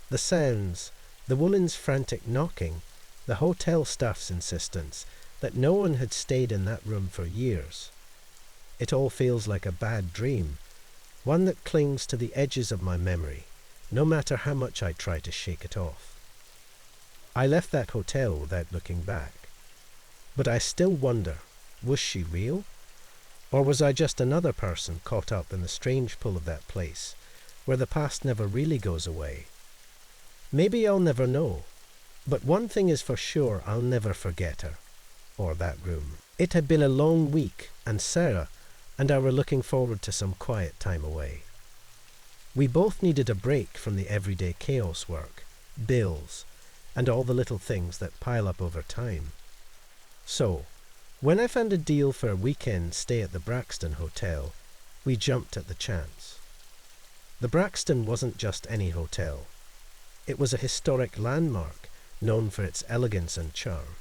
The sounds, the woman's frantic knocking, the hotel staff's insistence that no one had stayed in that room for years. It all feels like a bad dream, one that clings to the edges of my memory, no matter how much I try to shake it off. I left that hotel without looking back. But I still wonder, was she real? Or was I just another person caught up in the strange pull of that place, where the past never really goes away? Maybe I'll never know, but one thing is for sure, I'll never forget her, or that room. It had been a long week, and Sarah and I were looking forward to some quiet time away. We both needed a break from the everyday chaos work, bills, and all the little things that pile up over time. So, when I found a deal for a weekend stay at the Braxton Hotel, we jumped at the chance. The Braxton wasn't just any hotel. It was a historic landmark, known for its elegance and charm.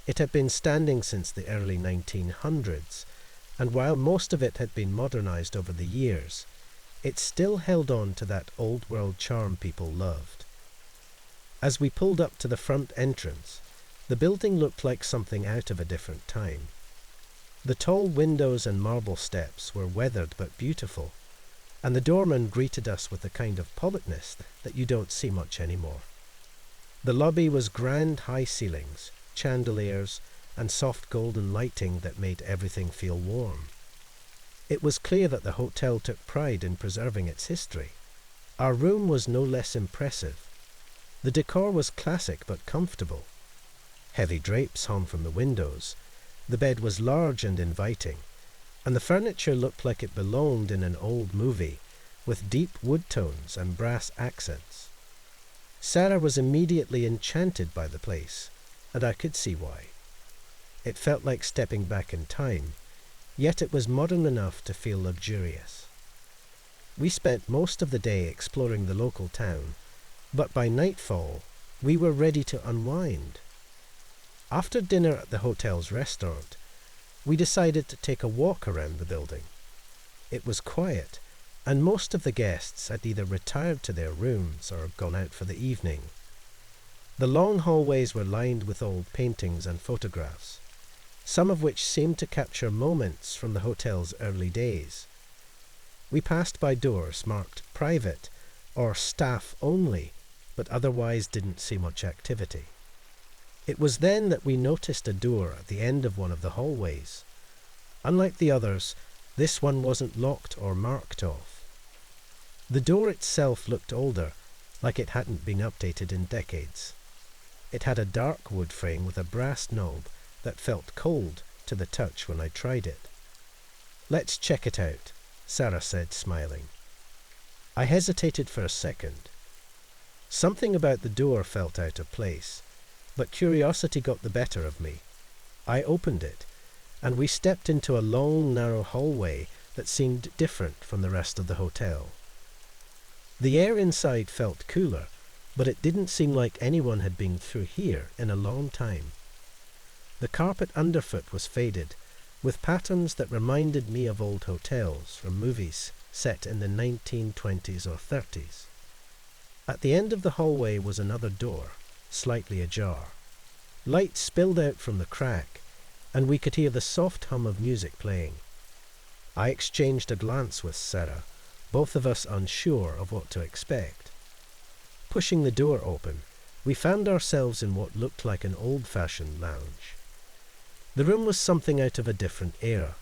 It had been standing since the early 1900s, and while most of it had been modernized over the years, it still held on to that old-world charm people loved. As we pulled up to the front entrance, the building looked like something out of a different time. The tall windows and marble steps were weathered but beautiful, and the doorman greeted us with a kind of politeness that you don't see much anymore. The lobby was grand high ceilings, chandeliers, and soft golden lighting that made everything feel warm. It was clear that the hotel took pride in preserving its history. Our room was no less impressive. The decor was classic but comfortable. Heavy drapes hung from the windows, the bed was large and inviting, and the furniture looked like it belonged in an old movie, with deep wood tones and brass accents. Sarah was immediately enchanted by the place, and I could see why. It felt like stepping back in time, yet it was modern enough to feel luxurious. We spent most of the day exploring the local town, but by nightfall we were ready to unwind. After dinner at the hotel's restaurant, we decided to take a walk around the building. It was quiet, and most of the guests had either retired to their rooms or gone out for the evening. The long hallways were lined with old paintings and photographs, some of which seemed to capture moments from the hotel's early days. We passed by doors marked private or staff only, but otherwise didn't see much activity. It was then that we noticed a door at the end of one of the hallways. Unlike the others, this one wasn't locked or marked off. The door itself looked older, like it hadn't been updated in decades. It had a dark wood frame with a brass knob that felt cold to the touch when I tried it. "Let's check it out," Sarah said, smiling. I hesitated for a second. Something about the door felt out of place, but curiosity got the better of me. I opened it, and we stepped into a long, narrow hallway that seemed different from the rest of the hotel. The air inside felt cooler, but it didn't seem like anyone had been through here in a long time. The carpet underfoot was faded, with patterns that reminded me of old hotels from movies set in the 1920s or 30s. At the end of the hallway was another door, slightly ajar. Light spilled out from the crack, and we could hear the soft hum of music playing. I exchanged a glance with Sarah, both of us unsure of what to expect. Pushing the door open, we found ourselves in what looked like an old-fashioned lounge. The room was something out of a different era.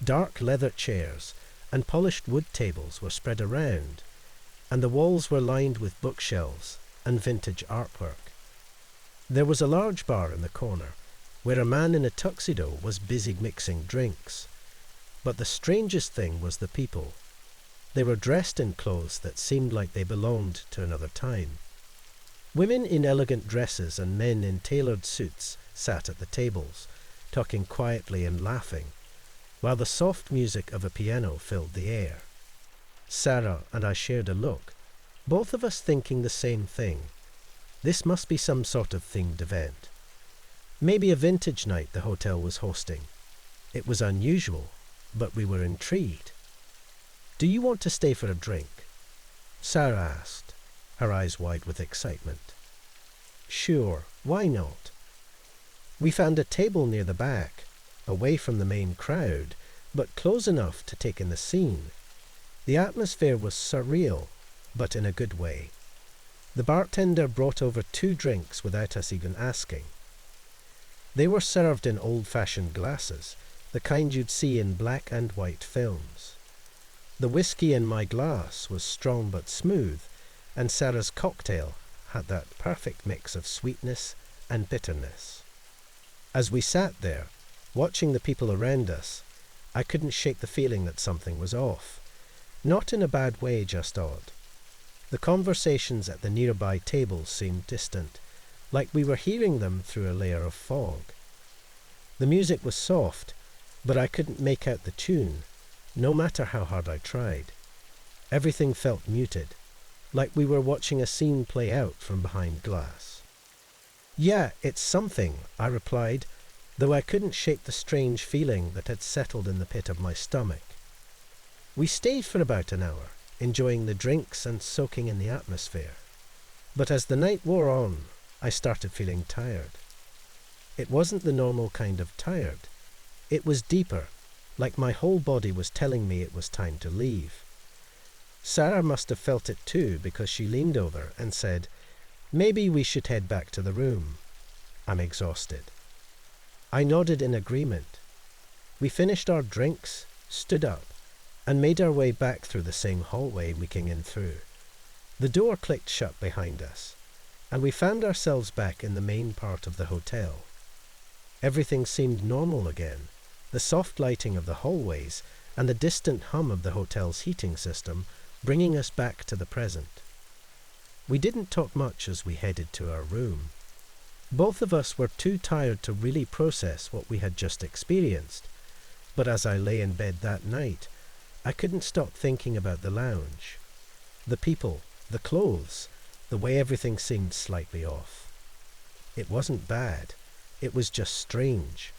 Dark leather chairs and polished wood tables were spread around, and the walls were lined with bookshelves and vintage artwork. There was a large bar in the corner, where a man in a tuxedo was busy mixing drinks. But the strangest thing was the people. They were dressed in clothes that seemed like they belonged to another time. Women in elegant dresses and men in tailored suits sat at the tables, talking quietly and laughing, while the soft music of a piano filled the air. Sarah and I shared a look, both of us thinking the same thing. This must be some sort of themed event. Maybe a vintage night the hotel was hosting. It was unusual, but we were intrigued. "Do you want to stay for a drink?" Sarah asked, her eyes wide with excitement. "Sure, why not?" We found a table near the back, away from the main crowd, but close enough to take in the scene. The atmosphere was surreal, but in a good way. The bartender brought over 2 drinks without us even asking. They were served in old-fashioned glasses, the kind you'd see in black and white films. The whiskey in my glass was strong but smooth, and Sarah's cocktail had that perfect mix of sweetness and bitterness. As we sat there, watching the people around us, I couldn't shake the feeling that something was off. Not in a bad way, just odd. The conversations at the nearby tables seemed distant, like we were hearing them through a layer of fog. The music was soft, but I couldn't make out the tune, no matter how hard I tried. Everything felt muted, like we were watching a scene play out from behind glass. "Yeah, it's something," I replied, though I couldn't shake the strange feeling that had settled in the pit of my stomach. We stayed for about an hour, enjoying the drinks and soaking in the atmosphere. But as the night wore on, I started feeling tired. It wasn't the normal kind of tired. It was deeper, like my whole body was telling me it was time to leave. Sarah must have felt it too, because she leaned over and said, "Maybe we should head back to the room. I'm exhausted." I nodded in agreement. We finished our drinks, stood up, and made our way back through the same hallway we came in through. The door clicked shut behind us, and we found ourselves back in the main part of the hotel. Everything seemed normal again, the soft lighting of the hallways and the distant hum of the hotel's heating system bringing us back to the present. We didn't talk much as we headed to our room. Both of us were too tired to really process what we had just experienced, but as I lay in bed that night, I couldn't stop thinking about the lounge. The people, the clothes, the way everything seemed slightly off. It wasn't bad, it was just strange.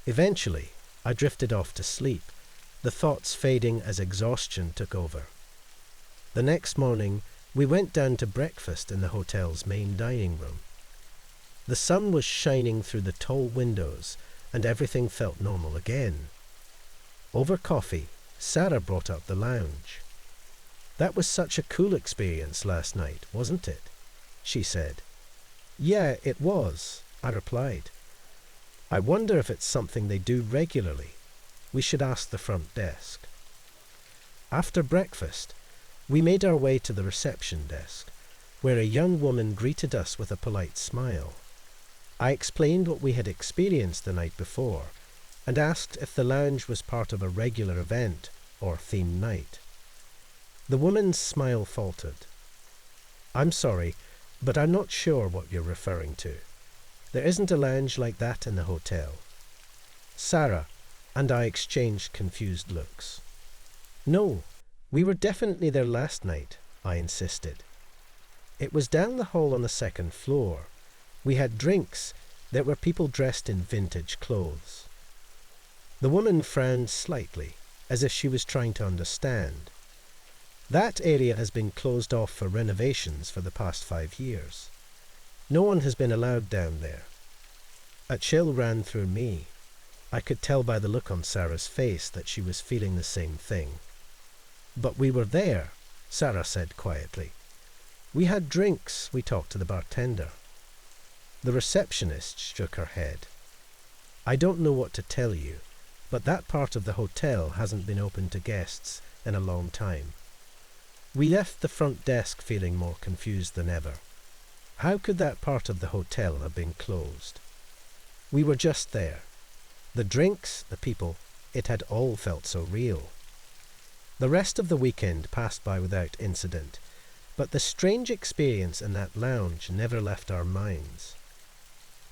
Eventually, I drifted off to sleep, the thoughts fading as exhaustion took over. The next morning, we went down to breakfast in the hotel's main dining room. The sun was shining through the tall windows, and everything felt normal again. Over coffee, Sarah brought up the lounge. "That was such a cool experience last night, wasn't it?" she said. "Yeah, it was," I replied. "I wonder if it's something they do regularly. We should ask the front desk." After breakfast, we made our way to the reception desk, where a young woman greeted us with a polite smile. I explained what we had experienced the night before, and asked if the lounge was part of a regular event or theme night. The woman's smile faltered. "I'm sorry, but I'm not sure what you're referring to. There isn't a lounge like that in the hotel." Sarah and I exchanged confused looks. "No, we were definitely there last night," I insisted. "It was down the hall on the second floor. We had drinks. There were people dressed in vintage clothes." The woman frowned slightly, as if she was trying to understand. "That area has been closed off for renovations for the past 5 years. No one has been allowed down there." A chill ran through me. I could tell by the look on Sarah's face that she was feeling the same thing. "But we were there," Sarah said quietly. "We had drinks, we talked to the bartender." The receptionist shook her head. "I don't know what to tell you. but that part of the hotel hasn't been open to guests in a long time. We left the front desk feeling more confused than ever. How could that part of the hotel have been closed? We were just there. The drinks, the people, it had all felt so real. The rest of the weekend passed by without incident, but the strange experience in that lounge never left our minds.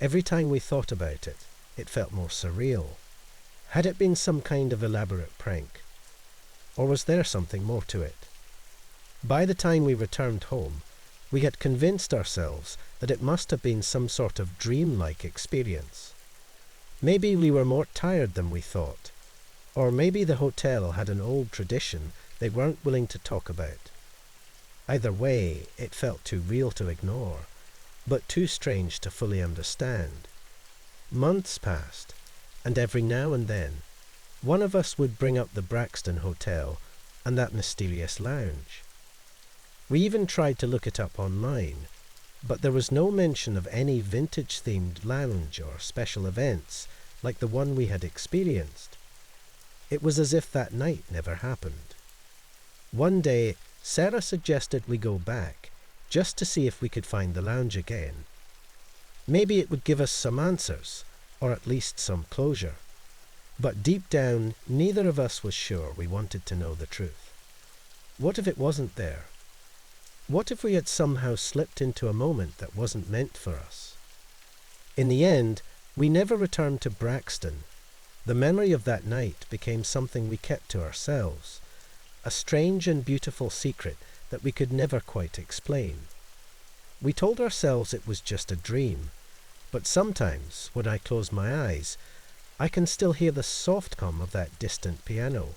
Every time we thought about it, it felt more surreal. Had it been some kind of elaborate prank? Or was there something more to it? By the time we returned home, we had convinced ourselves that it must have been some sort of dreamlike experience. Maybe we were more tired than we thought, or maybe the hotel had an old tradition they weren't willing to talk about. Either way, it felt too real to ignore, but too strange to fully understand. Months passed, and every now and then, one of us would bring up the Braxton Hotel and that mysterious lounge. We even tried to look it up online, but there was no mention of any vintage-themed lounge or special events like the one we had experienced. It was as if that night never happened. One day, Sarah suggested we go back, just to see if we could find the lounge again. Maybe it would give us some answers, or at least some closure. But deep down, neither of us was sure we wanted to know the truth. What if it wasn't there? What if we had somehow slipped into a moment that wasn't meant for us? In the end, we never returned to Braxton. The memory of that night became something we kept to ourselves, a strange and beautiful secret that we could never quite explain. We told ourselves it was just a dream, but sometimes, when I close my eyes, I can still hear the soft hum of that distant piano,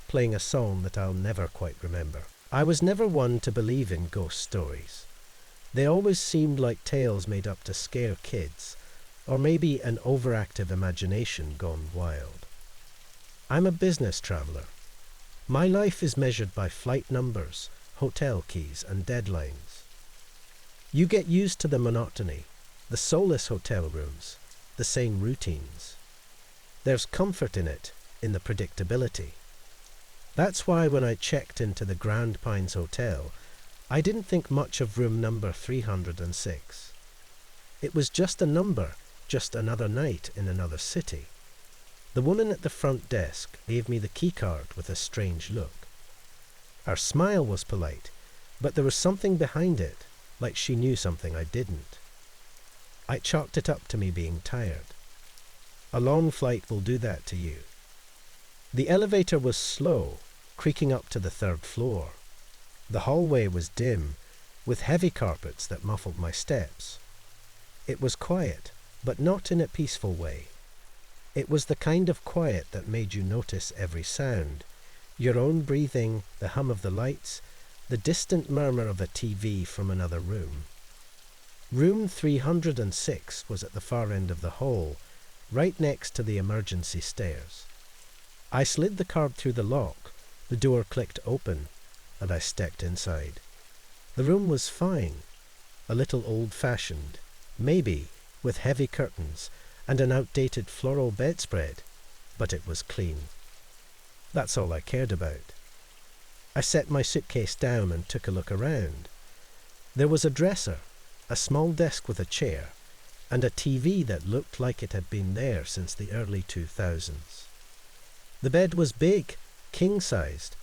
playing a song that I'll never quite remember. I was never one to believe in ghost stories. They always seemed like tales made up to scare kids, or maybe an overactive imagination gone wild. I'm a business traveller. My life is measured by flight numbers, hotel keys, and deadlines. You get used to the monotony, the soulless hotel rooms, the same routines. There's comfort in it, in the predictability. That's why when I checked into the Grand Pines Hotel, I didn't think much of room number 306. It was just a number, just another night in another city. The woman at the front desk gave me the keycard with a strange look. Her smile was polite, but there was something behind it, like she knew something I didn't. I chalked it up to me being tired. A long flight will do that to you. The elevator was slow, creaking up to the third floor. The hallway was dim, with heavy carpets that muffled my steps. It was quiet, but not in a peaceful way. It was the kind of quiet that made you notice every sound, your own breathing, the hum of the lights, the distant murmur of a TV from another room. Room 306 was at the far end of the hall, right next to the emergency stairs. I slid the card through the lock, the door clicked open, and I stepped inside. The room was fine, a little old-fashioned, maybe, with heavy curtains and an outdated floral bedspread, but it was clean. That's all I cared about. I set my suitcase down and took a look around. There was a dresser, a small desk with a chair, and a TV that looked like it had been there since the early 2000s. The bed was big, king-sized,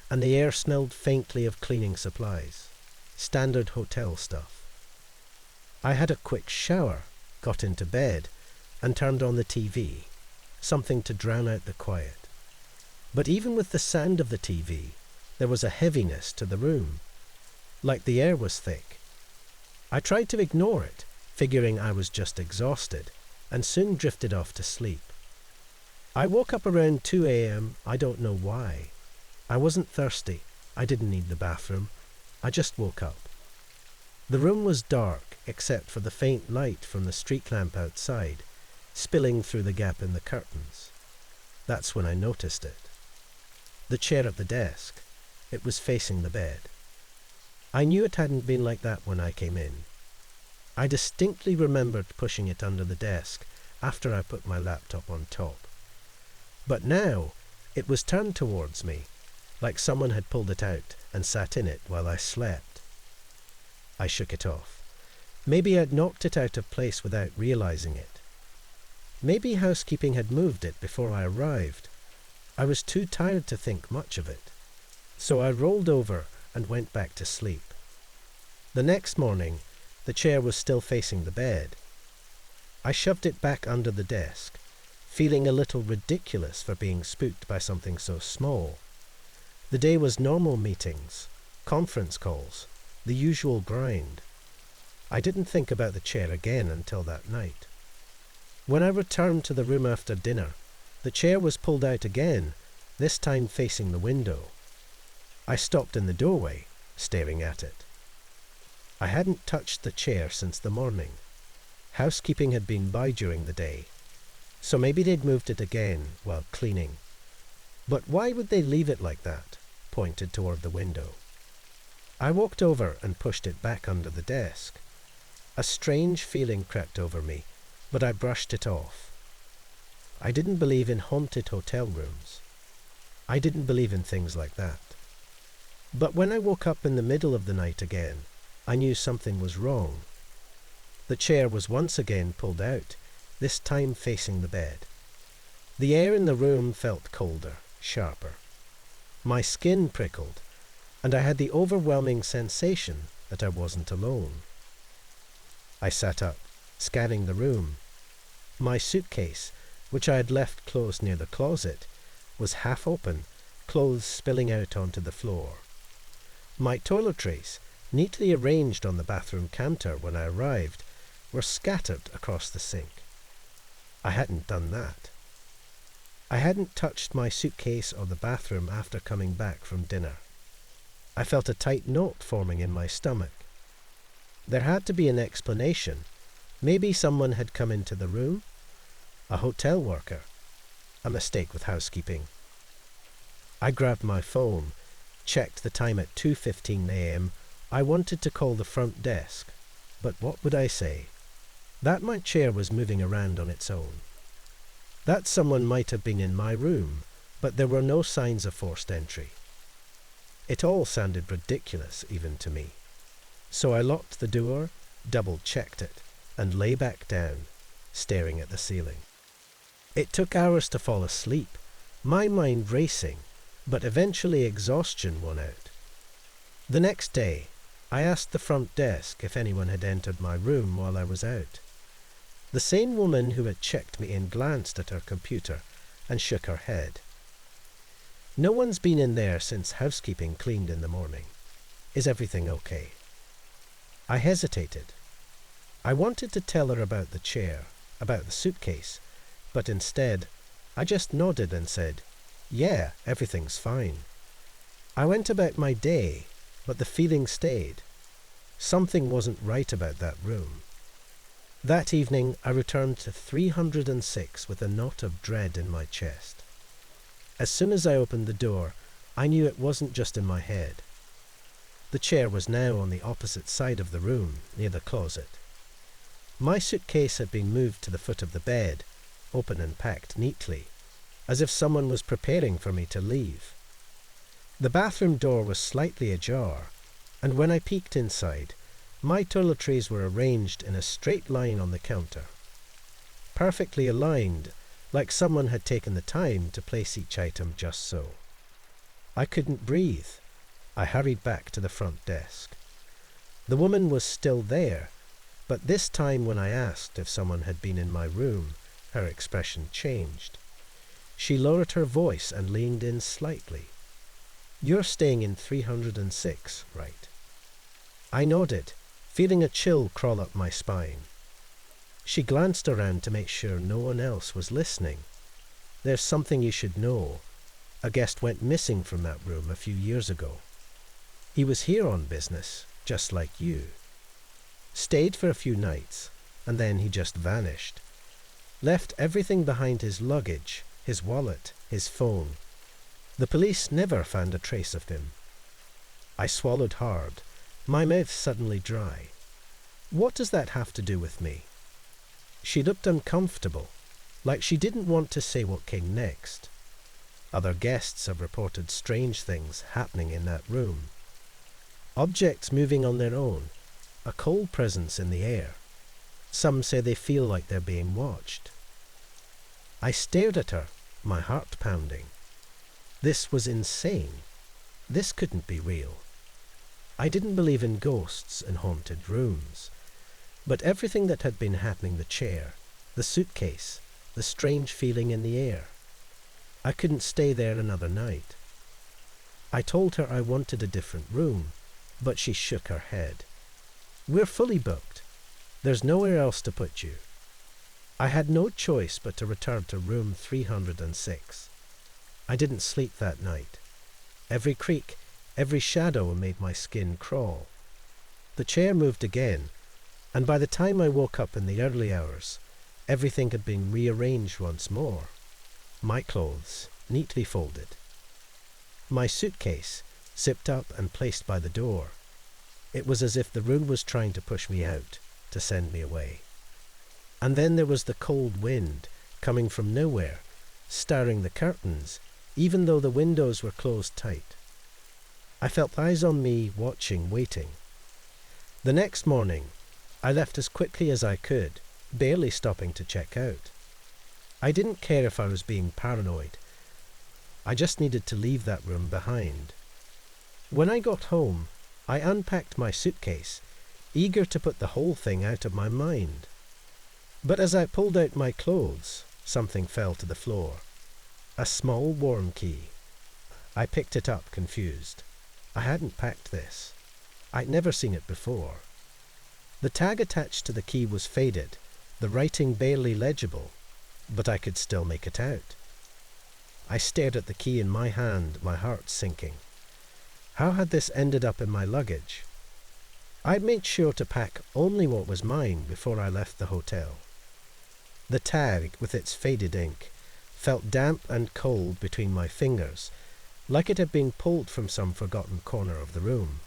and the air smelled faintly of cleaning supplies, standard hotel stuff. I had a quick shower, got into bed, and turned on the TV, something to drown out the quiet. But even with the sound of the TV, there was a heaviness to the room, like the air was thick. I tried to ignore it, figuring I was just exhausted, and soon drifted off to sleep. I woke up around 2 a.m. I don't know why. I wasn't thirsty. I didn't need the bathroom. I just woke up. The room was dark, except for the faint light from the street lamp outside, spilling through the gap in the curtains. That's when I noticed it. The chair at the desk. It was facing the bed. I knew it hadn't been like that when I came in. I distinctly remembered pushing it under the desk after I put my laptop on top. But now it was turned towards me, like someone had pulled it out and sat in it while I slept. I shook it off. Maybe I'd knocked it out of place without realizing it. Maybe housekeeping had moved it before I arrived. I was too tired to think much of it. So I rolled over and went back to sleep. The next morning, the chair was still facing the bed. I shoved it back under the desk, feeling a little ridiculous for being spooked by something so small. The day was normal meetings, conference calls, the usual grind. I didn't think about the chair again until that night. When I returned to the room after dinner, the chair was pulled out again, this time facing the window. I stopped in the doorway, staring at it. I hadn't touched the chair since the morning. Housekeeping had been by during the day, so maybe they'd moved it again while cleaning. But why would they leave it like that, pointed toward the window? I walked over and pushed it back under the desk. A strange feeling crept over me, but I brushed it off. I didn't believe in haunted hotel rooms. I didn't believe in things like that. But when I woke up in the middle of the night again, I knew something was wrong. The chair was once again pulled out, this time facing the bed. The air in the room felt colder, sharper. My skin prickled, and I had the overwhelming sensation that I wasn't alone. I sat up, scanning the room. My suitcase, which I had left closed near the closet, was half open, clothes spilling out onto the floor. My toiletries, neatly arranged on the bathroom counter when I arrived, were scattered across the sink. I hadn't done that. I hadn't touched my suitcase or the bathroom after coming back from dinner. I felt a tight knot forming in my stomach. There had to be an explanation. Maybe someone had come into the room? A hotel worker? A mistake with housekeeping? I grabbed my phone, checked the time at 2:15 a.m. I wanted to call the front desk, but what would I say? That my chair was moving around on its own. That someone might have been in my room, but there were no signs of forced entry. It all sounded ridiculous even to me. So I locked the door, double-checked it, and lay back down, staring at the ceiling. It took hours to fall asleep, my mind racing, but eventually exhaustion won out. The next day, I asked the front desk if anyone had entered my room while I was out. The same woman who had checked me in glanced at her computer and shook her head. No one's been in there since housekeeping cleaned in the morning. Is everything okay? I hesitated. I wanted to tell her about the chair, about the suitcase, but instead, I just nodded and said, "Yeah, everything's fine." I went about my day, but the feeling stayed. Something wasn't right about that room. That evening, I returned to 306 with a knot of dread in my chest. As soon as I opened the door, I knew it wasn't just in my head. The chair was now on the opposite side of the room, near the closet. My suitcase had been moved to the foot of the bed, open and packed neatly, as if someone was preparing for me to leave. The bathroom door was slightly ajar, and when I peeked inside, my toiletries were arranged in a straight line on the counter. Perfectly aligned, like someone had taken the time to place each item just so. I couldn't breathe. I hurried back to the front desk. The woman was still there, but this time when I asked if someone had been in my room, her expression changed. She lowered her voice and leaned in slightly. "You're staying in 306, right?" I nodded, feeling a chill crawl up my spine. She glanced around to make sure no one else was listening. "There's something you should know. A guest went missing from that room a few years ago. He was here on business, just like you. Stayed for a few nights, and then he just vanished. Left everything behind: his luggage, his wallet, his phone. The police never found a trace of him." I swallowed hard, my mouth suddenly dry. "What does that have to do with me?" She looked uncomfortable, like she didn't want to say what came next. Other guests have reported strange things happening in that room. Objects moving on their own, a cold presence in the air. Some say they feel like they're being watched. I stared at her, my heart pounding. This was insane. This couldn't be real. I didn't believe in ghosts and haunted rooms. But everything that had been happening, the chair, the suitcase, the strange feeling in the air. I couldn't stay there another night. I told her I wanted a different room, but she shook her head. We're fully booked. There's nowhere else to put you. I had no choice but to return to room 306. I didn't sleep that night. Every creak, every shadow made my skin crawl. The chair moved again, and by the time I woke up in the early hours, everything had been rearranged once more. My clothes, neatly folded. My suitcase, zipped up and placed by the door. It was as if the room was trying to push me out, to send me away. And then there was the cold wind, coming from nowhere, stirring the curtains, even though the windows were closed tight. I felt eyes on me, watching, waiting. The next morning, I left as quickly as I could, barely stopping to check out. I didn't care if I was being paranoid. I just needed to leave that room behind. When I got home, I unpacked my suitcase, eager to put the whole thing out of my mind. But as I pulled out my clothes, something fell to the floor. A small worm key. I picked it up, confused. I hadn't packed this. I'd never seen it before. The tag attached to the key was faded, the writing barely legible, but I could still make it out. I stared at the key in my hand, my heart sinking. How had this ended up in my luggage? I'd made sure to pack only what was mine before I left the hotel. The tag, with its faded ink, felt damp and cold between my fingers, like it had been pulled from some forgotten corner of the room.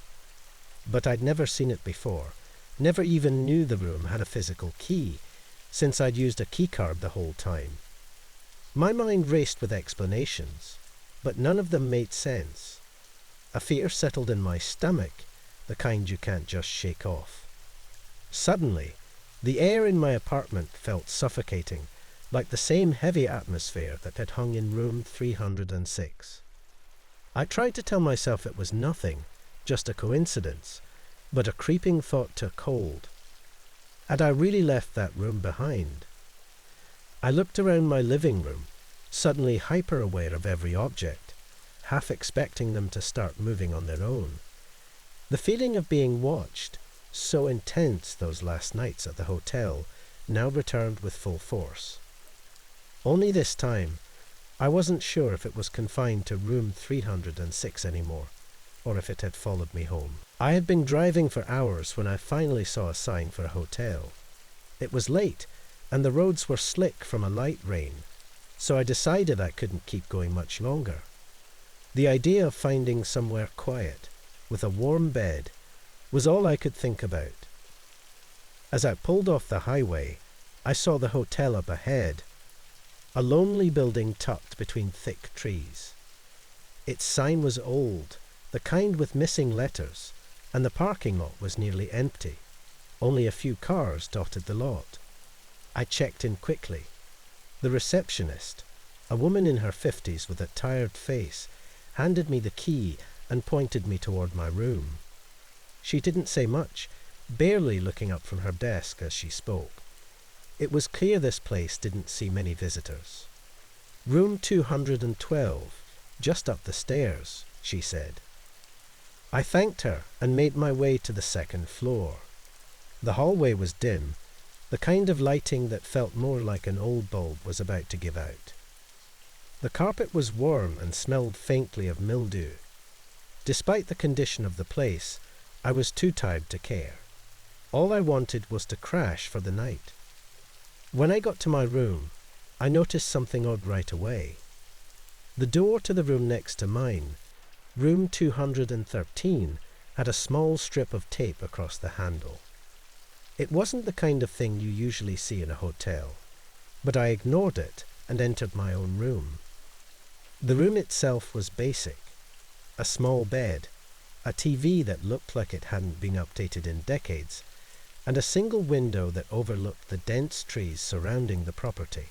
But I'd never seen it before, never even knew the room had a physical key, since I'd used a keycard the whole time. My mind raced with explanations, but none of them made sense. A fear settled in my stomach, the kind you can't just shake off. Suddenly, the air in my apartment felt suffocating, like the same heavy atmosphere that had hung in room 306. I tried to tell myself it was nothing, just a coincidence, but a creeping thought took hold. Had I really left that room behind? I looked around my living room, suddenly hyper-aware of every object, half expecting them to start moving on their own. The feeling of being watched, so intense those last nights at the hotel, now returned with full force. Only this time, I wasn't sure if it was confined to room 306 anymore, or if it had followed me home. I had been driving for hours when I finally saw a sign for a hotel. It was late, and the roads were slick from a light rain, so I decided I couldn't keep going much longer. The idea of finding somewhere quiet, with a warm bed, was all I could think about. As I pulled off the highway, I saw the hotel up ahead, a lonely building tucked between thick trees. Its sign was old, the kind with missing letters, and the parking lot was nearly empty. Only a few cars dotted the lot. I checked in quickly. The receptionist, a woman in her 50s with a tired face, handed me the key and pointed me toward my room. She didn't say much, barely looking up from her desk as she spoke. It was clear this place didn't see many visitors. Room 212, just up the stairs, she said. I thanked her and made my way to the second floor. The hallway was dim, the kind of lighting that felt more like an old bulb was about to give out. The carpet was warm and smelled faintly of mildew. Despite the condition of the place, I was too tired to care. All I wanted was to crash for the night. When I got to my room, I noticed something odd right away. The door to the room next to mine, room 213, had a small strip of tape across the handle. It wasn't the kind of thing you usually see in a hotel, but I ignored it and entered my own room. The room itself was basic. A small bed, a TV that looked like it hadn't been updated in decades, and a single window that overlooked the dense trees surrounding the property.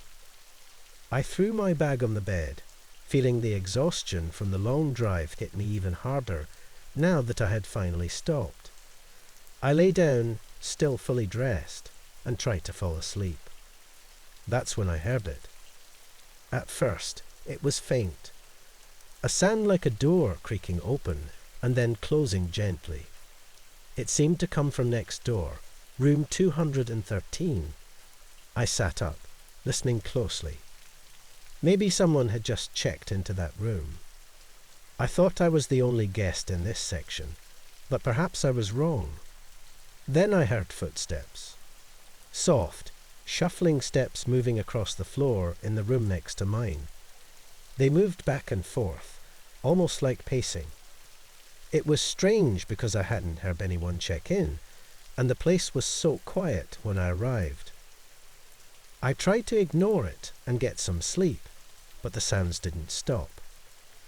I threw my bag on the bed, feeling the exhaustion from the long drive hit me even harder now that I had finally stopped. I lay down, still fully dressed, and tried to fall asleep. That's when I heard it. At first, it was faint. A sound like a door creaking open and then closing gently. It seemed to come from next door, room 213. I sat up, listening closely. Maybe someone had just checked into that room. I thought I was the only guest in this section, but perhaps I was wrong. Then I heard footsteps. Soft, shuffling steps moving across the floor in the room next to mine. They moved back and forth, almost like pacing. It was strange because I hadn't heard anyone check in, and the place was so quiet when I arrived. I tried to ignore it and get some sleep, but the sounds didn't stop.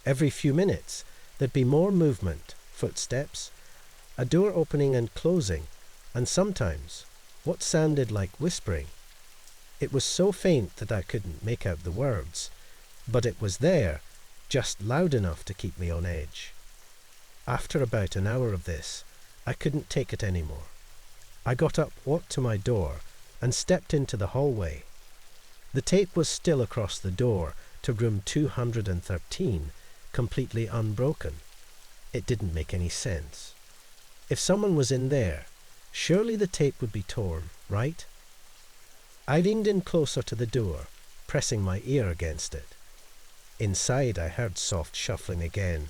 Every few minutes, there'd be more movement, footsteps, a door opening and closing, and sometimes what sounded like whispering. It was so faint that I couldn't make out the words, but it was there, just loud enough to keep me on edge. After about an hour of this, I couldn't take it anymore. I got up, walked to my door, and stepped into the hallway. The tape was still across the door to room 213, completely unbroken. It didn't make any sense. If someone was in there, surely the tape would be torn, right? I leaned in closer to the door, pressing my ear against it. Inside I heard soft shuffling again,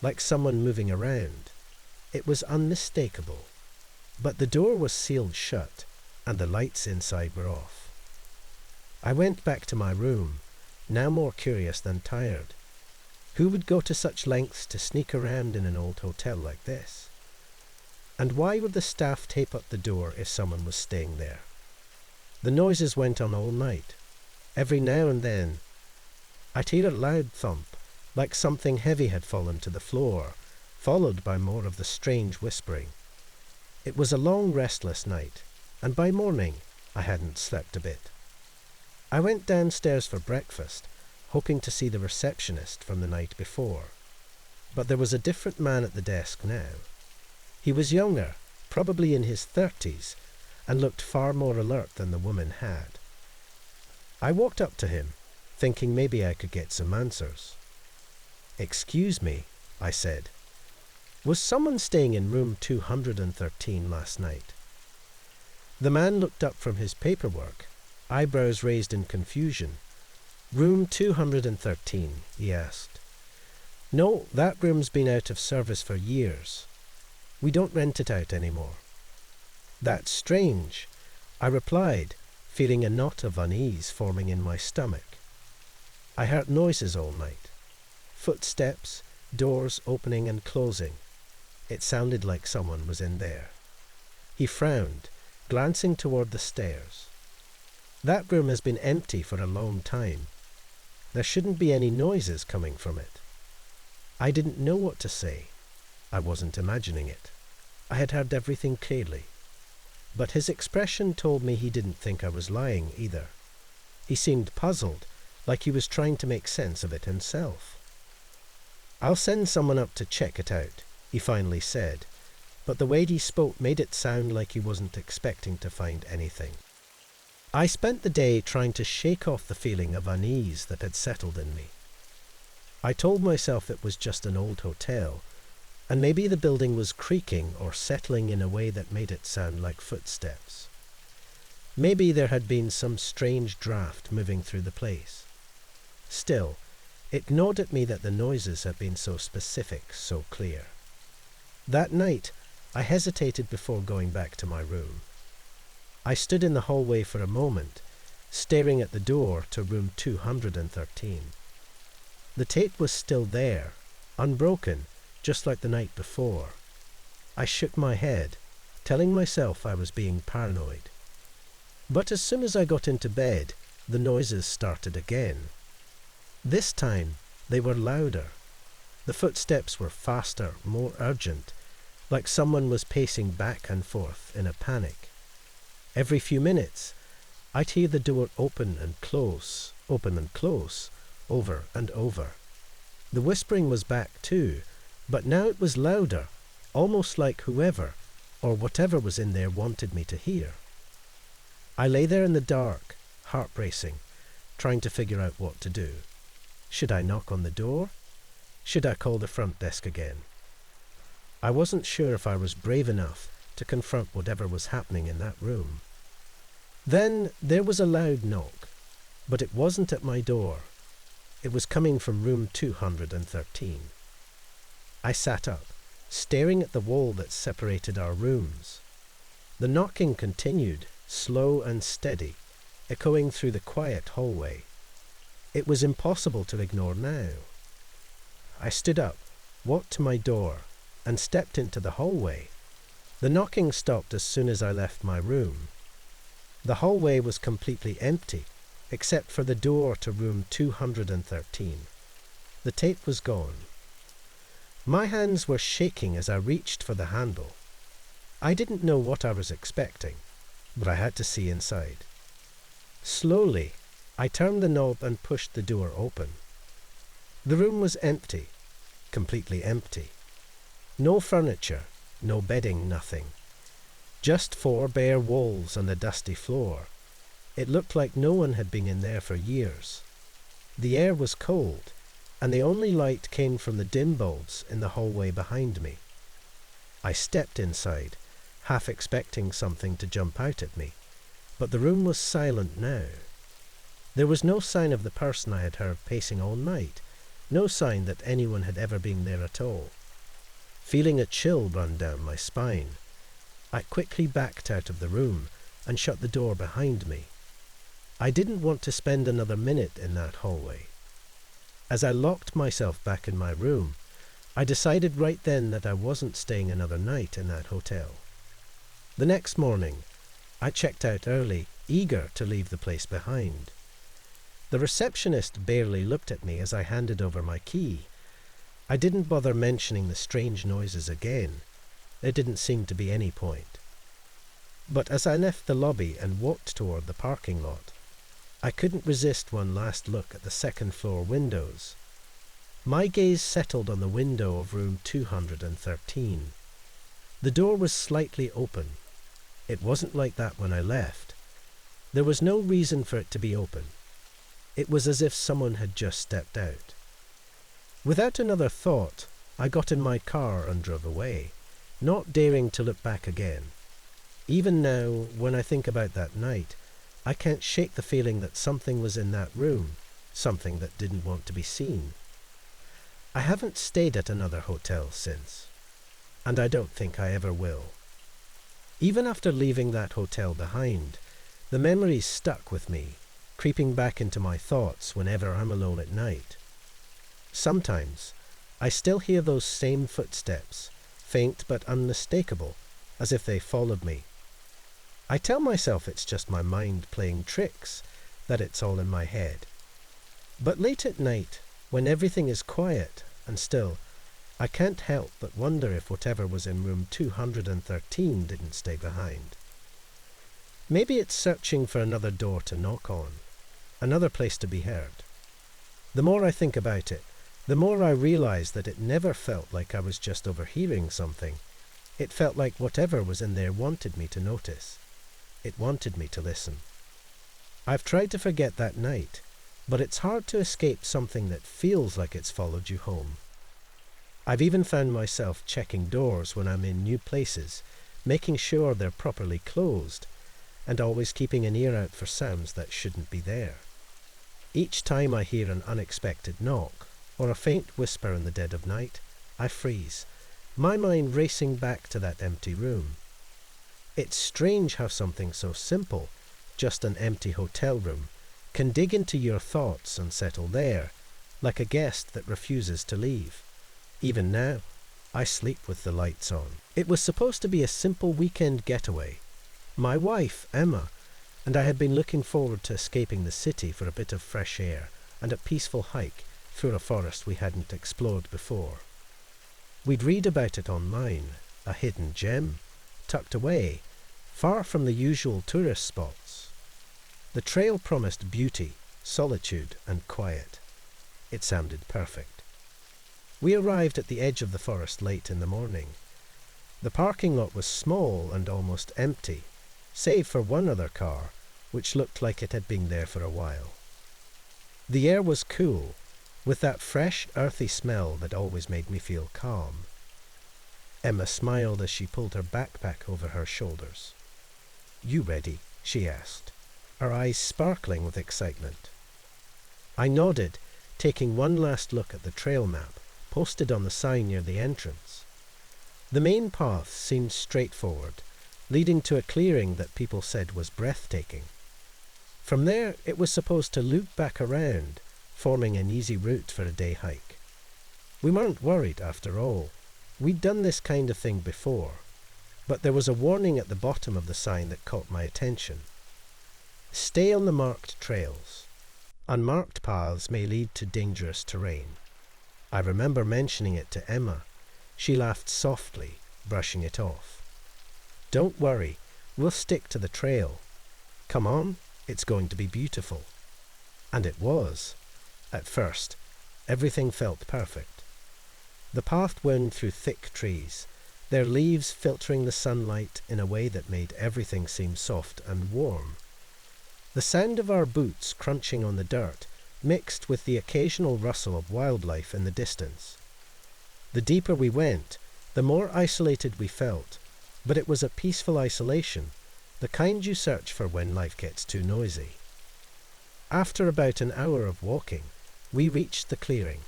like someone moving around. It was unmistakable. But the door was sealed shut, and the lights inside were off. I went back to my room, now more curious than tired. Who would go to such lengths to sneak around in an old hotel like this? And why would the staff tape up the door if someone was staying there? The noises went on all night. Every now and then, I'd hear a loud thump, like something heavy had fallen to the floor, followed by more of the strange whispering. It was a long, restless night, and by morning I hadn't slept a bit. I went downstairs for breakfast, hoping to see the receptionist from the night before. But there was a different man at the desk now. He was younger, probably in his 30s, and looked far more alert than the woman had. I walked up to him, thinking maybe I could get some answers. "Excuse me," I said. "Was someone staying in room 213 last night?" The man looked up from his paperwork, eyebrows raised in confusion. "Room 213, he asked. "No, that room's been out of service for years. We don't rent it out anymore." "That's strange," I replied, feeling a knot of unease forming in my stomach. I heard noises all night. Footsteps, doors opening and closing. It sounded like someone was in there. He frowned, glancing toward the stairs. "That room has been empty for a long time. There shouldn't be any noises coming from it." I didn't know what to say. I wasn't imagining it. I had heard everything clearly. But his expression told me he didn't think I was lying either. He seemed puzzled, like he was trying to make sense of it himself. "I'll send someone up to check it out," he finally said, but the way he spoke made it sound like he wasn't expecting to find anything. I spent the day trying to shake off the feeling of unease that had settled in me. I told myself it was just an old hotel, and maybe the building was creaking or settling in a way that made it sound like footsteps. Maybe there had been some strange draft moving through the place. Still, it gnawed at me that the noises had been so specific, so clear. That night, I hesitated before going back to my room. I stood in the hallway for a moment, staring at the door to room 213. The tape was still there, unbroken, just like the night before. I shook my head, telling myself I was being paranoid. But as soon as I got into bed, the noises started again. This time, They were louder. The footsteps were faster, more urgent, like someone was pacing back and forth in a panic. Every few minutes, I'd hear the door open and close, over and over. The whispering was back too, but now it was louder, almost like whoever or whatever was in there wanted me to hear. I lay there in the dark, heart racing, trying to figure out what to do. Should I knock on the door? Should I call the front desk again? I wasn't sure if I was brave enough to confront whatever was happening in that room. Then there was a loud knock, but it wasn't at my door. It was coming from room 213. I sat up, staring at the wall that separated our rooms. The knocking continued, slow and steady, echoing through the quiet hallway. It was impossible to ignore now. I stood up, walked to my door, and stepped into the hallway. The knocking stopped as soon as I left my room. The hallway was completely empty, except for the door to room 213. The tape was gone. My hands were shaking as I reached for the handle. I didn't know what I was expecting, but I had to see inside. Slowly, I turned the knob and pushed the door open. The room was empty, completely empty. No furniture, no bedding, nothing. Just 4 bare walls and a dusty floor. It looked like no one had been in there for years. The air was cold, and the only light came from the dim bulbs in the hallway behind me. I stepped inside, half expecting something to jump out at me, but the room was silent now. There was no sign of the person I had heard pacing all night, no sign that anyone had ever been there at all. Feeling a chill run down my spine, I quickly backed out of the room and shut the door behind me. I didn't want to spend another minute in that hallway. As I locked myself back in my room, I decided right then that I wasn't staying another night in that hotel. The next morning, I checked out early, eager to leave the place behind. The receptionist barely looked at me as I handed over my key. I didn't bother mentioning the strange noises again. There didn't seem to be any point. But as I left the lobby and walked toward the parking lot, I couldn't resist one last look at the second-floor windows. My gaze settled on the window of room 213. The door was slightly open. It wasn't like that when I left. There was no reason for it to be open. It was as if someone had just stepped out. Without another thought, I got in my car and drove away, not daring to look back again. Even now, when I think about that night, I can't shake the feeling that something was in that room, something that didn't want to be seen. I haven't stayed at another hotel since, and I don't think I ever will. Even after leaving that hotel behind, the memories stuck with me, creeping back into my thoughts whenever I'm alone at night. Sometimes, I still hear those same footsteps, faint but unmistakable, as if they followed me. I tell myself it's just my mind playing tricks, that it's all in my head. But late at night, when everything is quiet and still, I can't help but wonder if whatever was in room 213 didn't stay behind. Maybe it's searching for another door to knock on, another place to be heard. The more I think about it, the more I realize that it never felt like I was just overhearing something. It felt like whatever was in there wanted me to notice. It wanted me to listen. I've tried to forget that night, but it's hard to escape something that feels like it's followed you home. I've even found myself checking doors when I'm in new places, making sure they're properly closed, and always keeping an ear out for sounds that shouldn't be there. Each time I hear an unexpected knock, or a faint whisper in the dead of night, I freeze, my mind racing back to that empty room. It's strange how something so simple, just an empty hotel room, can dig into your thoughts and settle there, like a guest that refuses to leave. Even now, I sleep with the lights on. It was supposed to be a simple weekend getaway. My wife, Emma, and I had been looking forward to escaping the city for a bit of fresh air and a peaceful hike through a forest we hadn't explored before. We'd read about it online, a hidden gem, tucked away, far from the usual tourist spots. The trail promised beauty, solitude, and quiet. It sounded perfect. We arrived at the edge of the forest late in the morning. The parking lot was small and almost empty, save for one other car, which looked like it had been there for a while. The air was cool, with that fresh, earthy smell that always made me feel calm. Emma smiled as she pulled her backpack over her shoulders. "You ready?" she asked, her eyes sparkling with excitement. I nodded, taking one last look at the trail map posted on the sign near the entrance. The main path seemed straightforward, leading to a clearing that people said was breathtaking. From there, it was supposed to loop back around, forming an easy route for a day hike. We weren't worried, after all. We'd done this kind of thing before, but there was a warning at the bottom of the sign that caught my attention. Stay on the marked trails. Unmarked paths may lead to dangerous terrain. I remember mentioning it to Emma. She laughed softly, brushing it off. "Don't worry, we'll stick to the trail. Come on, it's going to be beautiful." And it was. At first, everything felt perfect. The path wound through thick trees, their leaves filtering the sunlight in a way that made everything seem soft and warm. The sound of our boots crunching on the dirt mixed with the occasional rustle of wildlife in the distance. The deeper we went, the more isolated we felt, but it was a peaceful isolation, the kind you search for when life gets too noisy. After about an hour of walking, we reached the clearing.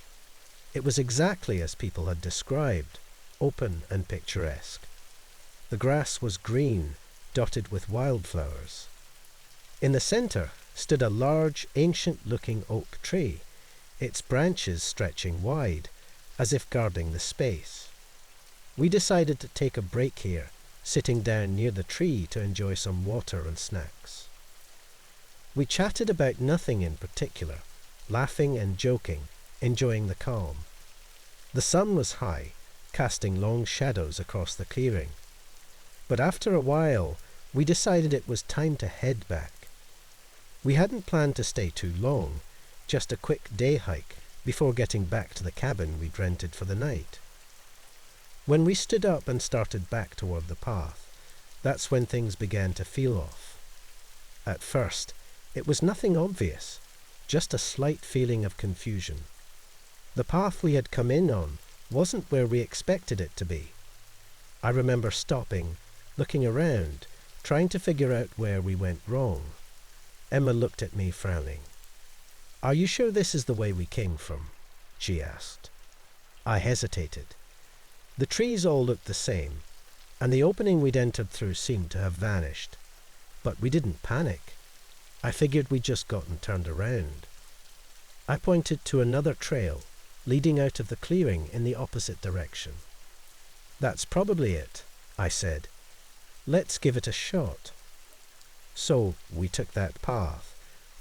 It was exactly as people had described, open and picturesque. The grass was green, dotted with wildflowers. In the centre stood a large, ancient-looking oak tree, its branches stretching wide, as if guarding the space. We decided to take a break here, sitting down near the tree to enjoy some water and snacks. We chatted about nothing in particular, laughing and joking, enjoying the calm. The sun was high, casting long shadows across the clearing. But after a while, we decided it was time to head back. We hadn't planned to stay too long, just a quick day hike before getting back to the cabin we'd rented for the night. When we stood up and started back toward the path, that's when things began to feel off. At first, it was nothing obvious, just a slight feeling of confusion. The path we had come in on wasn't where we expected it to be. I remember stopping, looking around, trying to figure out where we went wrong. Emma looked at me frowning. "Are you sure this is the way we came from?" she asked. I hesitated. The trees all looked the same, and the opening we'd entered through seemed to have vanished. But we didn't panic. I figured we'd just gotten turned around. I pointed to another trail, leading out of the clearing in the opposite direction. "That's probably it," I said. "Let's give it a shot." So we took that path,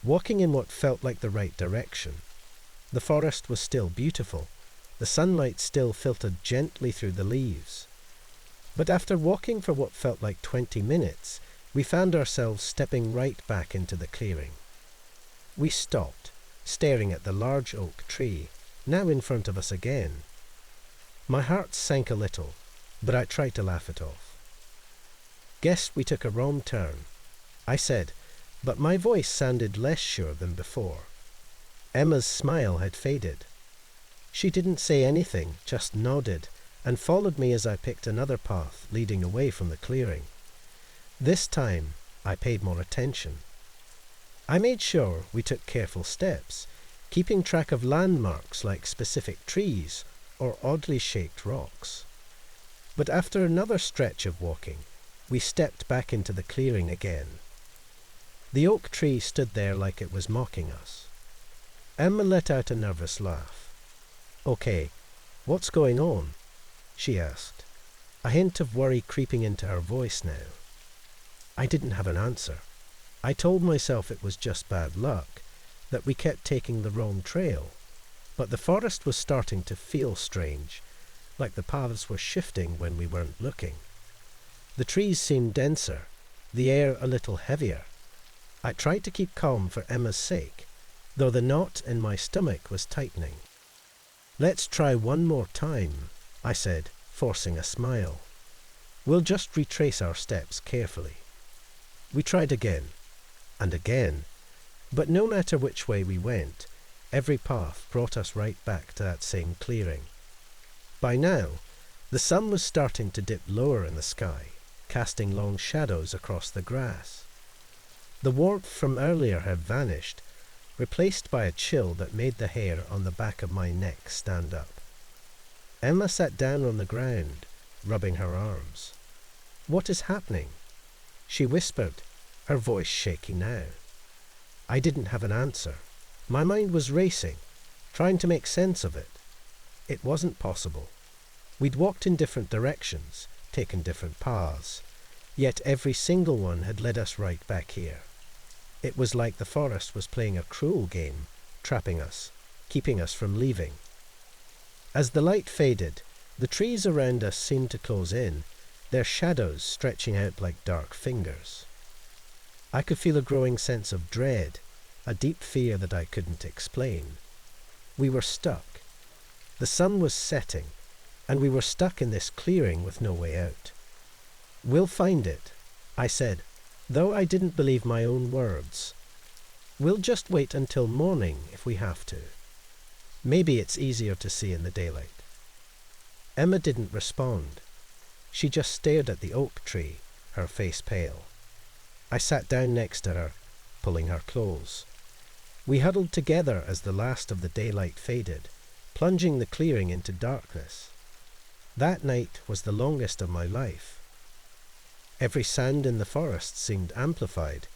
walking in what felt like the right direction. The forest was still beautiful. The sunlight still filtered gently through the leaves. But after walking for what felt like 20 minutes, we found ourselves stepping right back into the clearing. We stopped, staring at the large oak tree, now in front of us again. My heart sank a little, but I tried to laugh it off. "Guess we took a wrong turn," I said, but my voice sounded less sure than before. Emma's smile had faded. She didn't say anything, just nodded, and followed me as I picked another path leading away from the clearing. This time, I paid more attention. I made sure we took careful steps, keeping track of landmarks like specific trees or oddly shaped rocks. But after another stretch of walking, we stepped back into the clearing again. The oak tree stood there like it was mocking us. Emma let out a nervous laugh. "Okay, what's going on?" she asked, a hint of worry creeping into her voice now. I didn't have an answer. I told myself it was just bad luck, that we kept taking the wrong trail. but the forest was starting to feel strange, like the paths were shifting when we weren't looking. The trees seemed denser, the air a little heavier. I tried to keep calm for Emma's sake, though the knot in my stomach was tightening. "Let's try one more time," I said, forcing a smile. "We'll just retrace our steps carefully." We tried again, and again, but no matter which way we went, every path brought us right back to that same clearing. By now, the sun was starting to dip lower in the sky, casting long shadows across the grass. The warmth from earlier had vanished, replaced by a chill that made the hair on the back of my neck stand up. Emma sat down on the ground, rubbing her arms. "What is happening?" she whispered, her voice shaky now. I didn't have an answer. My mind was racing, trying to make sense of it. It wasn't possible. We'd walked in different directions, taken different paths, yet every single one had led us right back here. It was like the forest was playing a cruel game, trapping us, keeping us from leaving. As the light faded, the trees around us seemed to close in, their shadows stretching out like dark fingers. I could feel a growing sense of dread, a deep fear that I couldn't explain. We were stuck. The sun was setting, and we were stuck in this clearing with no way out. "We'll find it," I said, though I didn't believe my own words. "We'll just wait until morning if we have to. Maybe it's easier to see in the daylight." Emma didn't respond. She just stared at the oak tree, her face pale. I sat down next to her, pulling her close. We huddled together as the last of the daylight faded, plunging the clearing into darkness. That night was the longest of my life. Every sound in the forest seemed amplified.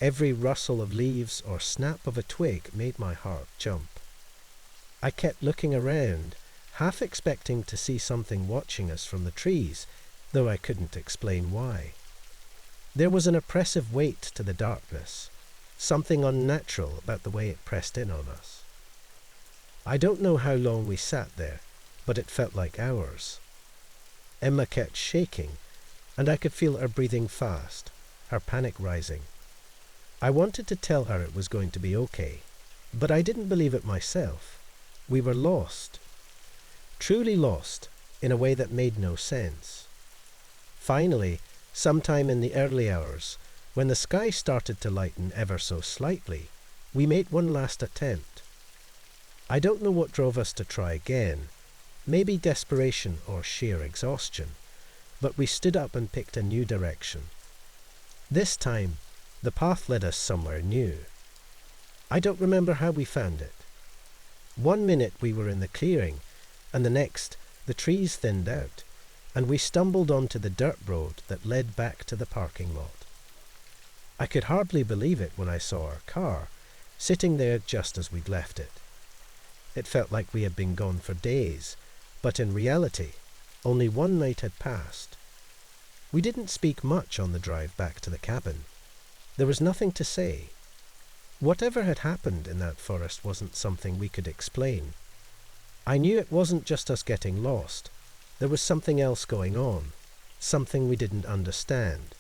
Every rustle of leaves or snap of a twig made my heart jump. I kept looking around, half expecting to see something watching us from the trees, though I couldn't explain why. There was an oppressive weight to the darkness, something unnatural about the way it pressed in on us. I don't know how long we sat there, but it felt like hours. Emma kept shaking, and I could feel her breathing fast, her panic rising. I wanted to tell her it was going to be okay, but I didn't believe it myself. We were lost. Truly lost, in a way that made no sense. Finally, sometime in the early hours, when the sky started to lighten ever so slightly, we made one last attempt. I don't know what drove us to try again, maybe desperation or sheer exhaustion, but we stood up and picked a new direction. This time, the path led us somewhere new. I don't remember how we found it. One minute we were in the clearing, and the next the trees thinned out, and we stumbled onto the dirt road that led back to the parking lot. I could hardly believe it when I saw our car, sitting there just as we'd left it. It felt like we had been gone for days, but in reality, only one night had passed. We didn't speak much on the drive back to the cabin. There was nothing to say. Whatever had happened in that forest wasn't something we could explain. I knew it wasn't just us getting lost. There was something else going on, something we didn't understand.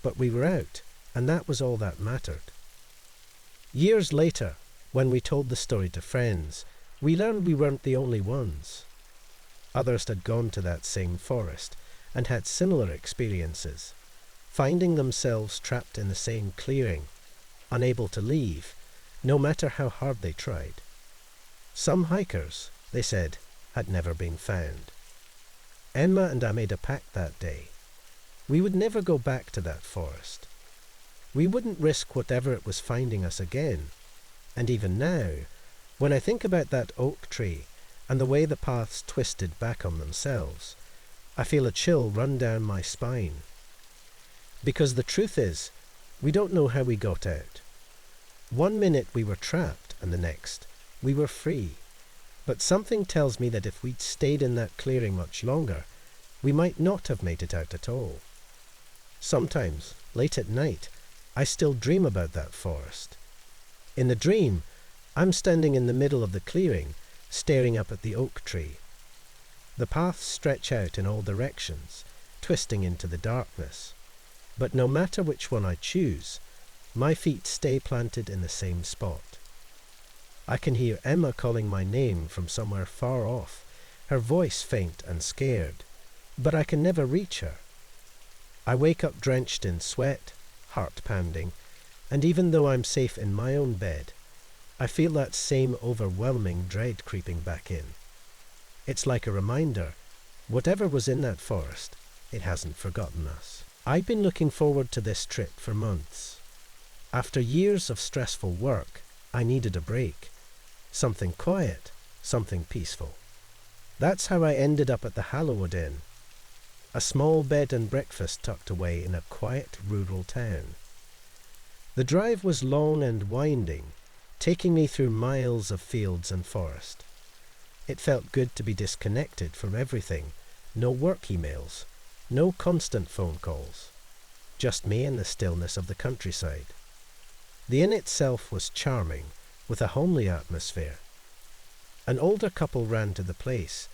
But we were out, and that was all that mattered. Years later, when we told the story to friends, we learned we weren't the only ones. Others had gone to that same forest and had similar experiences, finding themselves trapped in the same clearing, unable to leave, no matter how hard they tried. Some hikers, they said, had never been found. Emma and I made a pact that day. We would never go back to that forest. We wouldn't risk whatever it was finding us again. And even now, when I think about that oak tree and the way the paths twisted back on themselves, I feel a chill run down my spine. Because the truth is, we don't know how we got out. One minute we were trapped, and the next, we were free. But something tells me that if we'd stayed in that clearing much longer, we might not have made it out at all. Sometimes, late at night, I still dream about that forest. In the dream, I'm standing in the middle of the clearing, staring up at the oak tree. The paths stretch out in all directions, twisting into the darkness. But no matter which one I choose, my feet stay planted in the same spot. I can hear Emma calling my name from somewhere far off, her voice faint and scared, but I can never reach her. I wake up drenched in sweat, heart pounding, and even though I'm safe in my own bed, I feel that same overwhelming dread creeping back in. It's like a reminder, whatever was in that forest, it hasn't forgotten us. I've been looking forward to this trip for months. After years of stressful work, I needed a break. Something quiet, something peaceful. That's how I ended up at the Hallowwood Inn, a small bed and breakfast tucked away in a quiet rural town. The drive was long and winding, taking me through miles of fields and forest. It felt good to be disconnected from everything, no work emails, no constant phone calls, just me and the stillness of the countryside. The inn itself was charming, with a homely atmosphere. An older couple ran to the place,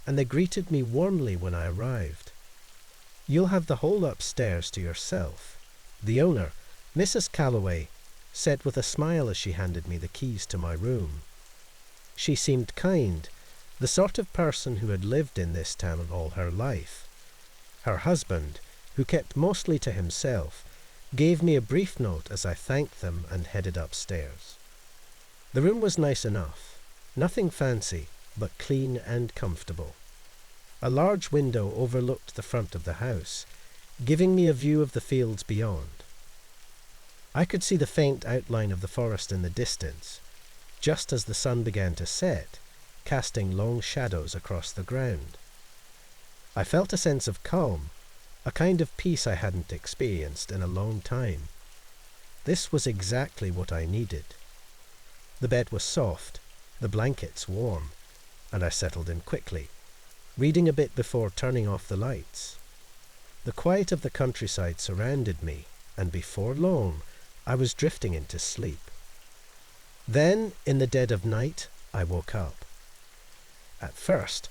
and they greeted me warmly when I arrived. "You'll have the whole upstairs to yourself," the owner, Mrs. Calloway, said with a smile as she handed me the keys to my room. She seemed kind, the sort of person who had lived in this town all her life. Her husband, who kept mostly to himself, gave me a brief note as I thanked them and headed upstairs. The room was nice enough, nothing fancy, but clean and comfortable. A large window overlooked the front of the house, giving me a view of the fields beyond. I could see the faint outline of the forest in the distance, just as the sun began to set, casting long shadows across the ground. I felt a sense of calm, a kind of peace I hadn't experienced in a long time. This was exactly what I needed. The bed was soft, the blankets warm, and I settled in quickly, reading a bit before turning off the lights. The quiet of the countryside surrounded me, and before long, I was drifting into sleep. Then, in the dead of night, I woke up. At first,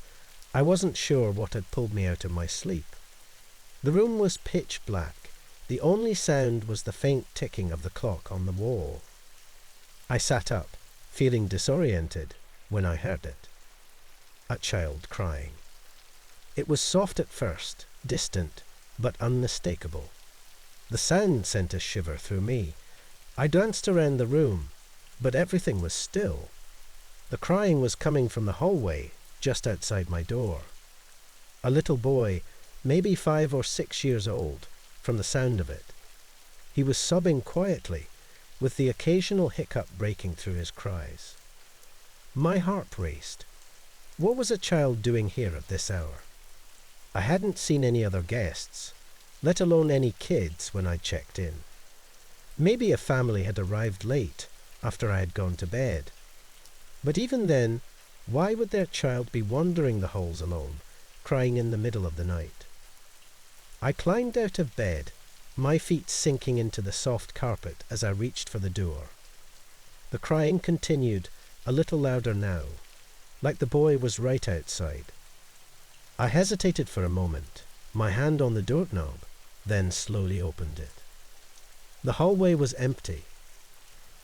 I wasn't sure what had pulled me out of my sleep. The room was pitch black. The only sound was the faint ticking of the clock on the wall. I sat up, feeling disoriented, when I heard it. A child crying. It was soft at first, distant, but unmistakable. The sound sent a shiver through me. I danced around the room, but everything was still. The crying was coming from the hallway, just outside my door. A little boy, maybe 5 or 6 years old, from the sound of it. He was sobbing quietly, with the occasional hiccup breaking through his cries. My heart raced. What was a child doing here at this hour? I hadn't seen any other guests, let alone any kids when I checked in. Maybe a family had arrived late, after I had gone to bed. But even then, why would their child be wandering the halls alone, crying in the middle of the night? I climbed out of bed, my feet sinking into the soft carpet as I reached for the door. The crying continued, a little louder now, like the boy was right outside. I hesitated for a moment, my hand on the doorknob, then slowly opened it. The hallway was empty.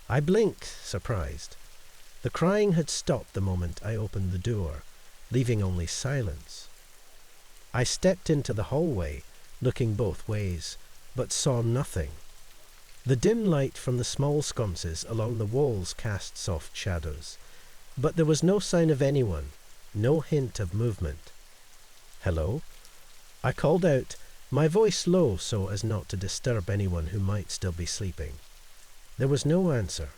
I blinked, surprised. The crying had stopped the moment I opened the door, leaving only silence. I stepped into the hallway, looking both ways, but saw nothing. The dim light from the small sconces along the walls cast soft shadows, but there was no sign of anyone, no hint of movement. "Hello?" I called out, my voice low so as not to disturb anyone who might still be sleeping. There was no answer.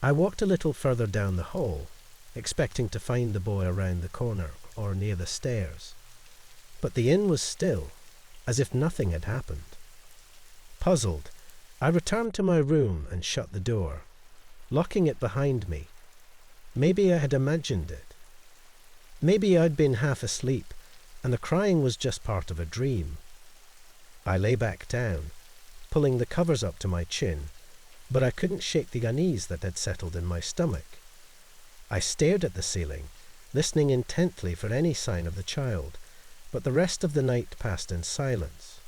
I walked a little further down the hall, expecting to find the boy around the corner or near the stairs. But the inn was still, as if nothing had happened. Puzzled, I returned to my room and shut the door, locking it behind me. Maybe I had imagined it. Maybe I'd been half asleep, and the crying was just part of a dream. I lay back down, pulling the covers up to my chin, but I couldn't shake the unease that had settled in my stomach. I stared at the ceiling, listening intently for any sign of the child, but the rest of the night passed in silence.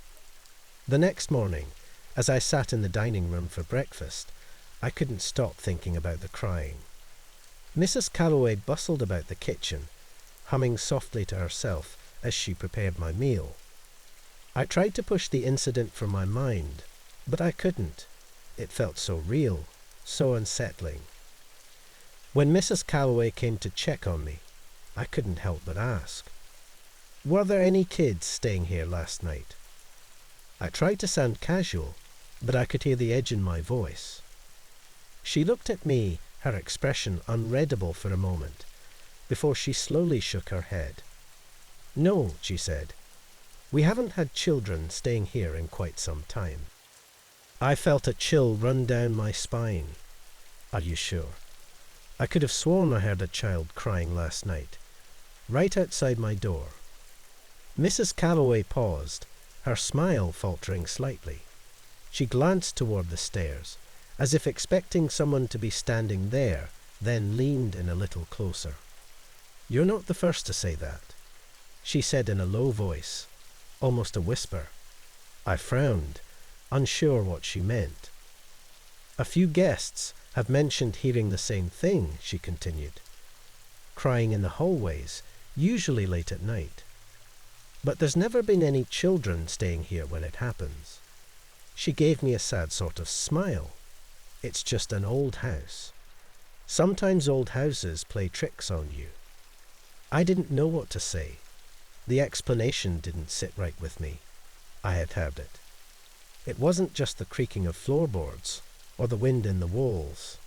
The next morning, as I sat in the dining room for breakfast, I couldn't stop thinking about the crying. Mrs. Calloway bustled about the kitchen, humming softly to herself as she prepared my meal. I tried to push the incident from my mind, but I couldn't. It felt so real, so unsettling. When Mrs. Calloway came to check on me, I couldn't help but ask, "Were there any kids staying here last night?" I tried to sound casual, but I could hear the edge in my voice. She looked at me, her expression unreadable for a moment, before she slowly shook her head. "No," she said. "We haven't had children staying here in quite some time." I felt a chill run down my spine. "Are you sure?" I could have sworn I heard a child crying last night, right outside my door. Mrs. Calloway paused, her smile faltering slightly. She glanced toward the stairs, as if expecting someone to be standing there, then leaned in a little closer. "You're not the first to say that," she said in a low voice, almost a whisper. I frowned, unsure what she meant. "A few guests have mentioned hearing the same thing," she continued. "Crying in the hallways, usually late at night. But there's never been any children staying here when it happens." She gave me a sad sort of smile. "It's just an old house. Sometimes old houses play tricks on you." I didn't know what to say. The explanation didn't sit right with me. I had heard it. It wasn't just the creaking of floorboards or the wind in the walls.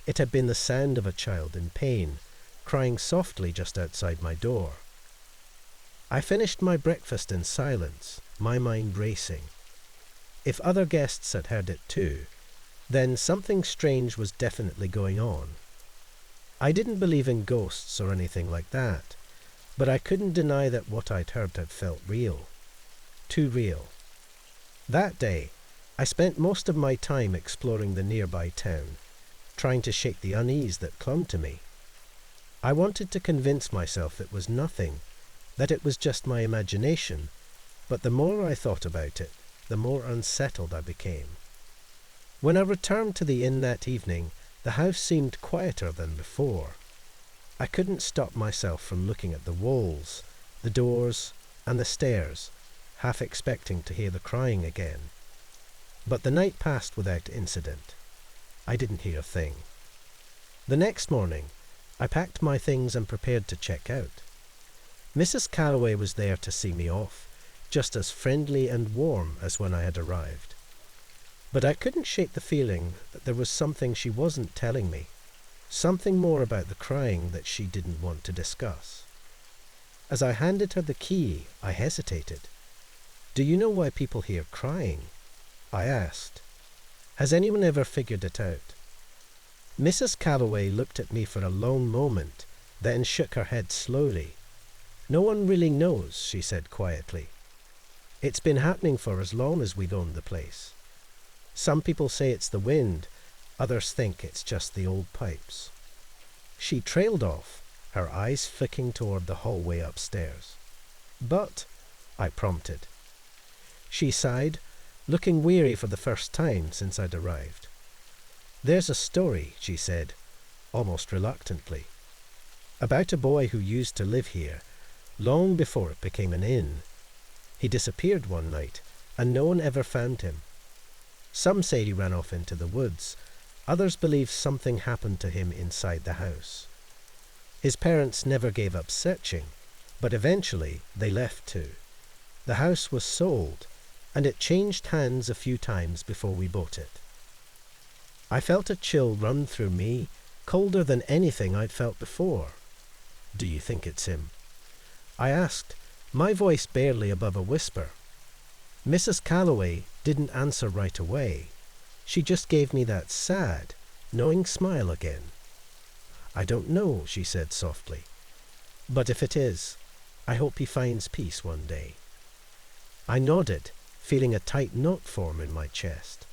It had been the sound of a child in pain, crying softly just outside my door. I finished my breakfast in silence, my mind racing. If other guests had heard it too, then something strange was definitely going on. I didn't believe in ghosts or anything like that, but I couldn't deny that what I'd heard had felt real. Too real. That day, I spent most of my time exploring the nearby town, trying to shake the unease that clung to me. I wanted to convince myself it was nothing, that it was just my imagination, but the more I thought about it, the more unsettled I became. When I returned to the inn that evening, the house seemed quieter than before. I couldn't stop myself from looking at the walls, the doors, and the stairs, half expecting to hear the crying again. But the night passed without incident. I didn't hear a thing. The next morning, I packed my things and prepared to check out. Mrs. Calloway was there to see me off, just as friendly and warm as when I had arrived. But I couldn't shake the feeling that there was something she wasn't telling me, something more about the crying that she didn't want to discuss. As I handed her the key, I hesitated. "Do you know why people hear crying?" I asked. "Has anyone ever figured it out?" Mrs. Calloway looked at me for a long moment, then shook her head slowly. "No one really knows," she said quietly. "It's been happening for as long as we've owned the place. Some people say it's the wind, others think it's just the old pipes." She trailed off, her eyes flicking toward the hallway upstairs. "But," I prompted. She sighed, looking weary for the first time since I'd arrived. "There's a story," she said, almost reluctantly, "about a boy who used to live here, long before it became an inn. He disappeared one night, and no one ever found him. Some say he ran off into the woods. Others believe something happened to him inside the house. His parents never gave up searching, but eventually they left too. The house was sold, and it changed hands a few times before we bought it." I felt a chill run through me, colder than anything I'd felt before. "Do you think it's him?" I asked, my voice barely above a whisper. Mrs. Calloway didn't answer right away. She just gave me that sad, knowing smile again. "I don't know," she said softly. "But if it is, I hope he finds peace one day." I nodded, feeling a tight knot form in my chest.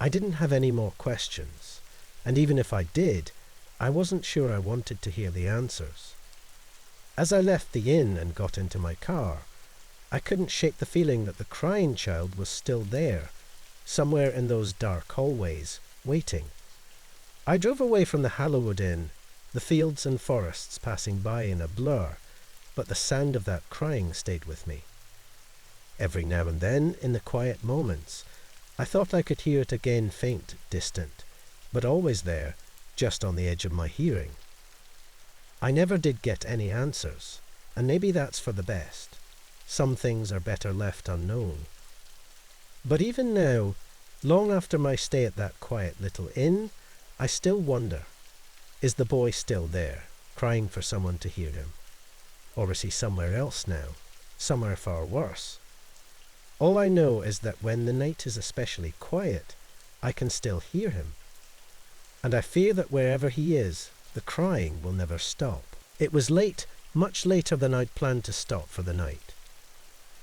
I didn't have any more questions, and even if I did, I wasn't sure I wanted to hear the answers. As I left the inn and got into my car, I couldn't shake the feeling that the crying child was still there, somewhere in those dark hallways, waiting. I drove away from the Hallowwood Inn, the fields and forests passing by in a blur, but the sound of that crying stayed with me. Every now and then, in the quiet moments, I thought I could hear it again, faint, distant, but always there, just on the edge of my hearing. I never did get any answers, and maybe that's for the best. Some things are better left unknown. But even now, long after my stay at that quiet little inn, I still wonder, is the boy still there, crying for someone to hear him? Or is he somewhere else now, somewhere far worse? All I know is that when the night is especially quiet, I can still hear him. And I fear that wherever he is, the crying will never stop. It was late, much later than I'd planned to stop for the night.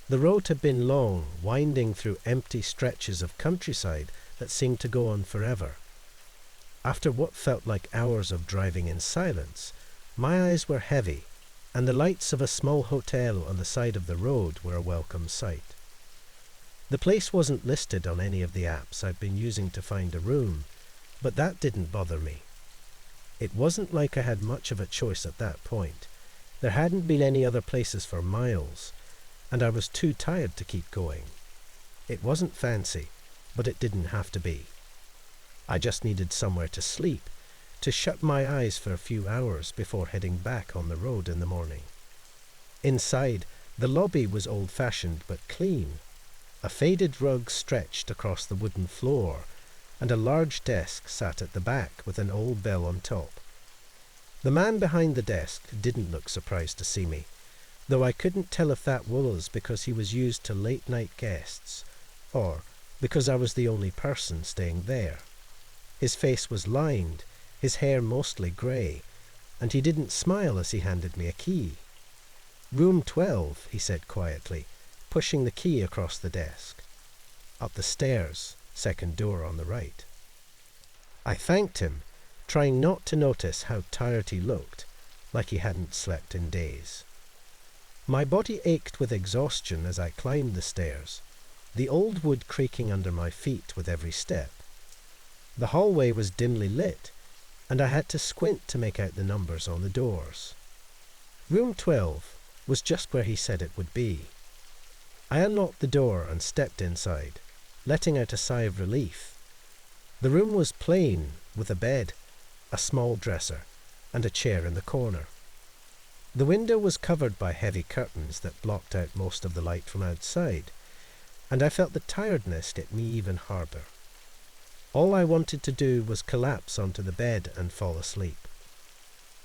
The road had been long, winding through empty stretches of countryside that seemed to go on forever. After what felt like hours of driving in silence, my eyes were heavy, and the lights of a small hotel on the side of the road were a welcome sight. The place wasn't listed on any of the apps I'd been using to find a room, but that didn't bother me. It wasn't like I had much of a choice at that point. There hadn't been any other places for miles, and I was too tired to keep going. It wasn't fancy, but it didn't have to be. I just needed somewhere to sleep, to shut my eyes for a few hours before heading back on the road in the morning. Inside, the lobby was old-fashioned but clean. A faded rug stretched across the wooden floor, and a large desk sat at the back with an old bell on top. The man behind the desk didn't look surprised to see me, though I couldn't tell if that was because he was used to late-night guests, or because I was the only person staying there. His face was lined, his hair mostly grey, and he didn't smile as he handed me a key. "Room 12, he said quietly, pushing the key across the desk. "Up the stairs, second door on the right." I thanked him, trying not to notice how tired he looked, like he hadn't slept in days. My body ached with exhaustion as I climbed the stairs, the old wood creaking under my feet with every step. The hallway was dimly lit, and I had to squint to make out the numbers on the doors. Room 12 was just where he said it would be. I unlocked the door and stepped inside, letting out a sigh of relief. The room was plain, with a bed, a small dresser, and a chair in the corner. The window was covered by heavy curtains that blocked out most of the light from outside, and I felt the tiredness hit me even harder. All I wanted to do was collapse onto the bed and fall asleep.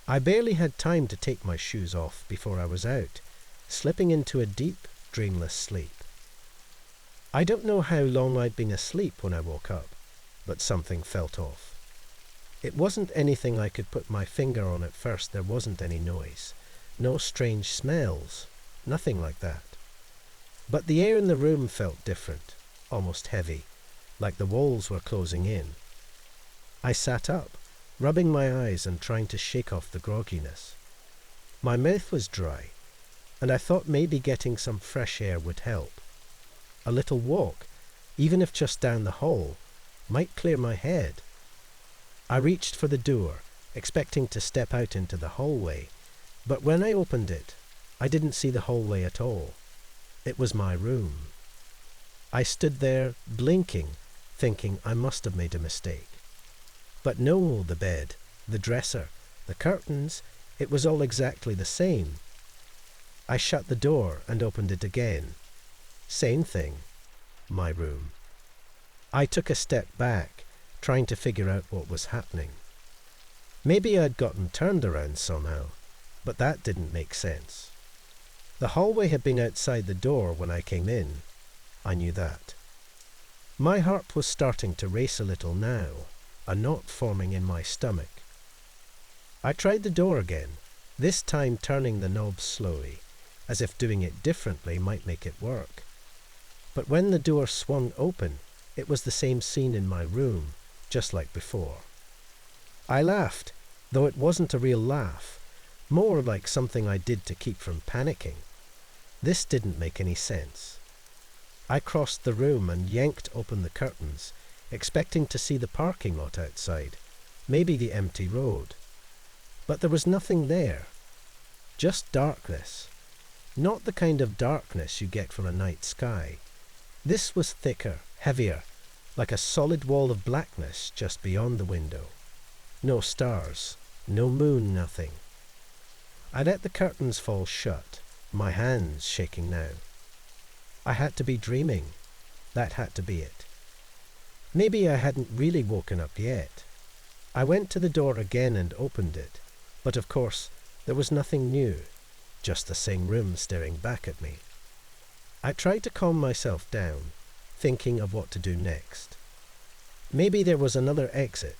I barely had time to take my shoes off before I was out, slipping into a deep, dreamless sleep. I don't know how long I'd been asleep when I woke up, but something felt off. It wasn't anything I could put my finger on at first. There wasn't any noise, no strange smells, nothing like that. But the air in the room felt different, almost heavy, like the walls were closing in. I sat up, rubbing my eyes and trying to shake off the grogginess. My mouth was dry, and I thought maybe getting some fresh air would help. A little walk, even if just down the hall, might clear my head. I reached for the door, expecting to step out into the hallway, but when I opened it, I didn't see the hallway at all. It was my room. I stood there, blinking, thinking I must have made a mistake. But no, the bed, the dresser, the curtains, it was all exactly the same. I shut the door and opened it again. Same thing. My room. I took a step back, trying to figure out what was happening. Maybe I'd gotten turned around somehow, but that didn't make sense. The hallway had been outside the door when I came in. I knew that. My heart was starting to race a little now, a knot forming in my stomach. I tried the door again, this time turning the knob slowly, as if doing it differently might make it work. But when the door swung open, it was the same scene in my room, just like before. I laughed, though it wasn't a real laugh, more like something I did to keep from panicking. This didn't make any sense. I crossed the room and yanked open the curtains, expecting to see the parking lot outside, maybe the empty road. But there was nothing there. Just darkness. Not the kind of darkness you get from a night sky. This was thicker, heavier, like a solid wall of blackness just beyond the window. No stars, no moon, nothing. I let the curtains fall shut, my hands shaking now. I had to be dreaming. That had to be it. Maybe I hadn't really woken up yet. I went to the door again and opened it, but of course there was nothing new, just the same room staring back at me. I tried to calm myself down, thinking of what to do next. Maybe there was another exit.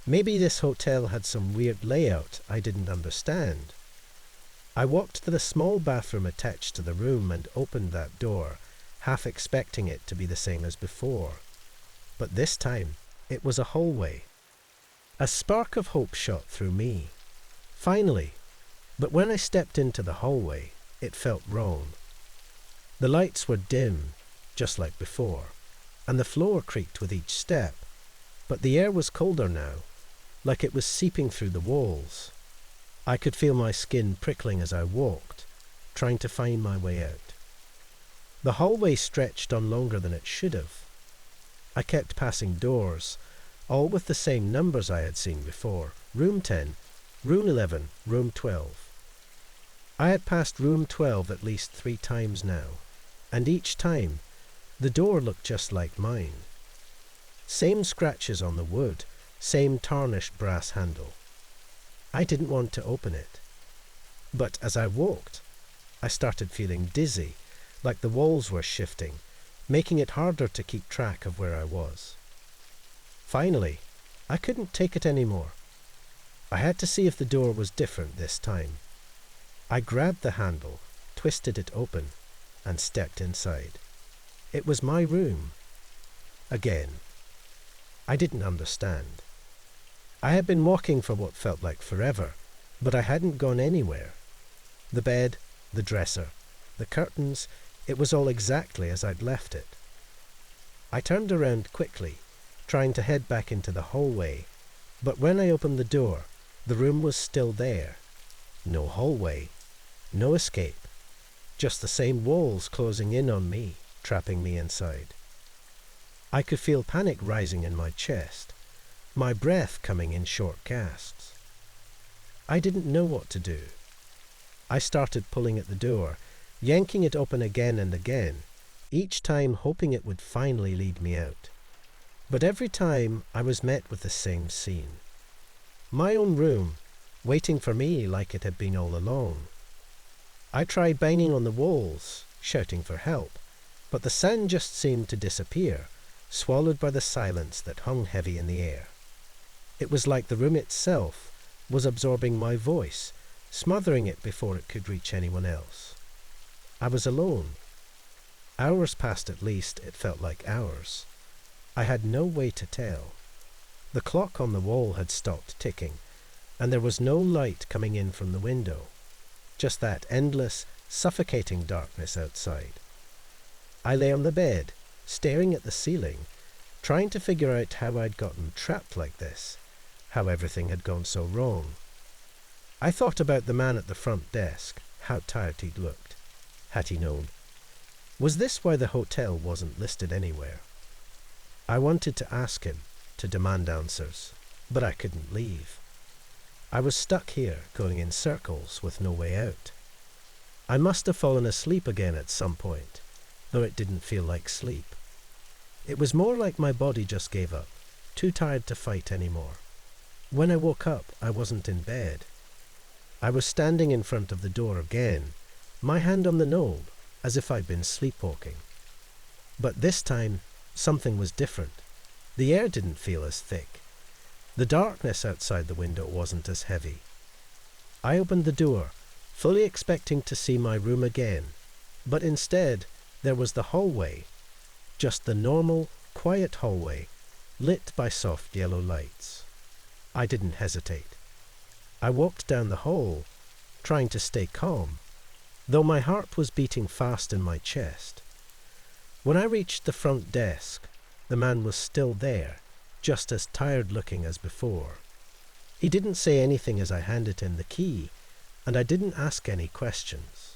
Maybe this hotel had some weird layout I didn't understand. I walked to the small bathroom attached to the room and opened that door, half expecting it to be the same as before. But this time, it was a hallway. A spark of hope shot through me. Finally. But when I stepped into the hallway, it felt wrong. The lights were dim, just like before, and the floor creaked with each step. But the air was colder now, like it was seeping through the walls. I could feel my skin prickling as I walked, trying to find my way out. The hallway stretched on longer than it should have. I kept passing doors, all with the same numbers I had seen before. Room 10, Room 11, Room 12. I had passed Room 12 at least 3 times now, and each time, the door looked just like mine. Same scratches on the wood, same tarnished brass handle. I didn't want to open it. But as I walked, I started feeling dizzy, like the walls were shifting, making it harder to keep track of where I was. Finally, I couldn't take it anymore. I had to see if the door was different this time. I grabbed the handle, twisted it open, and stepped inside. It was my room. Again. I didn't understand. I had been walking for what felt like forever, but I hadn't gone anywhere. The bed, the dresser, the curtains, it was all exactly as I'd left it. I turned around quickly, trying to head back into the hallway, but when I opened the door, the room was still there. No hallway, no escape, just the same walls closing in on me, trapping me inside. I could feel panic rising in my chest, my breath coming in short gasps. I didn't know what to do. I started pulling at the door, yanking it open again and again, each time hoping it would finally lead me out. But every time I was met with the same scene. My own room, waiting for me like it had been all along. I tried banging on the walls, shouting for help, but the sound just seemed to disappear, swallowed by the silence that hung heavy in the air. It was like the room itself was absorbing my voice, smothering it before it could reach anyone else. I was alone. Hours passed at least, it felt like hours. I had no way to tell. The clock on the wall had stopped ticking, and there was no light coming in from the window, just that endless, suffocating darkness outside. I lay on the bed, staring at the ceiling, trying to figure out how I'd gotten trapped like this, how everything had gone so wrong. I thought about the man at the front desk, how tired he'd looked. Had he known? Was this why the hotel wasn't listed anywhere? I wanted to ask him, to demand answers, but I couldn't leave. I was stuck here, going in circles with no way out. I must have fallen asleep again at some point, though it didn't feel like sleep. It was more like my body just gave up, too tired to fight anymore. When I woke up, I wasn't in bed. I was standing in front of the door again, my hand on the knob, as if I'd been sleepwalking. But this time, something was different. The air didn't feel as thick. The darkness outside the window wasn't as heavy. I opened the door, fully expecting to see my room again, but instead there was the hallway, just the normal, quiet hallway, lit by soft yellow lights. I didn't hesitate. I walked down the hall, trying to stay calm, though my heart was beating fast in my chest. When I reached the front desk, the man was still there, just as tired-looking as before. He didn't say anything as I handed him the key, and I didn't ask any questions.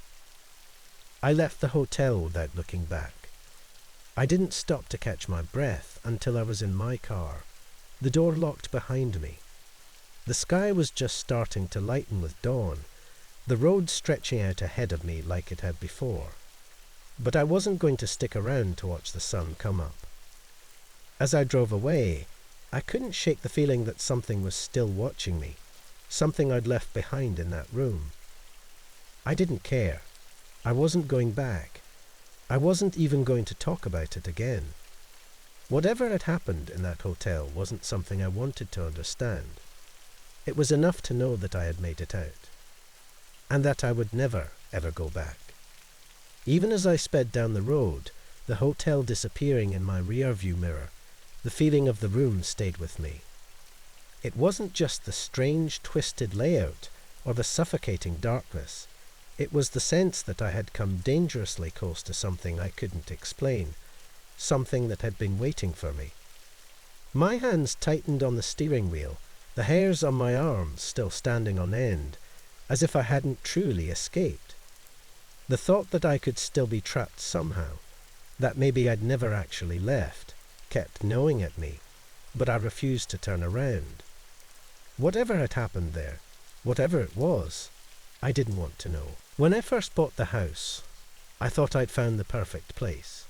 I left the hotel without looking back. I didn't stop to catch my breath until I was in my car, the door locked behind me. The sky was just starting to lighten with dawn, the road stretching out ahead of me like it had before. But I wasn't going to stick around to watch the sun come up. As I drove away, I couldn't shake the feeling that something was still watching me, something I'd left behind in that room. I didn't care. I wasn't going back. I wasn't even going to talk about it again. Whatever had happened in that hotel wasn't something I wanted to understand. It was enough to know that I had made it out, and that I would never, ever go back. Even as I sped down the road, the hotel disappearing in my rear-view mirror, the feeling of the room stayed with me. It wasn't just the strange, twisted layout or the suffocating darkness. It was the sense that I had come dangerously close to something I couldn't explain, something that had been waiting for me. My hands tightened on the steering wheel, the hairs on my arms still standing on end, as if I hadn't truly escaped. The thought that I could still be trapped somehow, that maybe I'd never actually left, kept gnawing at me, but I refused to turn around. Whatever had happened there, whatever it was, I didn't want to know. When I first bought the house, I thought I'd found the perfect place.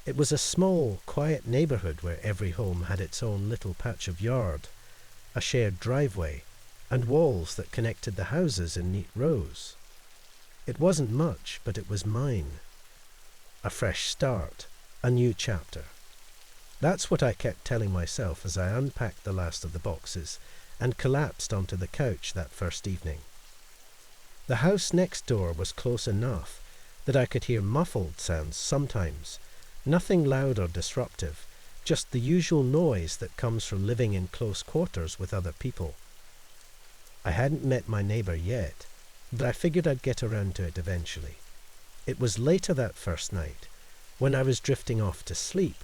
It was a small, quiet neighbourhood where every home had its own little patch of yard, a shared driveway, and walls that connected the houses in neat rows. It wasn't much, but it was mine. A fresh start, a new chapter. That's what I kept telling myself as I unpacked the last of the boxes and collapsed onto the couch that first evening. The house next door was close enough that I could hear muffled sounds sometimes, nothing loud or disruptive, just the usual noise that comes from living in close quarters with other people. I hadn't met my neighbour yet, but I figured I'd get around to it eventually. It was later that first night, when I was drifting off to sleep,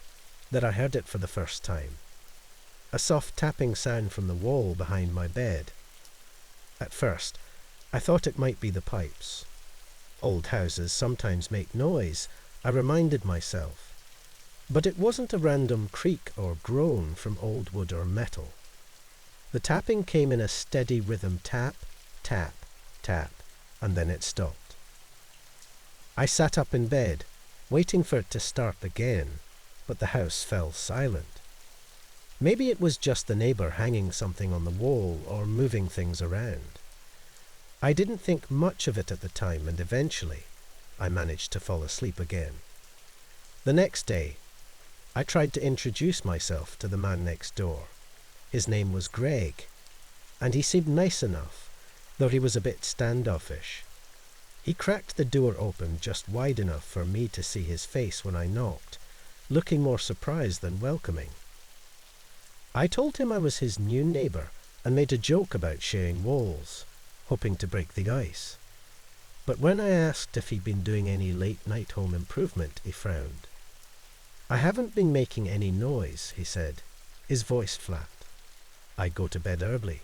that I heard it for the first time. A soft tapping sound from the wall behind my bed. At first, I thought it might be the pipes. Old houses sometimes make noise, I reminded myself. But it wasn't a random creak or groan from old wood or metal. The tapping came in a steady rhythm, tap, tap, tap, and then it stopped. I sat up in bed, waiting for it to start again, but the house fell silent. Maybe it was just the neighbour hanging something on the wall or moving things around. I didn't think much of it at the time, and eventually I managed to fall asleep again. The next day, I tried to introduce myself to the man next door. His name was Greg, and he seemed nice enough, though he was a bit standoffish. He cracked the door open just wide enough for me to see his face when I knocked, looking more surprised than welcoming. I told him I was his new neighbour and made a joke about sharing walls, hoping to break the ice. But when I asked if he'd been doing any late-night home improvement, he frowned. "I haven't been making any noise," he said, his voice flat. "I go to bed early."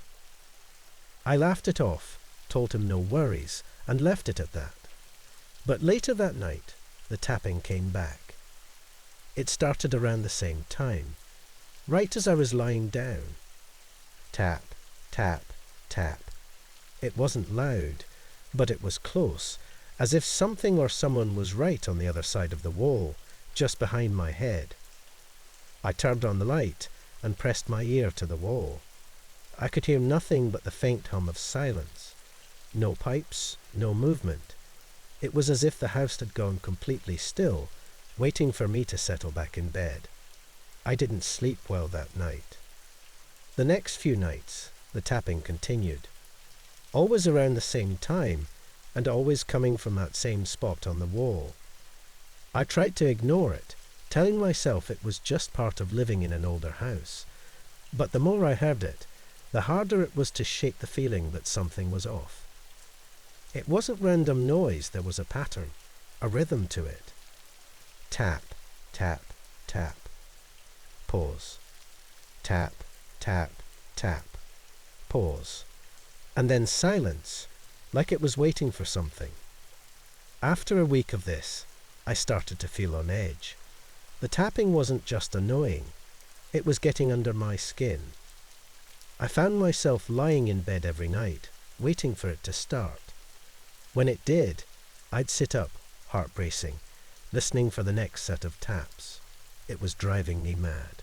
I laughed it off, told him no worries, and left it at that. But later that night, the tapping came back. It started around the same time, right as I was lying down. Tap, tap, tap. It wasn't loud, but it was close, as if something or someone was right on the other side of the wall, just behind my head. I turned on the light and pressed my ear to the wall. I could hear nothing but the faint hum of silence. No pipes, no movement. It was as if the house had gone completely still, waiting for me to settle back in bed. I didn't sleep well that night. The next few nights, the tapping continued. Always around the same time, and always coming from that same spot on the wall. I tried to ignore it, telling myself it was just part of living in an older house. But the more I heard it, the harder it was to shake the feeling that something was off. It wasn't random noise, there was a pattern, a rhythm to it. Tap, tap, tap. Pause. Tap, tap, tap. Pause. And then silence, like it was waiting for something. After a week of this, I started to feel on edge. The tapping wasn't just annoying, it was getting under my skin. I found myself lying in bed every night, waiting for it to start. When it did, I'd sit up, heart racing, listening for the next set of taps. It was driving me mad.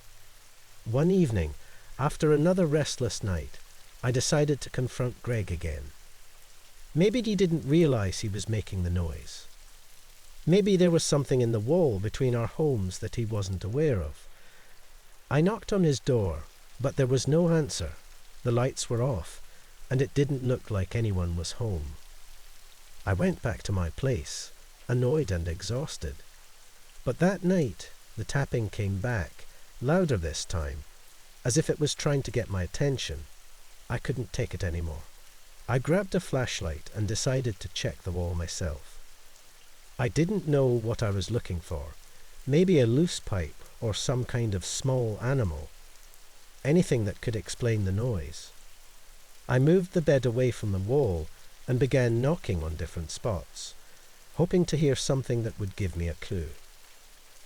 One evening, after another restless night, I decided to confront Greg again. Maybe he didn't realize he was making the noise. Maybe there was something in the wall between our homes that he wasn't aware of. I knocked on his door, but there was no answer. The lights were off, and it didn't look like anyone was home. I went back to my place, annoyed and exhausted. But that night, the tapping came back, louder this time, as if it was trying to get my attention. I couldn't take it anymore. I grabbed a flashlight and decided to check the wall myself. I didn't know what I was looking for. Maybe a loose pipe or some kind of small animal. Anything that could explain the noise. I moved the bed away from the wall and began knocking on different spots, hoping to hear something that would give me a clue.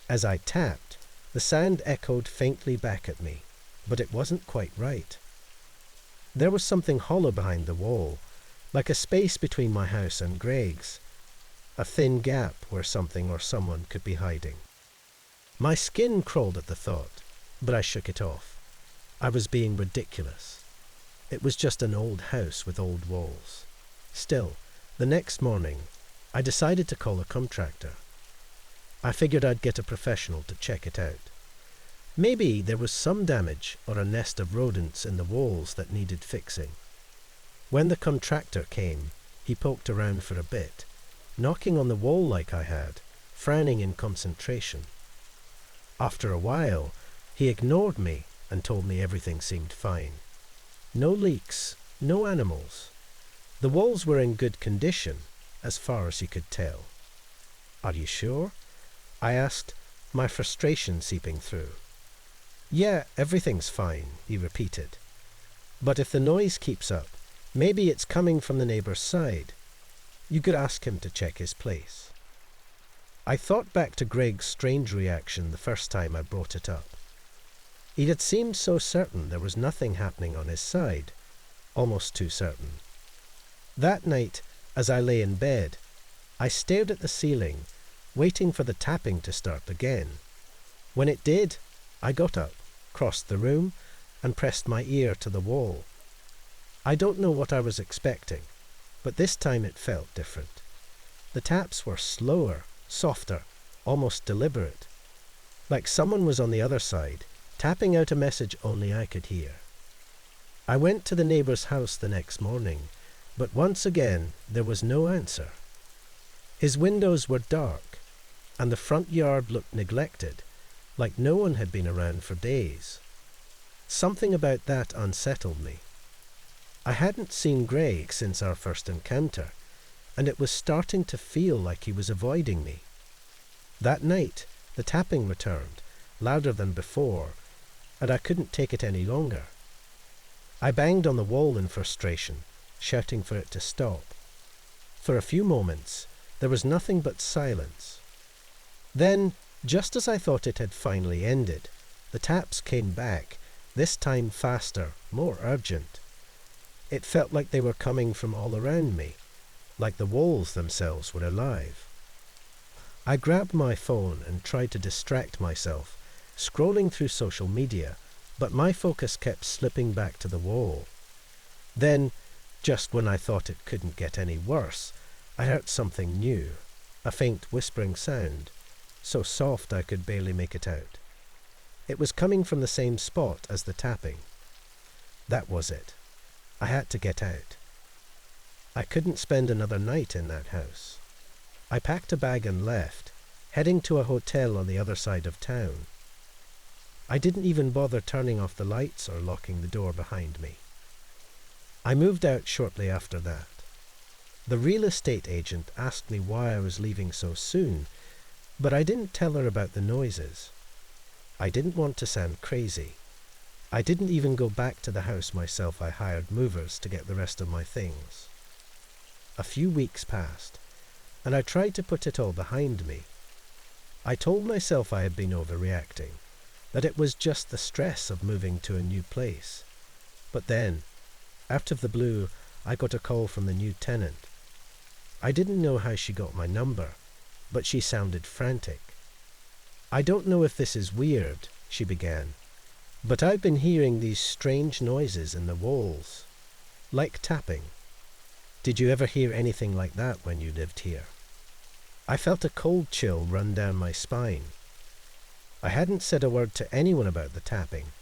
As I tapped, the sound echoed faintly back at me, but it wasn't quite right. There was something hollow behind the wall, like a space between my house and Greg's, a thin gap where something or someone could be hiding. My skin crawled at the thought, but I shook it off. I was being ridiculous. It was just an old house with old walls. Still, the next morning, I decided to call a contractor. I figured I'd get a professional to check it out. Maybe there was some damage or a nest of rodents in the walls that needed fixing. When the contractor came, he poked around for a bit, knocking on the wall like I had, frowning in concentration. After a while, he ignored me and told me everything seemed fine. No leaks, no animals. The walls were in good condition, as far as he could tell. "Are you sure?" I asked, my frustration seeping through. "Yeah, everything's fine," he repeated. "But if the noise keeps up, maybe it's coming from the neighbour's side. You could ask him to check his place." I thought back to Greg's strange reaction the first time I brought it up. He had seemed so certain there was nothing happening on his side, almost too certain. That night, as I lay in bed, I stared at the ceiling, waiting for the tapping to start again. When it did, I got up, crossed the room, and pressed my ear to the wall. I don't know what I was expecting, but this time it felt different. The taps were slower, softer, almost deliberate, like someone was on the other side, tapping out a message only I could hear. I went to the neighbour's house the next morning, but once again there was no answer. His windows were dark, and the front yard looked neglected, like no one had been around for days. Something about that unsettled me. I hadn't seen Greg since our first encounter, and it was starting to feel like he was avoiding me. That night, the tapping returned, louder than before, and I couldn't take it any longer. I banged on the wall in frustration, shouting for it to stop. For a few moments, there was nothing but silence. Then, just as I thought it had finally ended, the taps came back, this time faster, more urgent. It felt like they were coming from all around me, like the walls themselves were alive. I grabbed my phone and tried to distract myself, scrolling through social media, but my focus kept slipping back to the wall. Then, just when I thought it couldn't get any worse, I heard something new, a faint whispering sound, so soft I could barely make it out. It was coming from the same spot as the tapping. That was it. I had to get out. I couldn't spend another night in that house. I packed a bag and left, heading to a hotel on the other side of town. I didn't even bother turning off the lights or locking the door behind me. I moved out shortly after that. The real estate agent asked me why I was leaving so soon, but I didn't tell her about the noises. I didn't want to sound crazy. I didn't even go back to the house myself. I hired movers to get the rest of my things. A few weeks passed, and I tried to put it all behind me. I told myself I had been overreacting, that it was just the stress of moving to a new place. But then, out of the blue, I got a call from the new tenant. I didn't know how she got my number, but she sounded frantic. "I don't know if this is weird," she began, "but I've been hearing these strange noises in the walls, like tapping. Did you ever hear anything like that when you lived here?" I felt a cold chill run down my spine. I hadn't said a word to anyone about the tapping,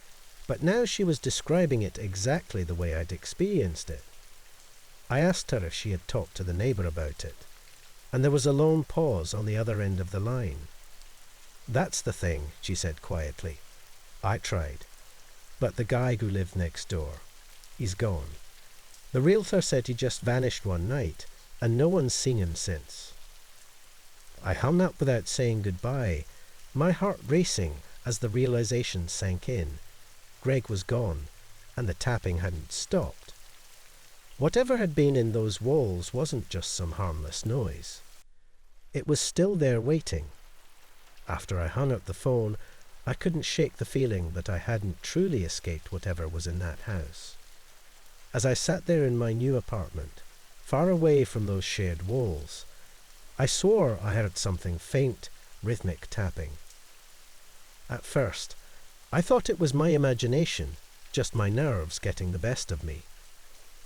but now she was describing it exactly the way I'd experienced it. I asked her if she had talked to the neighbour about it, and there was a long pause on the other end of the line. "That's the thing," she said quietly. "I tried. But the guy who lived next door, he's gone. The realtor said he just vanished one night, and no one's seen him since." I hung up without saying goodbye, my heart racing as the realization sank in. Greg was gone, and the tapping hadn't stopped. Whatever had been in those walls wasn't just some harmless noise. It was still there waiting. After I hung up the phone, I couldn't shake the feeling that I hadn't truly escaped whatever was in that house. As I sat there in my new apartment, far away from those shared walls, I swore I heard something faint, rhythmic tapping. At first, I thought it was my imagination, just my nerves getting the best of me.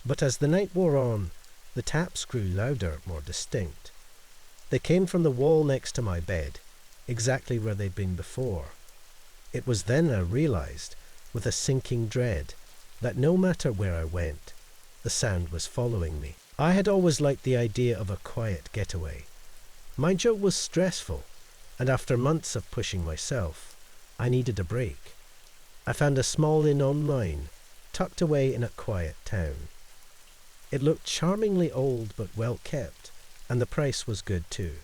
But as the night wore on, the taps grew louder, more distinct. They came from the wall next to my bed, exactly where they'd been before. It was then I realized, with a sinking dread, that no matter where I went, the sound was following me. I had always liked the idea of a quiet getaway. My job was stressful, and after months of pushing myself, I needed a break. I found a small inn online, tucked away in a quiet town. It looked charmingly old but well kept, and the price was good too.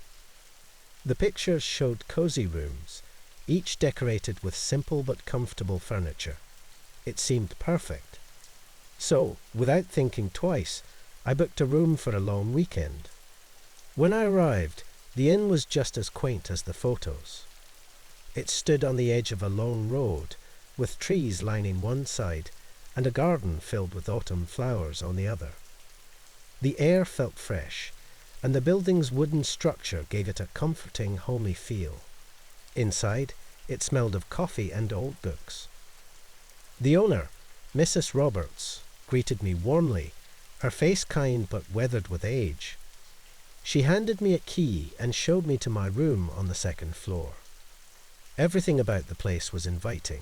The pictures showed cozy rooms, each decorated with simple but comfortable furniture. It seemed perfect. So, without thinking twice, I booked a room for a long weekend. When I arrived, the inn was just as quaint as the photos. It stood on the edge of a long road, with trees lining one side and a garden filled with autumn flowers on the other. The air felt fresh, and the building's wooden structure gave it a comforting, homely feel. Inside, it smelled of coffee and old books. The owner, Mrs. Roberts, greeted me warmly, her face kind but weathered with age. She handed me a key and showed me to my room on the second floor. Everything about the place was inviting.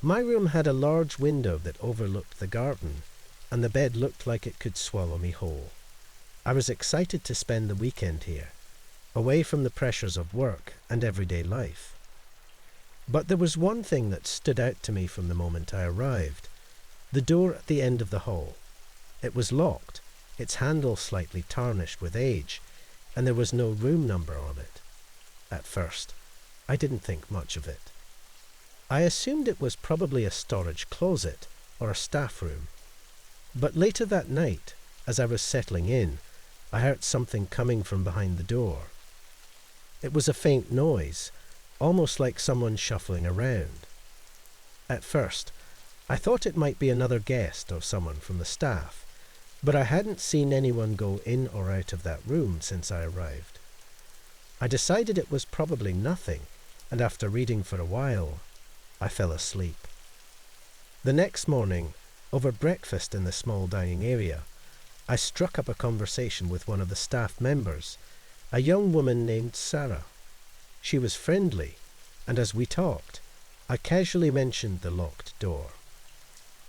My room had a large window that overlooked the garden, and the bed looked like it could swallow me whole. I was excited to spend the weekend here, away from the pressures of work and everyday life. But there was one thing that stood out to me from the moment I arrived: the door at the end of the hall. It was locked, its handle slightly tarnished with age, and there was no room number on it. At first, I didn't think much of it. I assumed it was probably a storage closet or a staff room. But later that night, as I was settling in, I heard something coming from behind the door. It was a faint noise, almost like someone shuffling around. At first, I thought it might be another guest or someone from the staff, but I hadn't seen anyone go in or out of that room since I arrived. I decided it was probably nothing, and after reading for a while, I fell asleep. The next morning, over breakfast in the small dining area, I struck up a conversation with one of the staff members, a young woman named Sarah. She was friendly, and as we talked, I casually mentioned the locked door.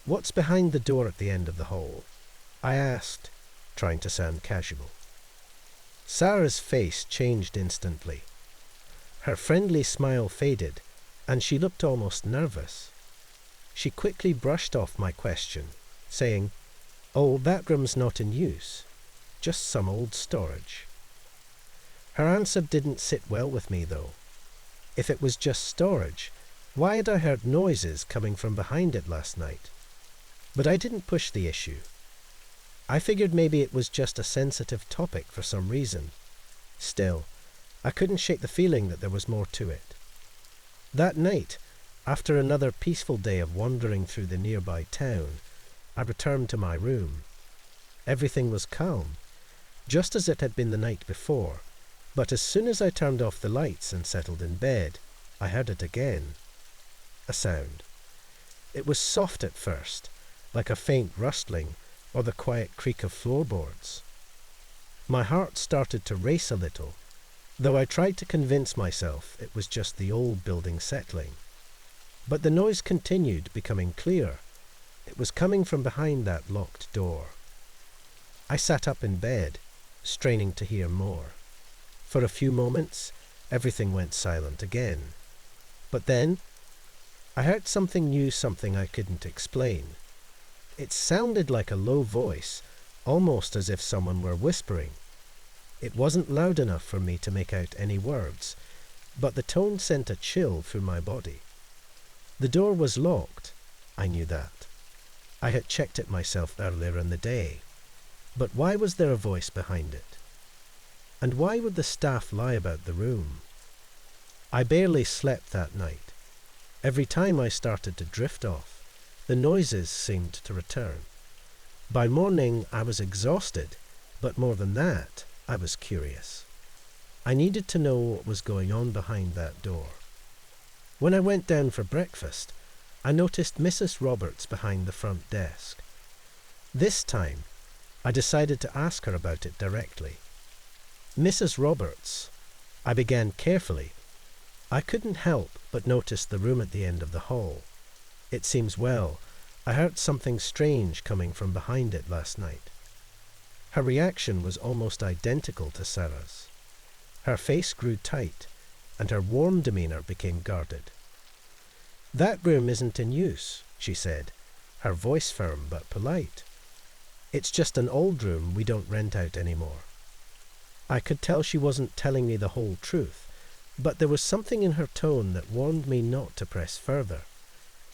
"What's behind the door at the end of the hall?" I asked, trying to sound casual. Sarah's face changed instantly. Her friendly smile faded, and she looked almost nervous. She quickly brushed off my question, saying, "Oh, that room's not in use. Just some old storage." Her answer didn't sit well with me, though. If it was just storage, why had I heard noises coming from behind it last night? But I didn't push the issue. I figured maybe it was just a sensitive topic for some reason. Still, I couldn't shake the feeling that there was more to it. That night, after another peaceful day of wandering through the nearby town, I returned to my room. Everything was calm, just as it had been the night before, but as soon as I turned off the lights and settled in bed, I heard it again. A sound. It was soft at first, like a faint rustling or the quiet creak of floorboards. My heart started to race a little, though I tried to convince myself it was just the old building settling. But the noise continued, becoming clear. It was coming from behind that locked door. I sat up in bed, straining to hear more. For a few moments, everything went silent again. But then, I heard something new, something I couldn't explain. It sounded like a low voice, almost as if someone were whispering. It wasn't loud enough for me to make out any words, but the tone sent a chill through my body. The door was locked. I knew that. I had checked it myself earlier in the day. But why was there a voice behind it? And why would the staff lie about the room? I barely slept that night. Every time I started to drift off, the noises seemed to return. By morning, I was exhausted, but more than that, I was curious. I needed to know what was going on behind that door. When I went down for breakfast, I noticed Mrs. Roberts behind the front desk. This time, I decided to ask her about it directly. "Mrs. Roberts," I began carefully. I couldn't help but notice the room at the end of the hall. It seems well, I heard something strange coming from behind it last night. Her reaction was almost identical to Sarah's. Her face grew tight, and her warm demeanour became guarded. "That room isn't in use," she said, her voice firm but polite. "It's just an old room we don't rent out anymore." I could tell she wasn't telling me the whole truth, but there was something in her tone that warned me not to press further.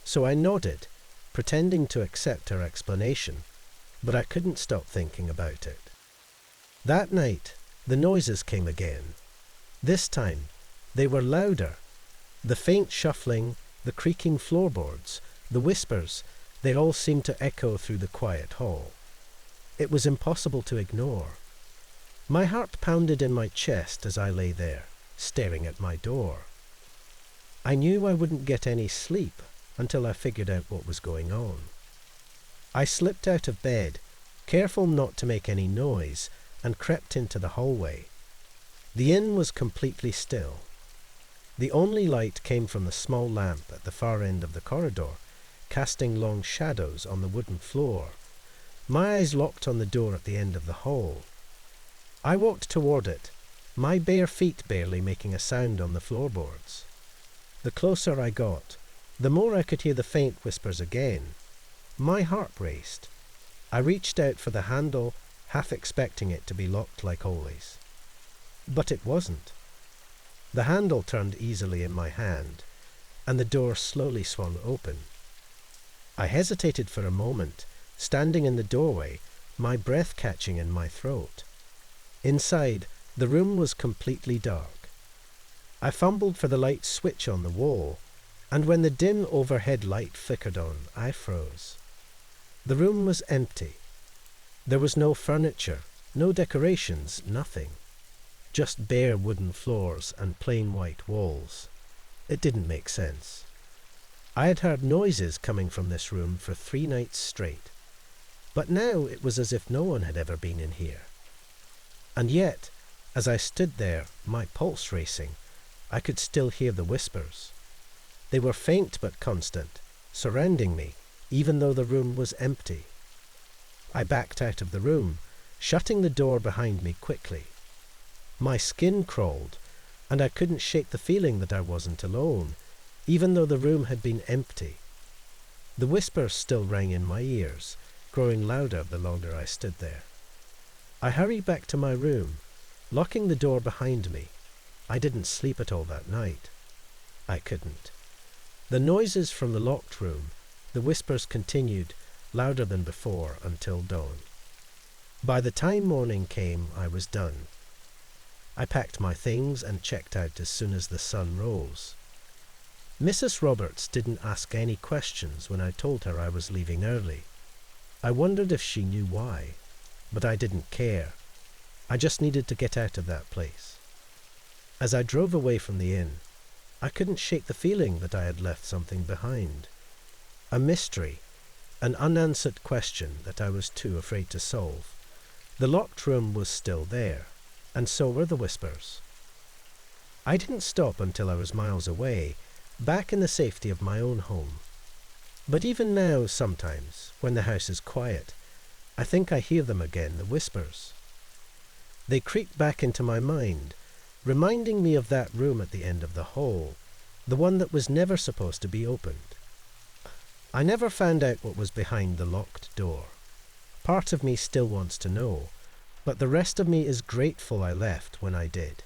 So I nodded, pretending to accept her explanation, but I couldn't stop thinking about it. That night, the noises came again. This time, they were louder. The faint shuffling, the creaking floorboards, the whispers, they all seemed to echo through the quiet hall. It was impossible to ignore. My heart pounded in my chest as I lay there, staring at my door. I knew I wouldn't get any sleep until I figured out what was going on. I slipped out of bed, careful not to make any noise, and crept into the hallway. The inn was completely still. The only light came from the small lamp at the far end of the corridor, casting long shadows on the wooden floor. My eyes locked on the door at the end of the hall. I walked toward it, my bare feet barely making a sound on the floorboards. The closer I got, the more I could hear the faint whispers again. My heart raced. I reached out for the handle, half expecting it to be locked like always. But it wasn't. The handle turned easily in my hand, and the door slowly swung open. I hesitated for a moment, standing in the doorway, my breath catching in my throat. Inside, the room was completely dark. I fumbled for the light switch on the wall, and when the dim overhead light flickered on, I froze. The room was empty. There was no furniture, no decorations, nothing. Just bare wooden floors and plain white walls. It didn't make sense. I had heard noises coming from this room for 3 nights straight, but now it was as if no one had ever been in here. And yet, as I stood there, my pulse racing, I could still hear the whispers. They were faint but constant, surrounding me, even though the room was empty. I backed out of the room, shutting the door behind me quickly. My skin crawled, and I couldn't shake the feeling that I wasn't alone, even though the room had been empty. The whispers still rang in my ears, growing louder the longer I stood there. I hurried back to my room, locking the door behind me. I didn't sleep at all that night. I couldn't. The noises from the locked room, the whispers continued, louder than before, until dawn. By the time morning came, I was done. I packed my things and checked out as soon as the sun rose. Mrs. Roberts didn't ask any questions when I told her I was leaving early. I wondered if she knew why, but I didn't care. I just needed to get out of that place. As I drove away from the inn, I couldn't shake the feeling that I had left something behind. A mystery, an unanswered question that I was too afraid to solve. The locked room was still there, and so were the whispers. I didn't stop until I was miles away, back in the safety of my own home. But even now, sometimes, when the house is quiet, I think I hear them again, the whispers. They creep back into my mind, reminding me of that room at the end of the hall, the one that was never supposed to be opened. I never found out what was behind the locked door. Part of me still wants to know, but the rest of me is grateful I left when I did.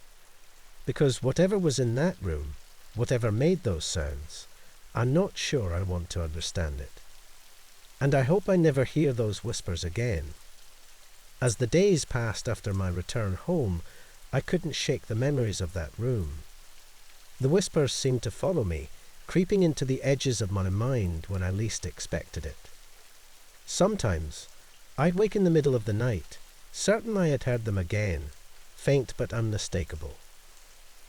Because whatever was in that room, whatever made those sounds, I'm not sure I want to understand it. And I hope I never hear those whispers again. As the days passed after my return home, I couldn't shake the memories of that room. The whispers seemed to follow me, creeping into the edges of my mind when I least expected it. Sometimes I'd wake in the middle of the night, certain I had heard them again, faint but unmistakable.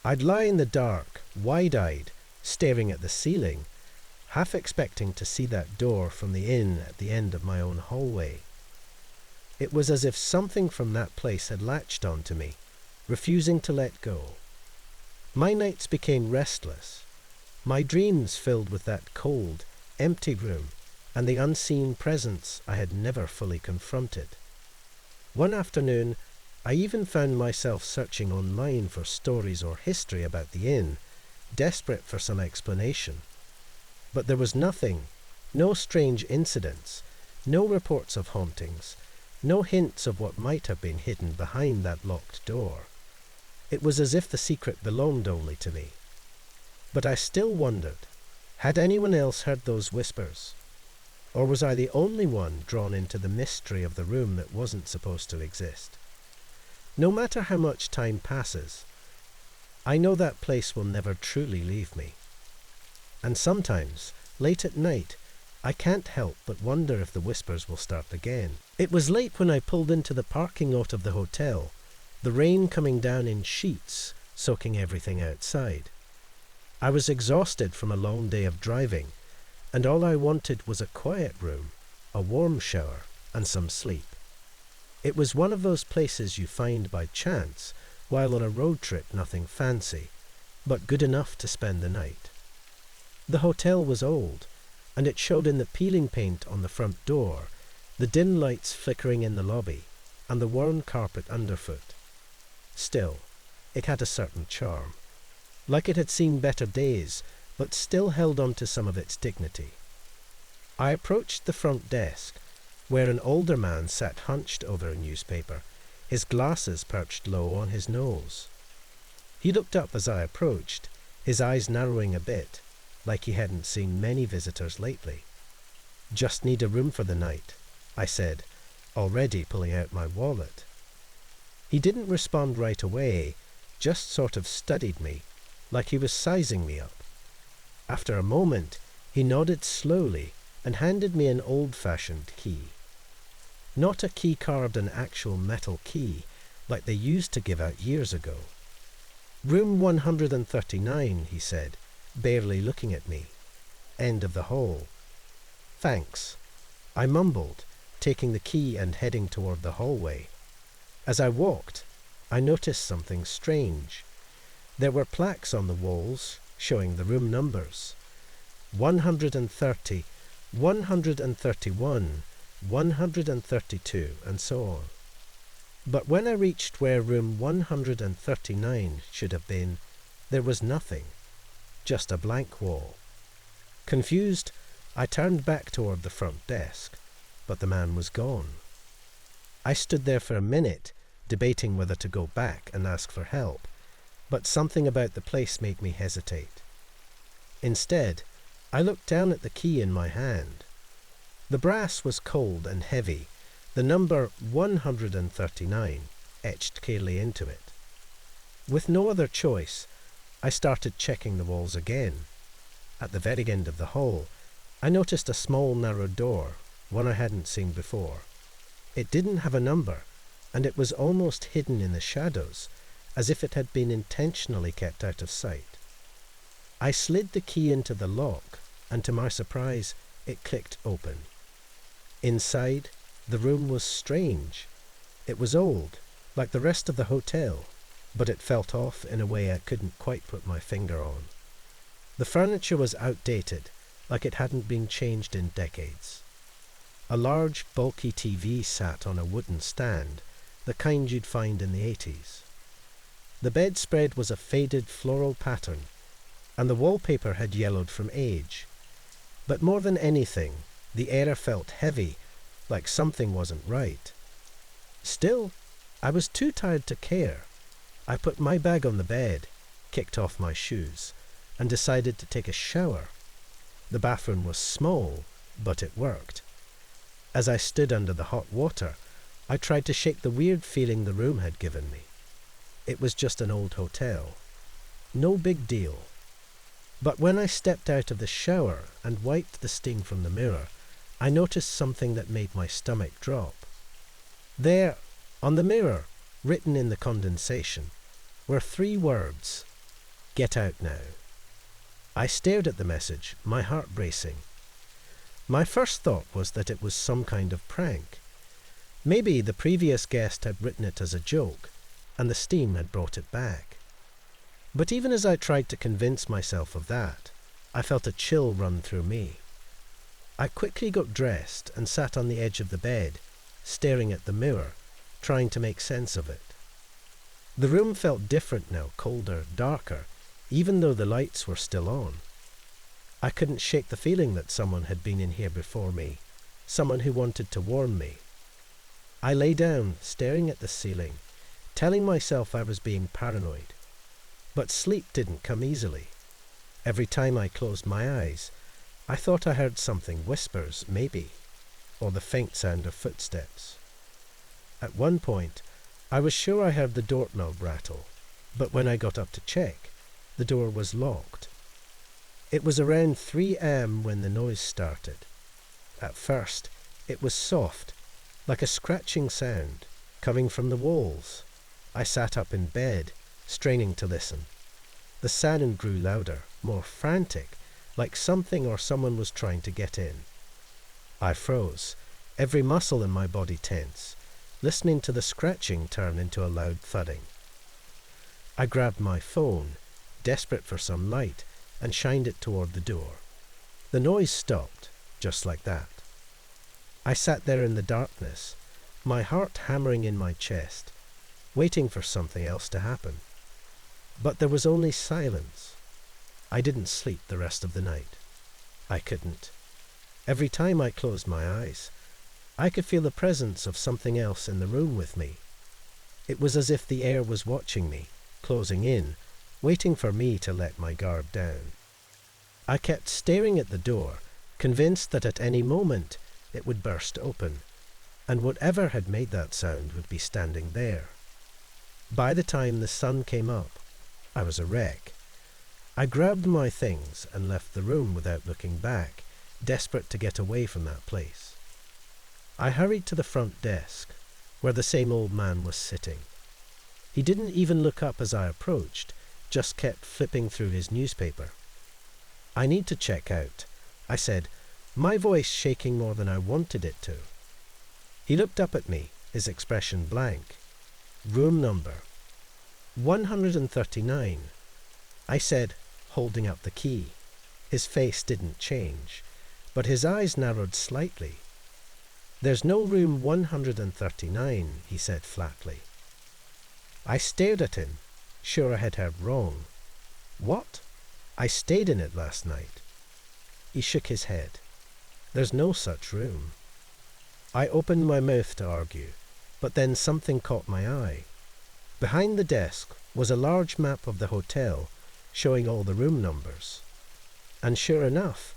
I'd lie in the dark, wide-eyed, staring at the ceiling, half expecting to see that door from the inn at the end of my own hallway. It was as if something from that place had latched onto me, refusing to let go. My nights became restless, my dreams filled with that cold, empty room and the unseen presence I had never fully confronted. One afternoon, I even found myself searching online for stories or history about the inn, desperate for some explanation. But there was nothing, no strange incidents, no reports of hauntings, no hints of what might have been hidden behind that locked door. It was as if the secret belonged only to me. But I still wondered, had anyone else heard those whispers? Or was I the only one drawn into the mystery of the room that wasn't supposed to exist? No matter how much time passes, I know that place will never truly leave me. And sometimes, late at night, I can't help but wonder if the whispers will start again. It was late when I pulled into the parking lot of the hotel, the rain coming down in sheets, soaking everything outside. I was exhausted from a long day of driving, and all I wanted was a quiet room, a warm shower, and some sleep. It was one of those places you find by chance, while on a road trip nothing fancy, but good enough to spend the night. The hotel was old, and it showed in the peeling paint on the front door, the dim lights flickering in the lobby, and the worn carpet underfoot. Still, it had a certain charm. Like it had seen better days, but still held on to some of its dignity. I approached the front desk, where an older man sat hunched over a newspaper, his glasses perched low on his nose. He looked up as I approached, his eyes narrowing a bit, like he hadn't seen many visitors lately. "Just need a room for the night," I said, already pulling out my wallet. He didn't respond right away, just sort of studied me, like he was sizing me up. After a moment, he nodded slowly and handed me an old-fashioned key. Not a key carved an actual metal key, like they used to give out years ago. "Room 139, he said, barely looking at me. "End of the hall." "Thanks," I mumbled, taking the key and heading toward the hallway. As I walked, I noticed something strange. There were plaques on the walls showing the room numbers. 130, 131, 132, and so on. But when I reached where room 139 should have been, there was nothing, just a blank wall. Confused, I turned back toward the front desk. but the man was gone. I stood there for a minute, debating whether to go back and ask for help, but something about the place made me hesitate. Instead, I looked down at the key in my hand. The brass was cold and heavy, the number 139 etched clearly into it. With no other choice, I started checking the walls again. At the very end of the hall, I noticed a small narrow door, one I hadn't seen before. It didn't have a number, and it was almost hidden in the shadows, as if it had been intentionally kept out of sight. I slid the key into the lock, and to my surprise, it clicked open. Inside, the room was strange. It was old, like the rest of the hotel, but it felt off in a way I couldn't quite put my finger on. The furniture was outdated, like it hadn't been changed in decades. A large, bulky TV sat on a wooden stand, the kind you'd find in the 80s. The bedspread was a faded floral pattern, and the wallpaper had yellowed from age. But more than anything, the air felt heavy, like something wasn't right. Still, I was too tired to care. I put my bag on the bed, kicked off my shoes, and decided to take a shower. The bathroom was small, but it worked. As I stood under the hot water, I tried to shake the weird feeling the room had given me. It was just an old hotel. No big deal. But when I stepped out of the shower and wiped the steam from the mirror, I noticed something that made my stomach drop. There, on the mirror, written in the condensation, were 3 words: "Get out now." I stared at the message, my heart bracing. My first thought was that it was some kind of prank. Maybe the previous guest had written it as a joke, and the steam had brought it back. But even as I tried to convince myself of that, I felt a chill run through me. I quickly got dressed and sat on the edge of the bed, staring at the mirror, trying to make sense of it. The room felt different now, colder, darker, even though the lights were still on. I couldn't shake the feeling that someone had been in here before me, someone who wanted to warn me. I lay down, staring at the ceiling, telling myself I was being paranoid. But sleep didn't come easily. Every time I closed my eyes, I thought I heard something, whispers, maybe, or the faint sound of footsteps. At one point, I was sure I heard the doorknob rattle, but when I got up to check, the door was locked. It was around 3 a.m. when the noise started. At first, it was soft, like a scratching sound, coming from the walls. I sat up in bed, straining to listen. The sound grew louder, more frantic, like something or someone was trying to get in. I froze, every muscle in my body tense, listening to the scratching turn into a loud thudding. I grabbed my phone, desperate for some light, and shined it toward the door. The noise stopped, just like that. I sat there in the darkness, my heart hammering in my chest, waiting for something else to happen. But there was only silence. I didn't sleep the rest of the night. I couldn't. Every time I closed my eyes, I could feel the presence of something else in the room with me. It was as if the air was watching me, closing in, waiting for me to let my guard down. I kept staring at the door, convinced that at any moment it would burst open, and whatever had made that sound would be standing there. By the time the sun came up, I was a wreck. I grabbed my things and left the room without looking back, desperate to get away from that place. I hurried to the front desk, where the same old man was sitting. He didn't even look up as I approached, just kept flipping through his newspaper. "I need to check out," I said, my voice shaking more than I wanted it to. He looked up at me, his expression blank. "Room number 139, I said, holding up the key. His face didn't change, but his eyes narrowed slightly. "There's no room 139, he said flatly. I stared at him, sure I had heard wrong. "What? I stayed in it last night." He shook his head. "There's no such room." I opened my mouth to argue, but then something caught my eye. Behind the desk was a large map of the hotel showing all the room numbers. And sure enough,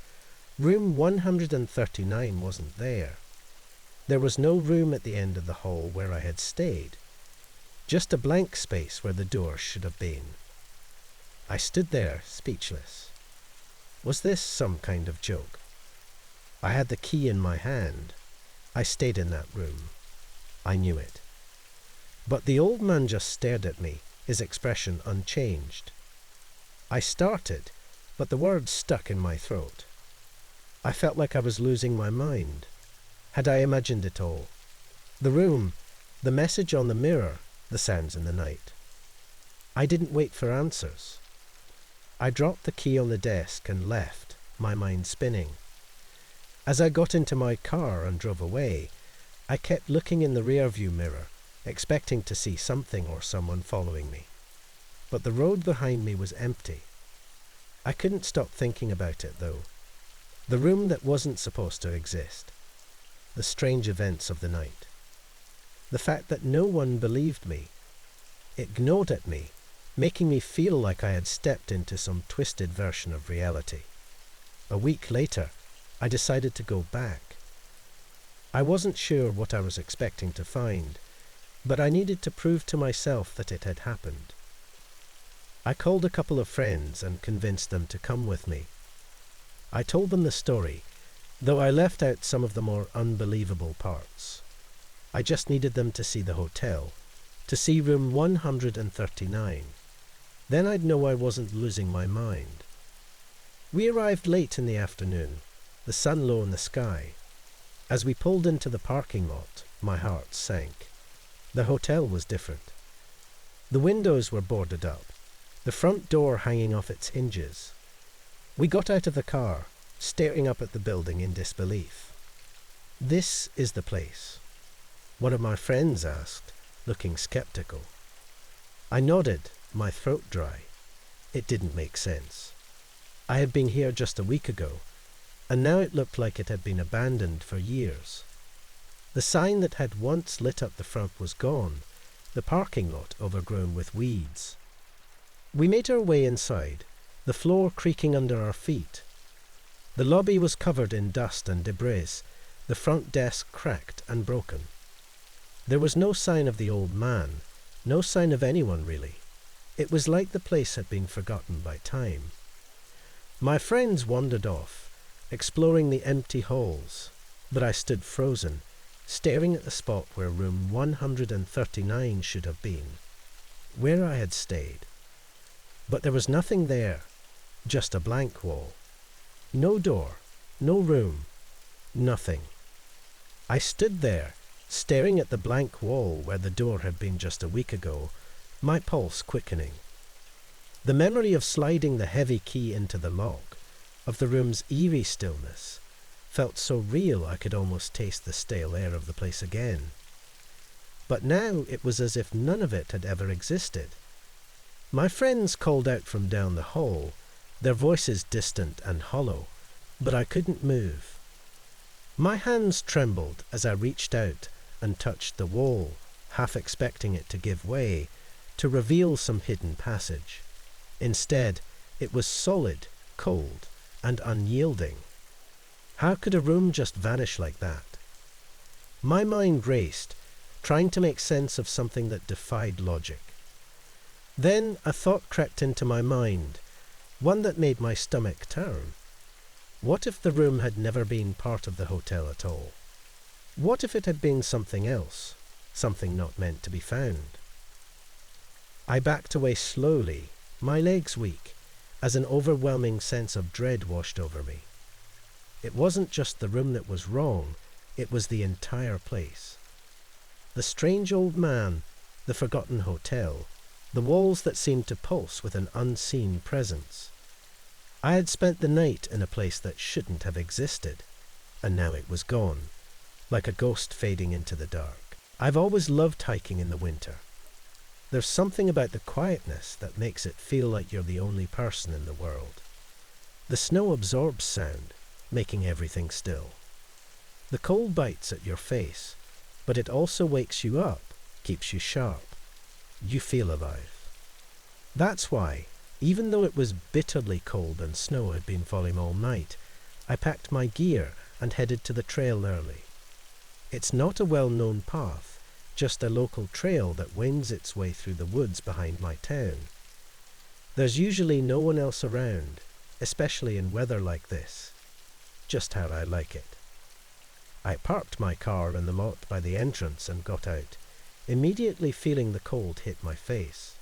room 139 wasn't there. There was no room at the end of the hall where I had stayed, just a blank space where the door should have been. I stood there, speechless. Was this some kind of joke? I had the key in my hand. I stayed in that room. I knew it. But the old man just stared at me, his expression unchanged. I started, but the words stuck in my throat. I felt like I was losing my mind. Had I imagined it all? The room, the message on the mirror, the sounds in the night. I didn't wait for answers. I dropped the key on the desk and left, my mind spinning. As I got into my car and drove away, I kept looking in the rearview mirror, expecting to see something or someone following me. But the road behind me was empty. I couldn't stop thinking about it, though. The room that wasn't supposed to exist. The strange events of the night. The fact that no one believed me. It gnawed at me, making me feel like I had stepped into some twisted version of reality. A week later, I decided to go back. I wasn't sure what I was expecting to find, but I needed to prove to myself that it had happened. I called a couple of friends and convinced them to come with me. I told them the story, though I left out some of the more unbelievable parts. I just needed them to see the hotel, to see room 139. Then I'd know I wasn't losing my mind. We arrived late in the afternoon, the sun low in the sky. As we pulled into the parking lot, my heart sank. The hotel was different. The windows were boarded up, the front door hanging off its hinges. We got out of the car, staring up at the building in disbelief. "This is the place?" one of my friends asked, looking skeptical. I nodded, my throat dry. It didn't make sense. I had been here just a week ago, and now it looked like it had been abandoned for years. The sign that had once lit up the front was gone, the parking lot overgrown with weeds. We made our way inside, the floor creaking under our feet. The lobby was covered in dust and debris, the front desk cracked and broken. There was no sign of the old man, no sign of anyone really. It was like the place had been forgotten by time. My friends wandered off, exploring the empty halls, but I stood frozen, staring at the spot where room 139 should have been, where I had stayed. But there was nothing there, just a blank wall. No door, no room, nothing. I stood there, staring at the blank wall where the door had been just a week ago, my pulse quickening. The memory of sliding the heavy key into the lock, of the room's eerie stillness, felt so real I could almost taste the stale air of the place again. But now it was as if none of it had ever existed. My friends called out from down the hall, their voices distant and hollow, but I couldn't move. My hands trembled as I reached out and touched the wall, half expecting it to give way, to reveal some hidden passage. Instead, it was solid, cold, and unyielding. How could a room just vanish like that? My mind raced, trying to make sense of something that defied logic. Then a thought crept into my mind, one that made my stomach turn. What if the room had never been part of the hotel at all? What if it had been something else, something not meant to be found? I backed away slowly, my legs weak, as an overwhelming sense of dread washed over me. It wasn't just the room that was wrong, it was the entire place. The strange old man, the forgotten hotel, the walls that seemed to pulse with an unseen presence. I had spent the night in a place that shouldn't have existed, and now it was gone, like a ghost fading into the dark. I've always loved hiking in the winter. There's something about the quietness that makes it feel like you're the only person in the world. The snow absorbs sound, making everything still. The cold bites at your face, but it also wakes you up, keeps you sharp. You feel alive. That's why, even though it was bitterly cold and snow had been falling all night, I packed my gear and headed to the trail early. It's not a well-known path, just a local trail that wends its way through the woods behind my town. There's usually no one else around, especially in weather like this. Just how I like it. I parked my car in the lot by the entrance and got out, immediately feeling the cold hit my face.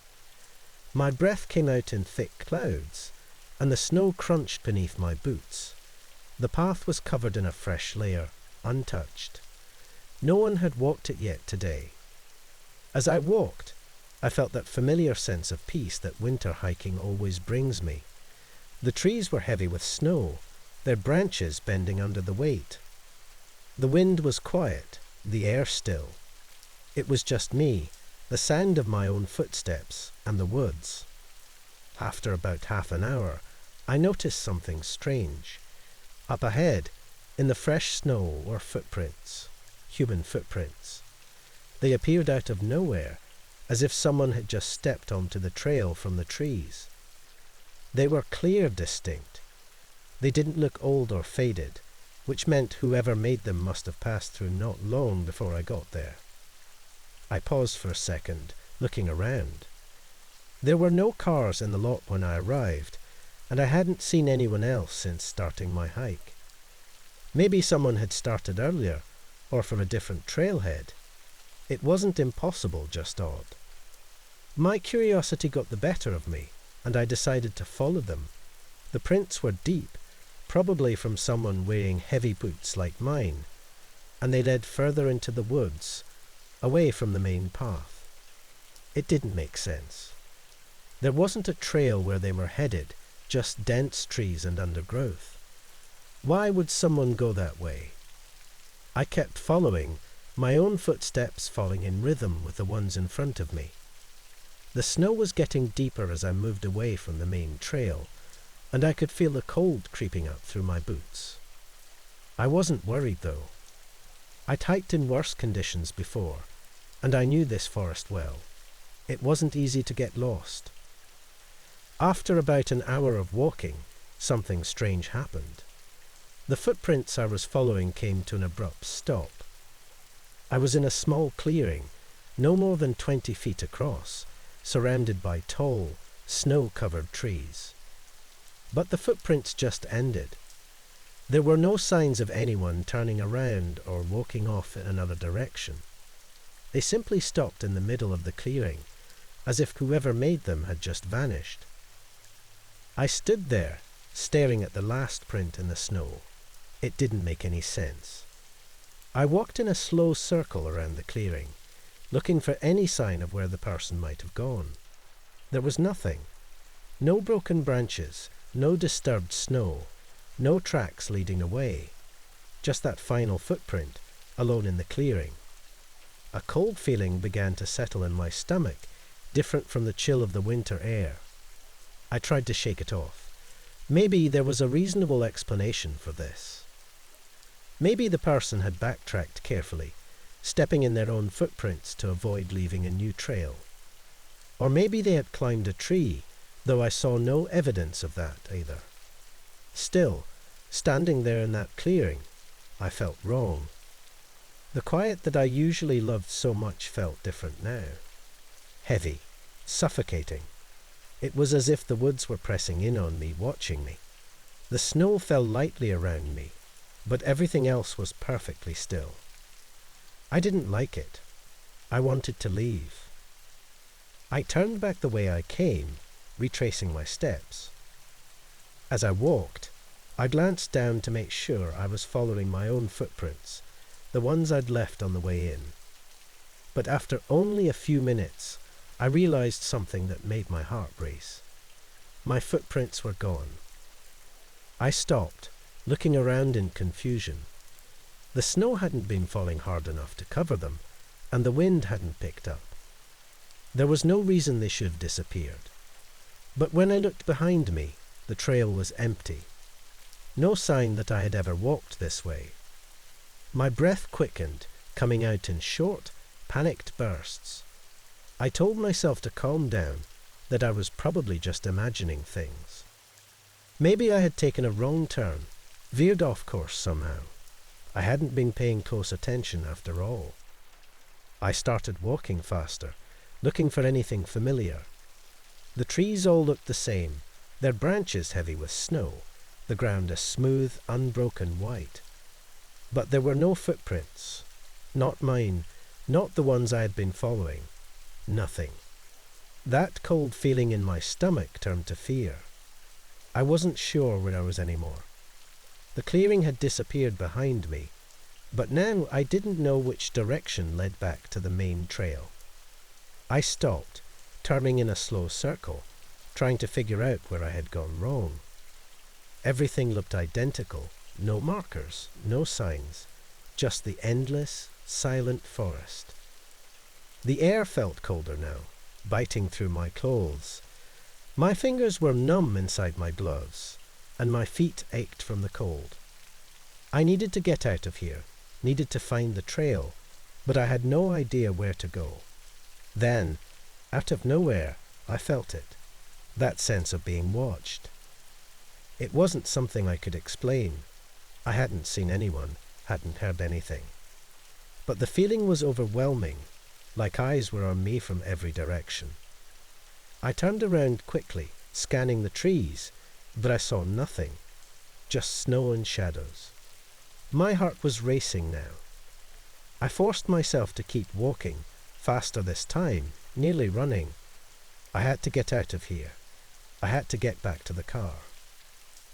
My breath came out in thick clouds, and the snow crunched beneath my boots. The path was covered in a fresh layer, untouched. No one had walked it yet today. As I walked, I felt that familiar sense of peace that winter hiking always brings me. The trees were heavy with snow, their branches bending under the weight. The wind was quiet, the air still. It was just me, the sound of my own footsteps, and the woods. After about half an hour, I noticed something strange. Up ahead, in the fresh snow, were footprints, human footprints. They appeared out of nowhere, as if someone had just stepped onto the trail from the trees. They were clear, distinct. They didn't look old or faded, which meant whoever made them must have passed through not long before I got there. I paused for a second, looking around. There were no cars in the lot when I arrived, and I hadn't seen anyone else since starting my hike. Maybe someone had started earlier, or from a different trailhead. It wasn't impossible, just odd. My curiosity got the better of me, and I decided to follow them. The prints were deep, probably from someone wearing heavy boots like mine, and they led further into the woods, away from the main path. It didn't make sense. There wasn't a trail where they were headed, just dense trees and undergrowth. Why would someone go that way? I kept following, my own footsteps falling in rhythm with the ones in front of me. The snow was getting deeper as I moved away from the main trail, and I could feel the cold creeping up through my boots. I wasn't worried, though. I'd hiked in worse conditions before, and I knew this forest well. It wasn't easy to get lost. After about an hour of walking, something strange happened. The footprints I was following came to an abrupt stop. I was in a small clearing, no more than 20 feet across, surrounded by tall, snow-covered trees. But the footprints just ended. There were no signs of anyone turning around or walking off in another direction. They simply stopped in the middle of the clearing, as if whoever made them had just vanished. I stood there, staring at the last print in the snow. It didn't make any sense. I walked in a slow circle around the clearing, looking for any sign of where the person might have gone. There was nothing. No broken branches, no disturbed snow, no tracks leading away. Just that final footprint, alone in the clearing. A cold feeling began to settle in my stomach, different from the chill of the winter air. I tried to shake it off. Maybe there was a reasonable explanation for this. Maybe the person had backtracked carefully, stepping in their own footprints to avoid leaving a new trail. Or maybe they had climbed a tree, though I saw no evidence of that either. Still, standing there in that clearing, I felt wrong. The quiet that I usually loved so much felt different now. Heavy, suffocating. It was as if the woods were pressing in on me, watching me. The snow fell lightly around me, but everything else was perfectly still. I didn't like it. I wanted to leave. I turned back the way I came, retracing my steps. As I walked, I glanced down to make sure I was following my own footprints, the ones I'd left on the way in. But after only a few minutes, I realized something that made my heart race. My footprints were gone. I stopped, looking around in confusion. The snow hadn't been falling hard enough to cover them, and the wind hadn't picked up. There was no reason they should have disappeared. But when I looked behind me, the trail was empty. No sign that I had ever walked this way. My breath quickened, coming out in short, panicked bursts. I told myself to calm down, that I was probably just imagining things. Maybe I had taken a wrong turn, veered off course somehow. I hadn't been paying close attention after all. I started walking faster, looking for anything familiar. The trees all looked the same, their branches heavy with snow, the ground a smooth, unbroken white. But there were no footprints. Not mine, not the ones I had been following. Nothing. That cold feeling in my stomach turned to fear. I wasn't sure where I was anymore. The clearing had disappeared behind me, but now I didn't know which direction led back to the main trail. I stopped, turning in a slow circle, trying to figure out where I had gone wrong. Everything looked identical, no markers, no signs, just the endless, silent forest. The air felt colder now, biting through my clothes. My fingers were numb inside my gloves, and my feet ached from the cold. I needed to get out of here, needed to find the trail, but I had no idea where to go. Then, out of nowhere, I felt it, that sense of being watched. It wasn't something I could explain. I hadn't seen anyone, hadn't heard anything. But the feeling was overwhelming, like eyes were on me from every direction. I turned around quickly, scanning the trees, but I saw nothing, just snow and shadows. My heart was racing now. I forced myself to keep walking, faster this time, nearly running. I had to get out of here. I had to get back to the car.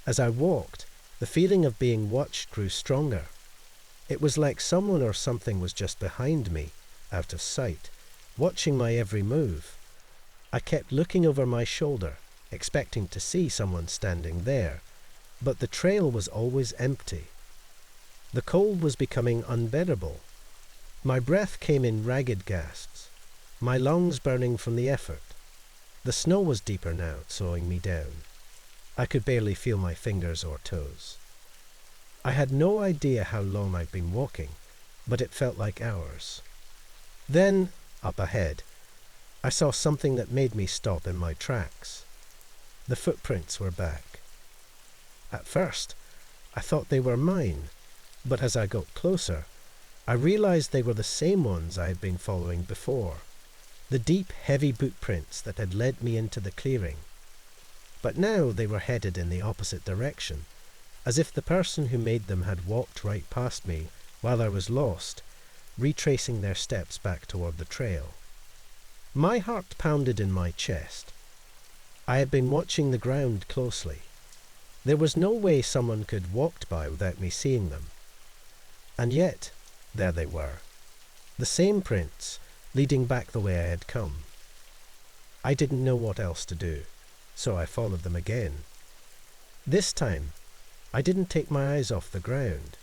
As I walked, the feeling of being watched grew stronger. It was like someone or something was just behind me, out of sight, watching my every move. I kept looking over my shoulder, expecting to see someone standing there, but the trail was always empty. The cold was becoming unbearable. My breath came in ragged gasps, my lungs burning from the effort. The snow was deeper now, slowing me down. I could barely feel my fingers or toes. I had no idea how long I'd been walking, but it felt like hours. Then, up ahead, I saw something that made me stop in my tracks. The footprints were back. At first, I thought they were mine, but as I got closer, I realized they were the same ones I had been following before, the deep, heavy boot prints that had led me into the clearing. But now they were headed in the opposite direction, as if the person who made them had walked right past me while I was lost, retracing their steps back toward the trail. My heart pounded in my chest. I had been watching the ground closely. There was no way someone could have walked by without me seeing them. And yet, there they were, the same prints, leading back the way I had come. I didn't know what else to do, so I followed them again. This time, I didn't take my eyes off the ground.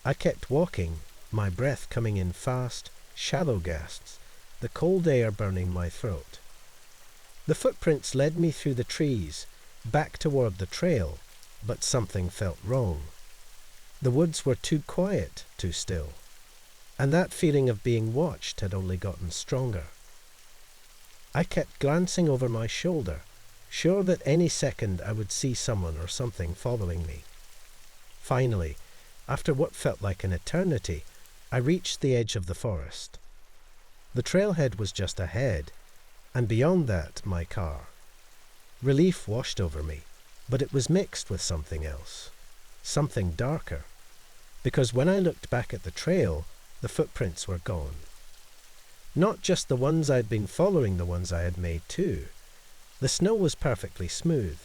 I kept walking, my breath coming in fast, shallow gasps, the cold air burning my throat. The footprints led me through the trees, back toward the trail, but something felt wrong. The woods were too quiet, too still, and that feeling of being watched had only gotten stronger. I kept glancing over my shoulder, sure that any second I would see someone or something following me. Finally, after what felt like an eternity, I reached the edge of the forest. The trailhead was just ahead, and beyond that, my car. Relief washed over me, but it was mixed with something else, something darker, because when I looked back at the trail, the footprints were gone. Not just the ones I'd been following, the ones I had made too. The snow was perfectly smooth,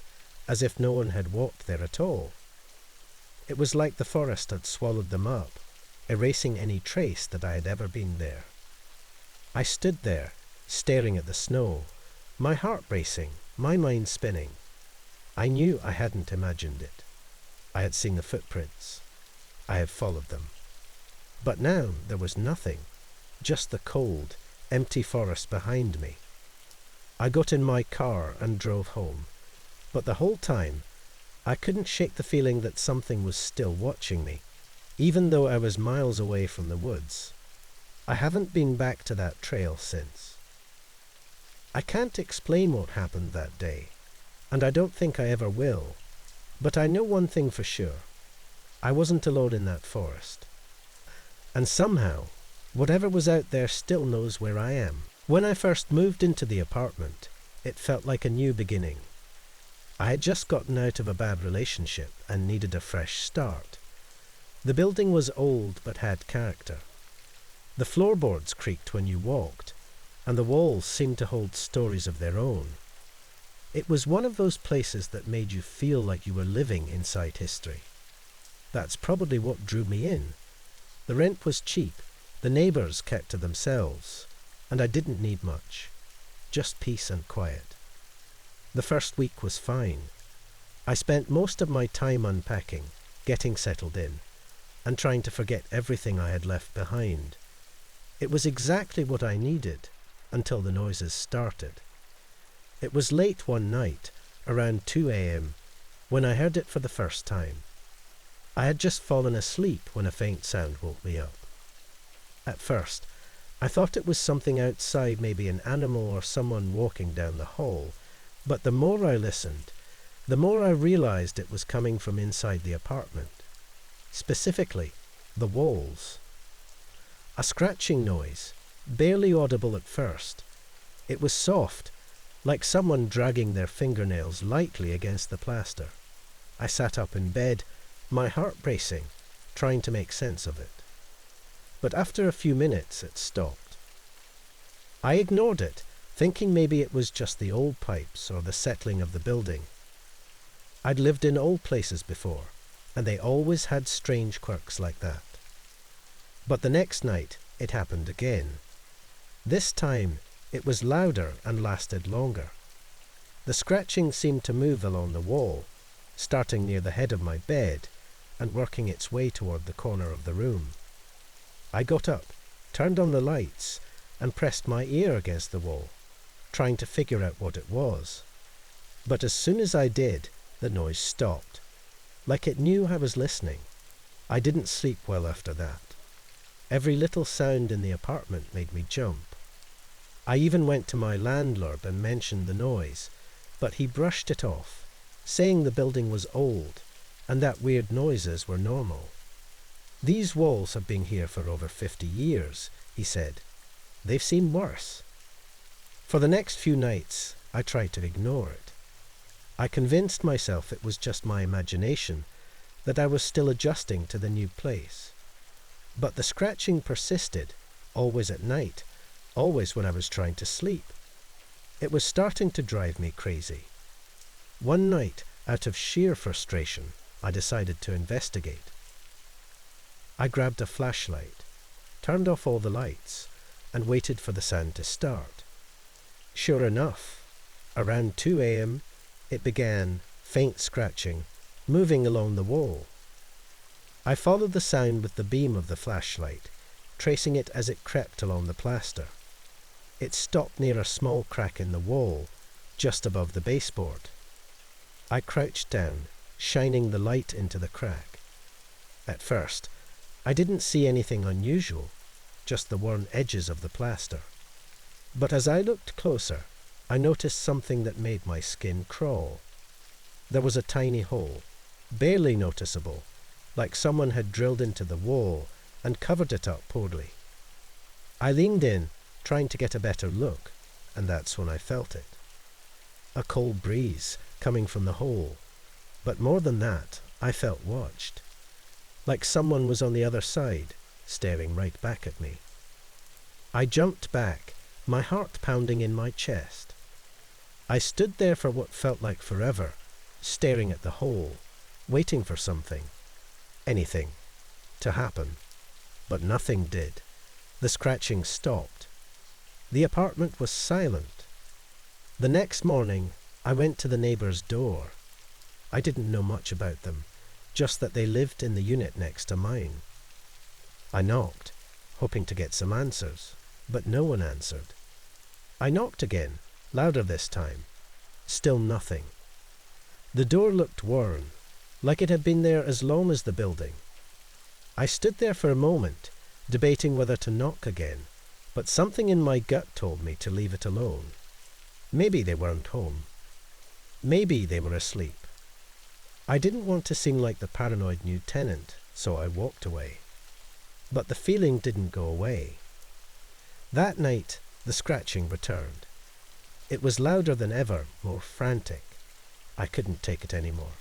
as if no one had walked there at all. It was like the forest had swallowed them up, erasing any trace that I had ever been there. I stood there, staring at the snow, my heart racing, my mind spinning. I knew I hadn't imagined it. I had seen the footprints. I had followed them. But now there was nothing, just the cold, empty forest behind me. I got in my car and drove home, but the whole time I couldn't shake the feeling that something was still watching me, even though I was miles away from the woods. I haven't been back to that trail since. I can't explain what happened that day, and I don't think I ever will, but I know one thing for sure. I wasn't alone in that forest. And somehow, whatever was out there still knows where I am. When I first moved into the apartment, it felt like a new beginning. I had just gotten out of a bad relationship and needed a fresh start. The building was old but had character. The floorboards creaked when you walked, and the walls seemed to hold stories of their own. It was one of those places that made you feel like you were living inside history. That's probably what drew me in. The rent was cheap, the neighbours kept to themselves, and I didn't need much, just peace and quiet. The first week was fine. I spent most of my time unpacking, getting settled in, and trying to forget everything I had left behind. It was exactly what I needed, until the noises started. It was late one night, around 2 a.m., when I heard it for the first time. I had just fallen asleep when a faint sound woke me up. At first, I thought it was something outside, maybe an animal or someone walking down the hall, but the more I listened, the more I realized it was coming from inside the apartment. Specifically, the walls. A scratching noise, barely audible at first. It was soft, like someone dragging their fingernails lightly against the plaster. I sat up in bed, my heart racing, trying to make sense of it. But after a few minutes it stopped. I ignored it, thinking maybe it was just the old pipes or the settling of the building. I'd lived in old places before, and they always had strange quirks like that. But the next night it happened again. This time it was louder and lasted longer. The scratching seemed to move along the wall, starting near the head of my bed and working its way toward the corner of the room. I got up, turned on the lights, and pressed my ear against the wall, trying to figure out what it was. But as soon as I did, the noise stopped, like it knew I was listening. I didn't sleep well after that. Every little sound in the apartment made me jump. I even went to my landlord and mentioned the noise, but he brushed it off, saying the building was old and that weird noises were normal. These walls have been here for over 50 years, he said. They've seen worse. For the next few nights, I tried to ignore it. I convinced myself it was just my imagination, that I was still adjusting to the new place. But the scratching persisted, always at night, always when I was trying to sleep. It was starting to drive me crazy. One night, out of sheer frustration, I decided to investigate. I grabbed a flashlight, turned off all the lights, and waited for the sound to start. Sure enough, around 2 a.m., it began, faint scratching, moving along the wall. I followed the sound with the beam of the flashlight, tracing it as it crept along the plaster. It stopped near a small crack in the wall, just above the baseboard. I crouched down, shining the light into the crack. At first, I didn't see anything unusual, just the worn edges of the plaster. But as I looked closer, I noticed something that made my skin crawl. There was a tiny hole, barely noticeable, like someone had drilled into the wall and covered it up poorly. I leaned in, trying to get a better look, and that's when I felt it. A cold breeze coming from the hole, but more than that, I felt watched. Like someone was on the other side, staring right back at me. I jumped back, my heart pounding in my chest. I stood there for what felt like forever, staring at the hole, waiting for something, anything, to happen. But nothing did. The scratching stopped. The apartment was silent. The next morning, I went to the neighbour's door. I didn't know much about them, just that they lived in the unit next to mine. I knocked, hoping to get some answers, but no one answered. I knocked again, louder this time. Still nothing. The door looked worn, like it had been there as long as the building. I stood there for a moment, debating whether to knock again, but something in my gut told me to leave it alone. Maybe they weren't home. Maybe they were asleep. I didn't want to seem like the paranoid new tenant, so I walked away. But the feeling didn't go away. That night, the scratching returned. It was louder than ever, more frantic. I couldn't take it anymore.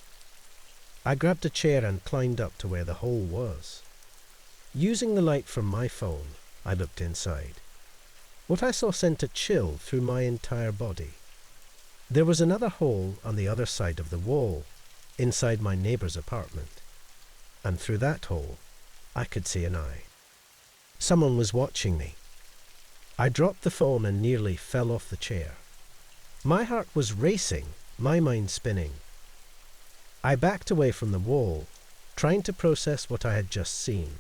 I grabbed a chair and climbed up to where the hole was. Using the light from my phone, I looked inside. What I saw sent a chill through my entire body. There was another hole on the other side of the wall, inside my neighbour's apartment. And through that hole, I could see an eye. Someone was watching me. I dropped the phone and nearly fell off the chair. My heart was racing, my mind spinning. I backed away from the wall, trying to process what I had just seen.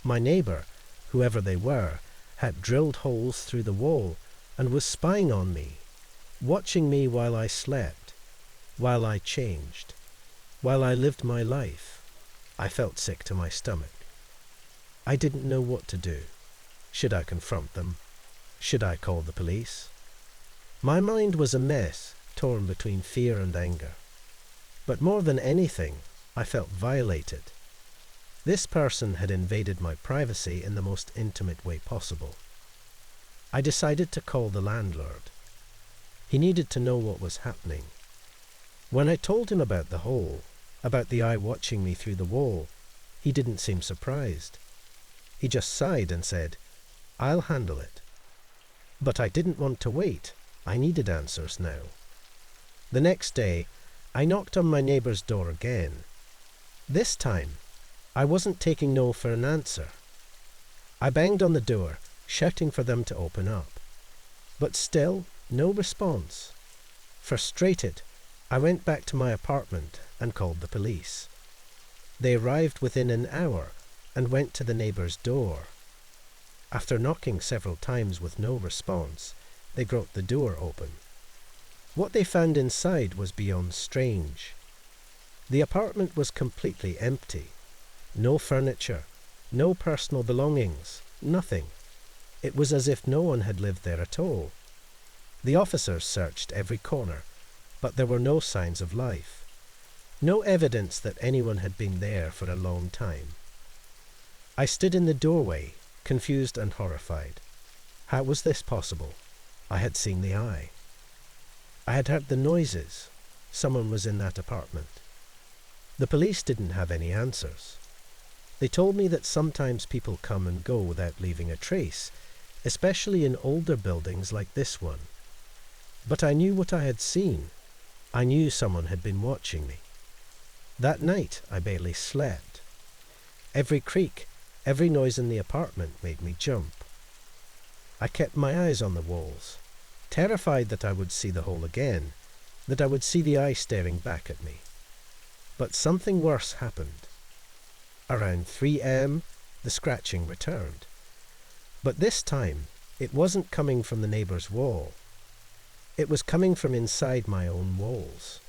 My neighbour, whoever they were, had drilled holes through the wall and was spying on me, watching me while I slept, while I changed, while I lived my life. I felt sick to my stomach. I didn't know what to do. Should I confront them? Should I call the police? My mind was a mess, torn between fear and anger. But more than anything, I felt violated. This person had invaded my privacy in the most intimate way possible. I decided to call the landlord. He needed to know what was happening. When I told him about the hole, about the eye watching me through the wall, he didn't seem surprised. He just sighed and said, "I'll handle it." But I didn't want to wait. I needed answers now. The next day, I knocked on my neighbour's door again. This time, I wasn't taking no for an answer. I banged on the door, shouting for them to open up. But still, no response. Frustrated, I went back to my apartment and called the police. They arrived within an hour and went to the neighbour's door. After knocking several times with no response, they broke the door open. What they found inside was beyond strange. The apartment was completely empty. No furniture, no personal belongings, nothing. It was as if no one had lived there at all. The officers searched every corner, but there were no signs of life. No evidence that anyone had been there for a long time. I stood in the doorway, confused and horrified. How was this possible? I had seen the eye. I had heard the noises. Someone was in that apartment. The police didn't have any answers. They told me that sometimes people come and go without leaving a trace, especially in older buildings like this one. But I knew what I had seen. I knew someone had been watching me. That night I barely slept. Every creak, every noise in the apartment made me jump. I kept my eyes on the walls, terrified that I would see the hole again, that I would see the eye staring back at me. But something worse happened. Around 3 a.m., the scratching returned. But this time, it wasn't coming from the neighbour's wall. It was coming from inside my own walls.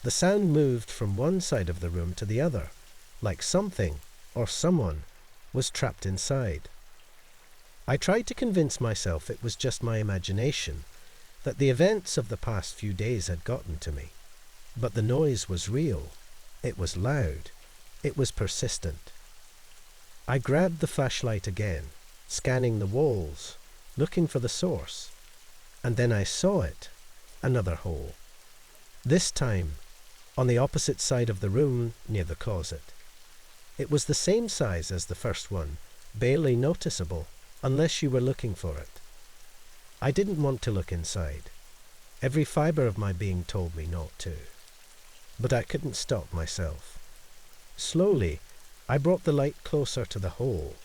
The sound moved from one side of the room to the other, like something, or someone, was trapped inside. I tried to convince myself it was just my imagination, that the events of the past few days had gotten to me. But the noise was real. It was loud. It was persistent. I grabbed the flashlight again, scanning the walls, looking for the source. And then I saw it, another hole. This time, on the opposite side of the room, near the closet. It was the same size as the first one, barely noticeable, unless you were looking for it. I didn't want to look inside. Every fibre of my being told me not to. But I couldn't stop myself. Slowly, I brought the light closer to the hole.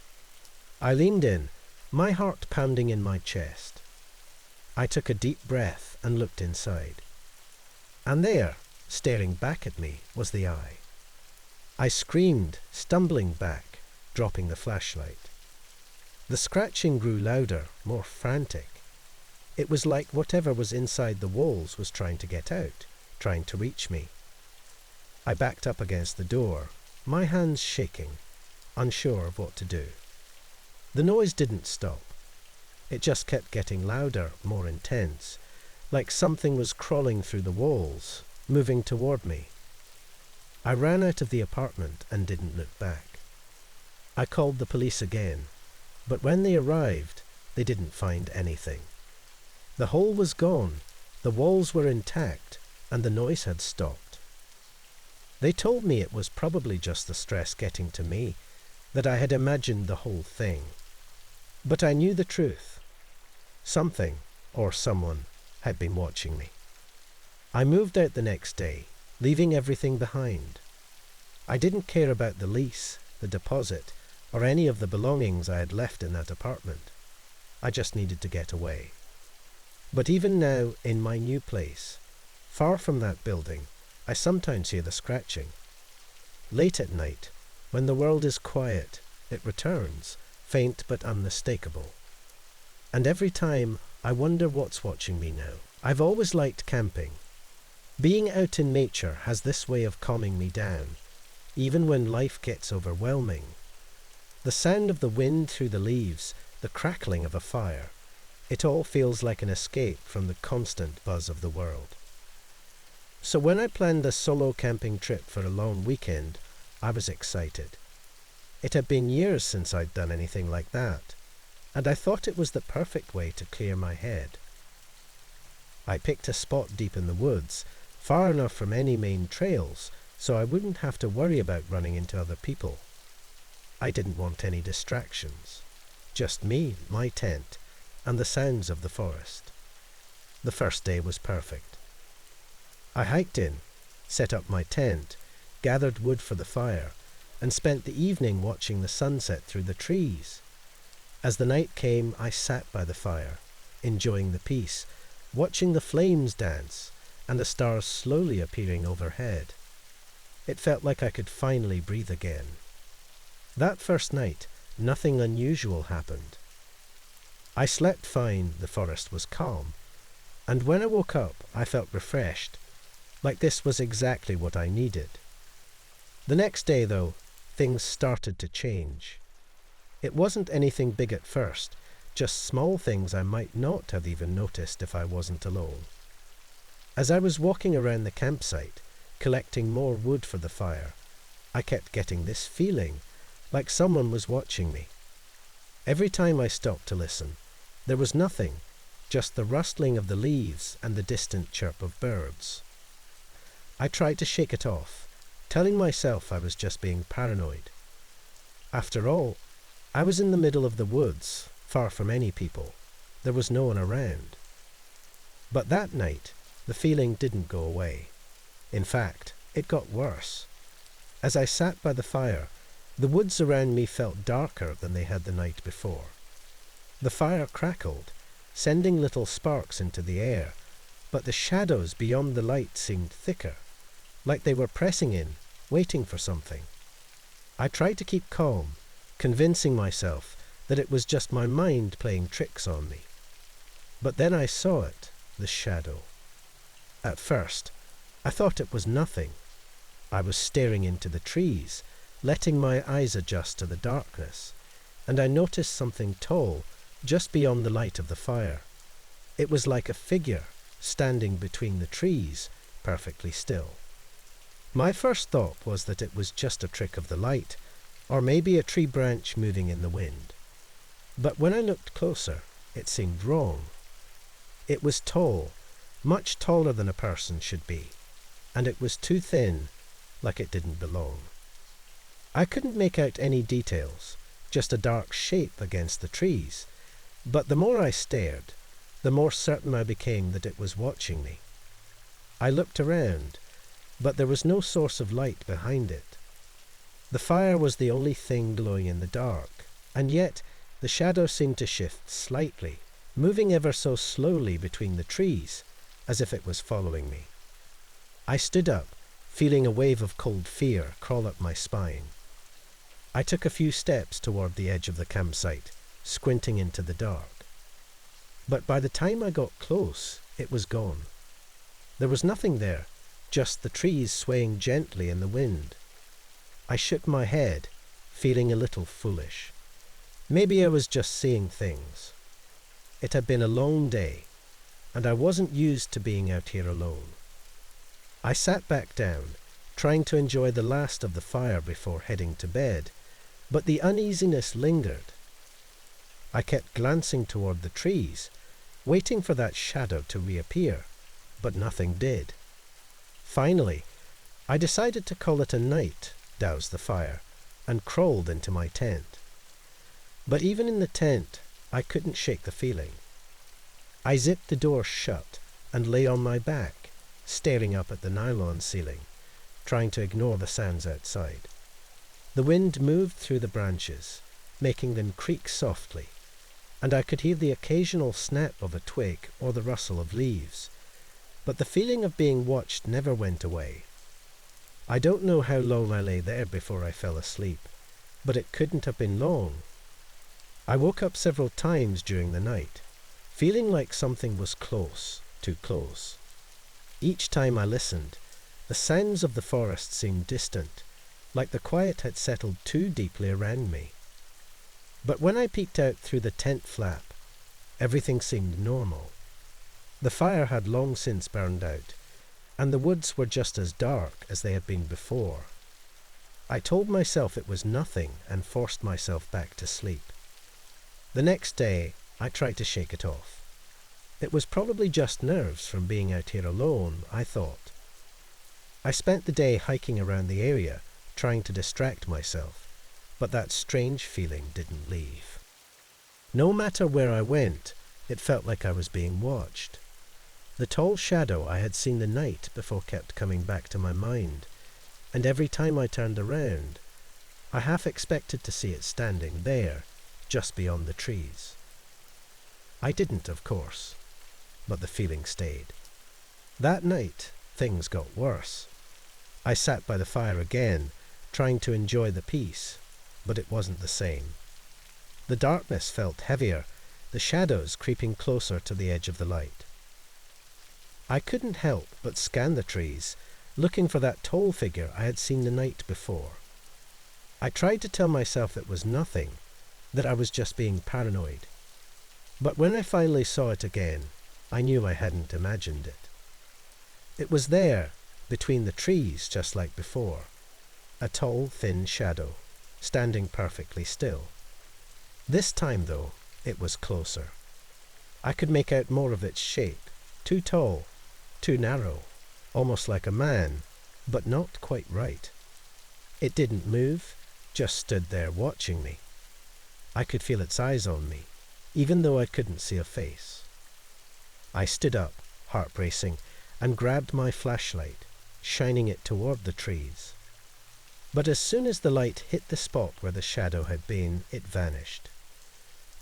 I leaned in, my heart pounding in my chest. I took a deep breath and looked inside. And there, staring back at me, was the eye. I screamed, stumbling back, dropping the flashlight. The scratching grew louder, more frantic. It was like whatever was inside the walls was trying to get out, trying to reach me. I backed up against the door, my hands shaking. unsure of what to do. The noise didn't stop. It just kept getting louder, more intense, like something was crawling through the walls, moving toward me. I ran out of the apartment and didn't look back. I called the police again, but when they arrived, they didn't find anything. The hole was gone, the walls were intact, and the noise had stopped. They told me it was probably just the stress getting to me, that I had imagined the whole thing. But I knew the truth. Something, or someone, had been watching me. I moved out the next day, leaving everything behind. I didn't care about the lease, the deposit, or any of the belongings I had left in that apartment. I just needed to get away. But even now, in my new place, far from that building, I sometimes hear the scratching. Late at night, when the world is quiet, it returns, faint but unmistakable. And every time, I wonder what's watching me now. I've always liked camping. Being out in nature has this way of calming me down, even when life gets overwhelming. The sound of the wind through the leaves, the crackling of a fire, it all feels like an escape from the constant buzz of the world. So when I planned a solo camping trip for a long weekend, I was excited. It had been years since I'd done anything like that, and I thought it was the perfect way to clear my head. I picked a spot deep in the woods, far enough from any main trails, so I wouldn't have to worry about running into other people. I didn't want any distractions. Just me, my tent, and the sounds of the forest. The first day was perfect. I hiked in, set up my tent, gathered wood for the fire, and spent the evening watching the sunset through the trees. As the night came, I sat by the fire, enjoying the peace, watching the flames dance, and the stars slowly appearing overhead. It felt like I could finally breathe again. That first night, nothing unusual happened. I slept fine, the forest was calm, and when I woke up, I felt refreshed, like this was exactly what I needed. The next day, though, things started to change. It wasn't anything big at first, just small things I might not have even noticed if I wasn't alone. As I was walking around the campsite, collecting more wood for the fire, I kept getting this feeling, like someone was watching me. Every time I stopped to listen, there was nothing, just the rustling of the leaves and the distant chirp of birds. I tried to shake it off, telling myself I was just being paranoid. After all, I was in the middle of the woods, far from any people. There was no one around. But that night, the feeling didn't go away. In fact, it got worse. As I sat by the fire, the woods around me felt darker than they had the night before. The fire crackled, sending little sparks into the air, but the shadows beyond the light seemed thicker, like they were pressing in, waiting for something. I tried to keep calm, convincing myself that it was just my mind playing tricks on me. But then I saw it, the shadow. At first, I thought it was nothing. I was staring into the trees, letting my eyes adjust to the darkness, and I noticed something tall, just beyond the light of the fire. It was like a figure, standing between the trees, perfectly still. My first thought was that it was just a trick of the light, or maybe a tree branch moving in the wind. But when I looked closer, it seemed wrong. It was tall, much taller than a person should be, and it was too thin, like it didn't belong. I couldn't make out any details, just a dark shape against the trees, but the more I stared, the more certain I became that it was watching me. I looked around, but there was no source of light behind it. The fire was the only thing glowing in the dark, and yet the shadow seemed to shift slightly, moving ever so slowly between the trees, as if it was following me. I stood up, feeling a wave of cold fear crawl up my spine. I took a few steps toward the edge of the campsite, squinting into the dark. But by the time I got close, it was gone. There was nothing there, just the trees swaying gently in the wind. I shook my head, feeling a little foolish. Maybe I was just seeing things. It had been a long day, and I wasn't used to being out here alone. I sat back down, trying to enjoy the last of the fire before heading to bed, but the uneasiness lingered. I kept glancing toward the trees, waiting for that shadow to reappear, but nothing did. Finally, I decided to call it a night, doused the fire, and crawled into my tent. But even in the tent, I couldn't shake the feeling. I zipped the door shut and lay on my back, staring up at the nylon ceiling, trying to ignore the sounds outside. The wind moved through the branches, making them creak softly, and I could hear the occasional snap of a twig or the rustle of leaves, but the feeling of being watched never went away. I don't know how long I lay there before I fell asleep, but it couldn't have been long. I woke up several times during the night, feeling like something was close, too close. Each time I listened, the sounds of the forest seemed distant, like the quiet had settled too deeply around me. But when I peeked out through the tent flap, everything seemed normal. The fire had long since burned out, and the woods were just as dark as they had been before. I told myself it was nothing and forced myself back to sleep. The next day, I tried to shake it off. It was probably just nerves from being out here alone, I thought. I spent the day hiking around the area, trying to distract myself, but that strange feeling didn't leave. No matter where I went, it felt like I was being watched. The tall shadow I had seen the night before kept coming back to my mind, and every time I turned around, I half expected to see it standing there, just beyond the trees. I didn't, of course, but the feeling stayed. That night, things got worse. I sat by the fire again, trying to enjoy the peace, but it wasn't the same. The darkness felt heavier, the shadows creeping closer to the edge of the light. I couldn't help but scan the trees, looking for that tall figure I had seen the night before. I tried to tell myself it was nothing, that I was just being paranoid. But when I finally saw it again, I knew I hadn't imagined it. It was there, between the trees, just like before. A tall, thin shadow, standing perfectly still. This time, though, it was closer. I could make out more of its shape, too tall, too narrow, almost like a man, but not quite right. It didn't move, just stood there watching me. I could feel its eyes on me, even though I couldn't see a face. I stood up, heart racing, and grabbed my flashlight, shining it toward the trees. But as soon as the light hit the spot where the shadow had been, it vanished.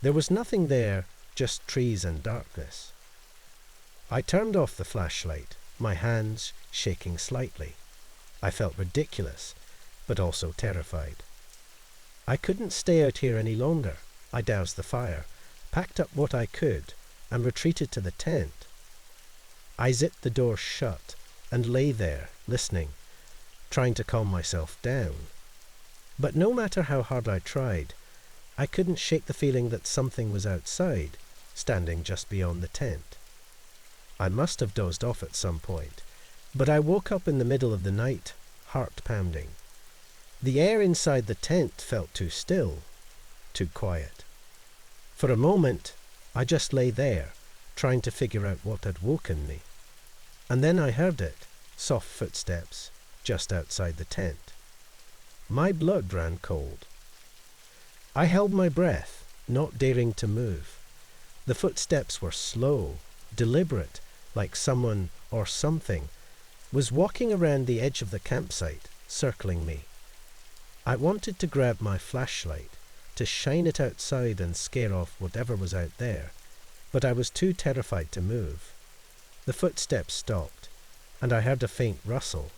There was nothing there, just trees and darkness. I turned off the flashlight, my hands shaking slightly. I felt ridiculous, but also terrified. I couldn't stay out here any longer. I doused the fire, packed up what I could, and retreated to the tent. I zipped the door shut and lay there, listening, trying to calm myself down. But no matter how hard I tried, I couldn't shake the feeling that something was outside, standing just beyond the tent. I must have dozed off at some point, but I woke up in the middle of the night, heart pounding. The air inside the tent felt too still, too quiet. For a moment, I just lay there, trying to figure out what had woken me. And then I heard it, soft footsteps, just outside the tent. My blood ran cold. I held my breath, not daring to move. The footsteps were slow, deliberate, like someone or something was walking around the edge of the campsite, circling me. I wanted to grab my flashlight, to shine it outside and scare off whatever was out there, but I was too terrified to move. The footsteps stopped, and I heard a faint rustle,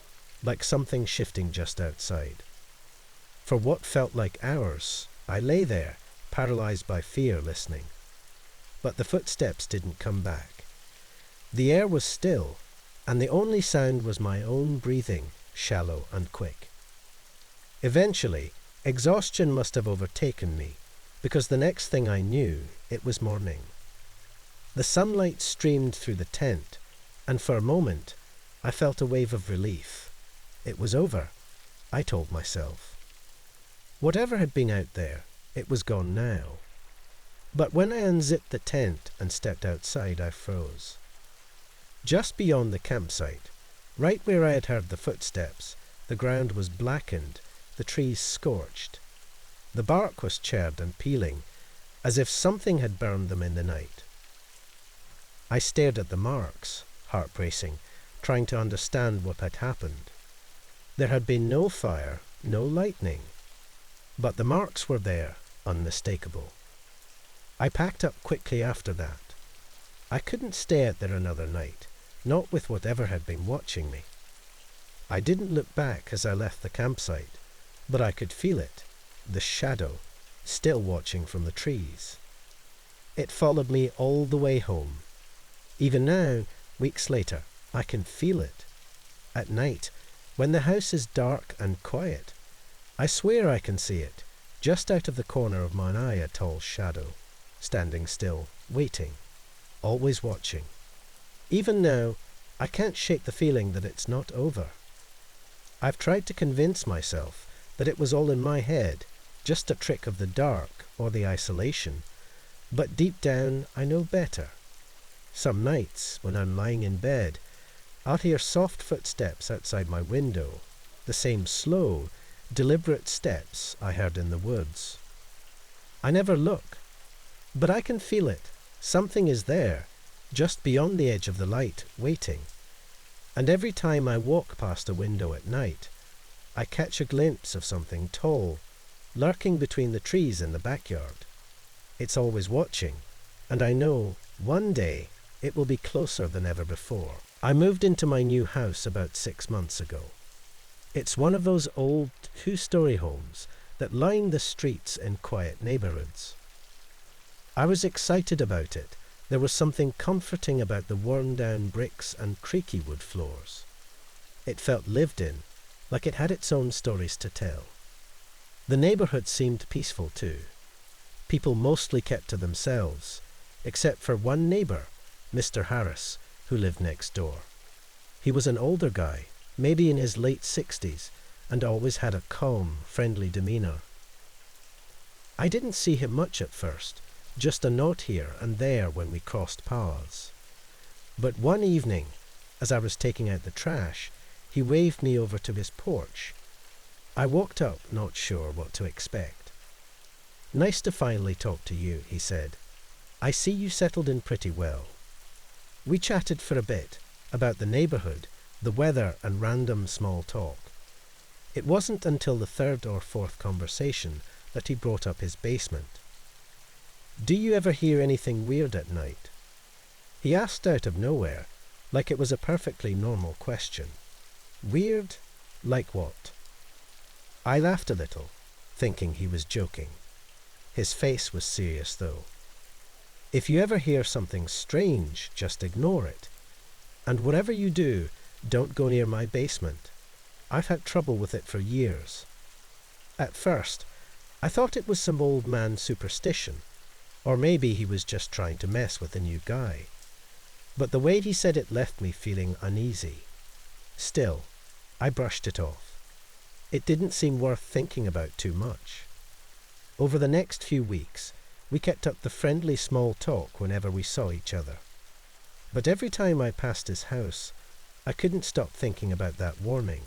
like something shifting just outside. For what felt like hours, I lay there, paralyzed by fear, listening. But the footsteps didn't come back. The air was still, and the only sound was my own breathing, shallow and quick. Eventually, Exhaustion must have overtaken me, because the next thing I knew, it was morning. The sunlight streamed through the tent, and for a moment I felt a wave of relief. It was over, I told myself. Whatever had been out there, it was gone now. But when I unzipped the tent and stepped outside, I froze. Just beyond the campsite, right where I had heard the footsteps, the ground was blackened, the trees scorched. The bark was charred and peeling, as if something had burned them in the night. I stared at the marks, heart racing, trying to understand what had happened. There had been no fire, no lightning, but the marks were there, unmistakable. I packed up quickly after that. I couldn't stay out there another night, not with whatever had been watching me. I didn't look back as I left the campsite, but I could feel it, the shadow, still watching from the trees. It followed me all the way home. Even now, weeks later, I can feel it. At night, when the house is dark and quiet, I swear I can see it, just out of the corner of mine eye, a tall shadow, standing still, waiting, always watching. Even now, I can't shake the feeling that it's not over. I've tried to convince myself that it was all in my head, just a trick of the dark or the isolation, but deep down I know better. Some nights, when I'm lying in bed, I'll hear soft footsteps outside my window, the same slow, deliberate steps I heard in the woods. I never look, but I can feel it. Something is there, just beyond the edge of the light, waiting. And every time I walk past a window at night, I catch a glimpse of something tall, lurking between the trees in the backyard. It's always watching, and I know one day it will be closer than ever before. I moved into my new house about 6 months ago. It's one of those old 2-story homes that line the streets in quiet neighbourhoods. I was excited about it. There was something comforting about the worn-down bricks and creaky wood floors. It felt lived in, like it had its own stories to tell. The neighbourhood seemed peaceful too. People mostly kept to themselves, except for one neighbour, Mr. Harris, who lived next door. He was an older guy, maybe in his late 60s, and always had a calm, friendly demeanour. I didn't see him much at first, just a nod here and there when we crossed paths. But one evening, as I was taking out the trash, he waved me over to his porch. I walked up, not sure what to expect. "Nice to finally talk to you," he said. "I see you settled in pretty well." We chatted for a bit, about the neighbourhood, the weather and random small talk. It wasn't until the 3rd or 4th conversation that he brought up his basement. "Do you ever hear anything weird at night?" He asked out of nowhere, like it was a perfectly normal question. Weird? Like what? I laughed a little, thinking he was joking. His face was serious though. "If you ever hear something strange, just ignore it. And whatever you do, don't go near my basement. I've had trouble with it for years." At first, I thought it was some old man superstition, or maybe he was just trying to mess with a new guy. But the way he said it left me feeling uneasy. Still, I brushed it off. It didn't seem worth thinking about too much. Over the next few weeks, we kept up the friendly small talk whenever we saw each other. But every time I passed his house, I couldn't stop thinking about that warning.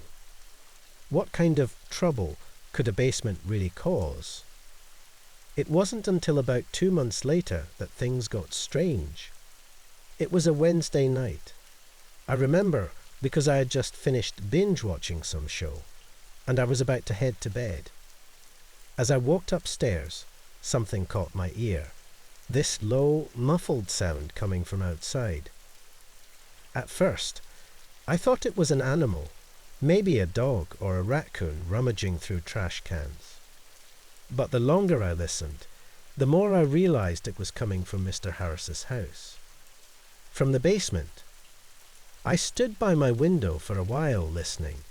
What kind of trouble could a basement really cause? It wasn't until about 2 months later that things got strange. It was a Wednesday night. I remember because I had just finished binge-watching some show, and I was about to head to bed. As I walked upstairs, something caught my ear, this low, muffled sound coming from outside. At first, I thought it was an animal, maybe a dog or a raccoon rummaging through trash cans. But the longer I listened, the more I realized it was coming from Mr. Harris's house. From the basement. I stood by my window for a while listening.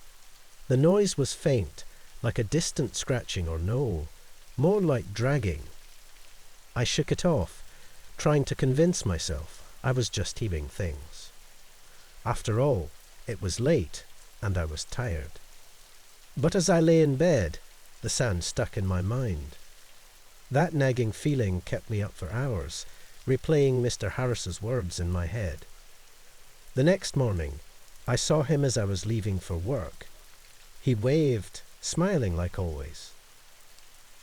The noise was faint, like a distant scratching or no, more like dragging. I shook it off, trying to convince myself I was just hearing things. After all, it was late, and I was tired. But as I lay in bed, the sound stuck in my mind. That nagging feeling kept me up for hours, replaying Mr. Harris's words in my head. The next morning, I saw him as I was leaving for work. He waved, smiling like always.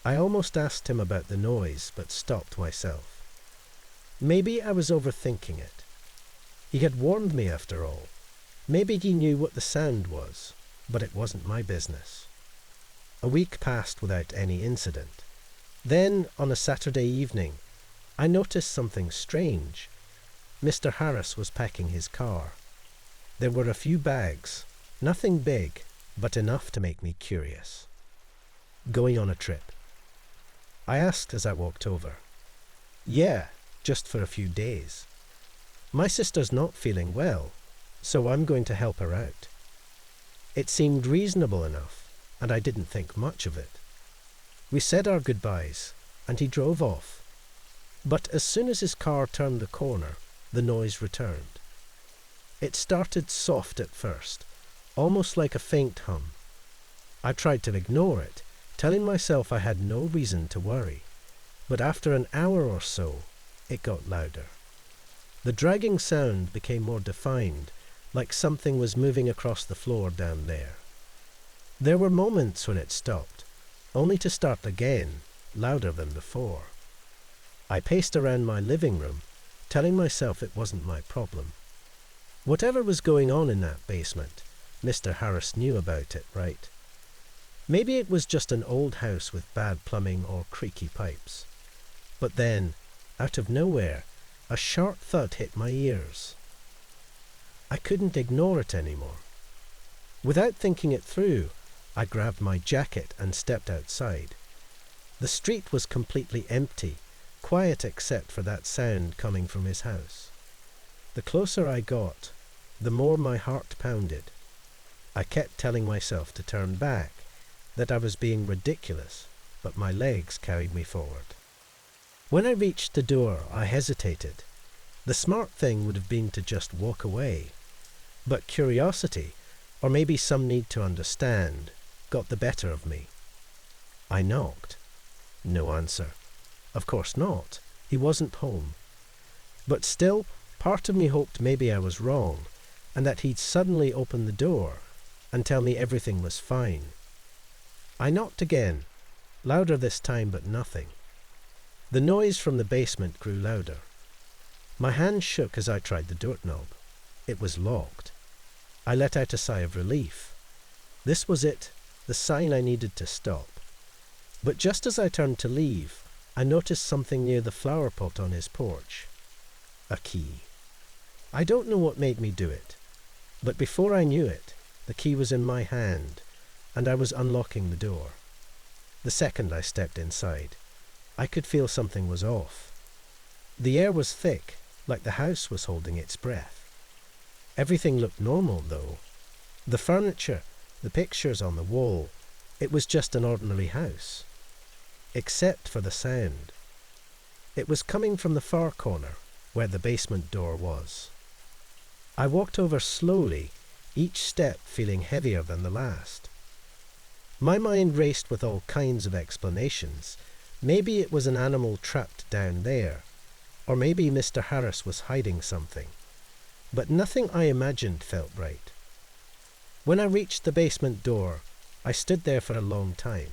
I almost asked him about the noise, but stopped myself. Maybe I was overthinking it. He had warned me after all. Maybe he knew what the sound was, but it wasn't my business. A week passed without any incident. Then, on a Saturday evening, I noticed something strange. Mr. Harris was packing his car. There were a few bags, nothing big, but enough to make me curious. Going on a trip? I asked as I walked over. Yeah, just for a few days. My sister's not feeling well, so I'm going to help her out. It seemed reasonable enough, and I didn't think much of it. We said our goodbyes, and he drove off. But as soon as his car turned the corner, the noise returned. It started soft at first, almost like a faint hum. I tried to ignore it, telling myself I had no reason to worry. But after an hour or so, it got louder. The dragging sound became more defined, like something was moving across the floor down there. There were moments when it stopped, only to start again, louder than before. I paced around my living room, telling myself it wasn't my problem. Whatever was going on in that basement, Mr. Harris knew about it, right? Maybe it was just an old house with bad plumbing or creaky pipes. But then, out of nowhere, a sharp thud hit my ears. I couldn't ignore it anymore. Without thinking it through, I grabbed my jacket and stepped outside. The street was completely empty, quiet except for that sound coming from his house. The closer I got, the more my heart pounded. I kept telling myself to turn back, that I was being ridiculous, but my legs carried me forward. When I reached the door, I hesitated. The smart thing would have been to just walk away. But curiosity, or maybe some need to understand, got the better of me. I knocked. No answer. Of course not. He wasn't home. But still, part of me hoped maybe I was wrong, and that he'd suddenly open the door and tell me everything was fine. I knocked again, louder this time but nothing. The noise from the basement grew louder. My hand shook as I tried the doorknob. It was locked. I let out a sigh of relief. This was it, the sign I needed to stop. But just as I turned to leave, I noticed something near the flower pot on his porch. A key. I don't know what made me do it, but before I knew it, the key was in my hand, and I was unlocking the door. The second I stepped inside, I could feel something was off. The air was thick, like the house was holding its breath. Everything looked normal, though. The furniture, the pictures on the wall, it was just an ordinary house. Except for the sound. It was coming from the far corner, where the basement door was. I walked over slowly, each step feeling heavier than the last. My mind raced with all kinds of explanations. Maybe it was an animal trapped down there, or maybe Mr. Harris was hiding something. But nothing I imagined felt right. When I reached the basement door, I stood there for a long time.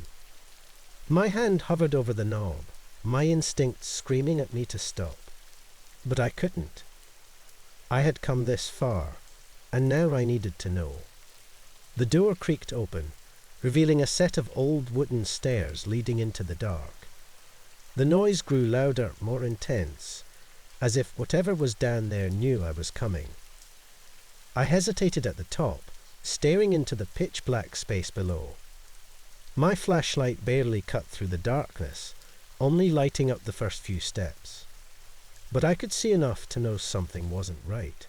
My hand hovered over the knob, my instinct screaming at me to stop. But I couldn't. I had come this far, and now I needed to know. The door creaked open, revealing a set of old wooden stairs leading into the dark. The noise grew louder, more intense, as if whatever was down there knew I was coming. I hesitated at the top, staring into the pitch-black space below. My flashlight barely cut through the darkness, only lighting up the first few steps. But I could see enough to know something wasn't right.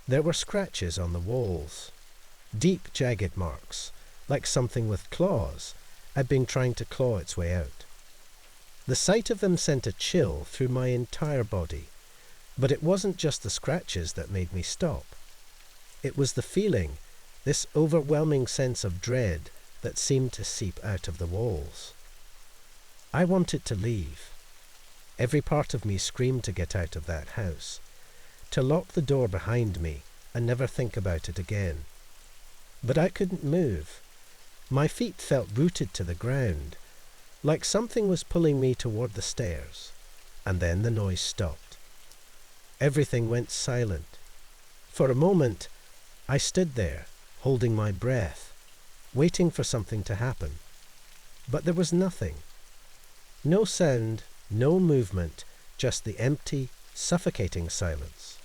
There were scratches on the walls, deep jagged marks, like something with claws had been trying to claw its way out. The sight of them sent a chill through my entire body, but it wasn't just the scratches that made me stop. It was the feeling, this overwhelming sense of dread that seemed to seep out of the walls. I wanted to leave. Every part of me screamed to get out of that house, to lock the door behind me and never think about it again. But I couldn't move. My feet felt rooted to the ground, like something was pulling me toward the stairs, and then the noise stopped. Everything went silent. For a moment, I stood there, holding my breath, waiting for something to happen. But there was nothing. No sound, no movement, just the empty, suffocating silence.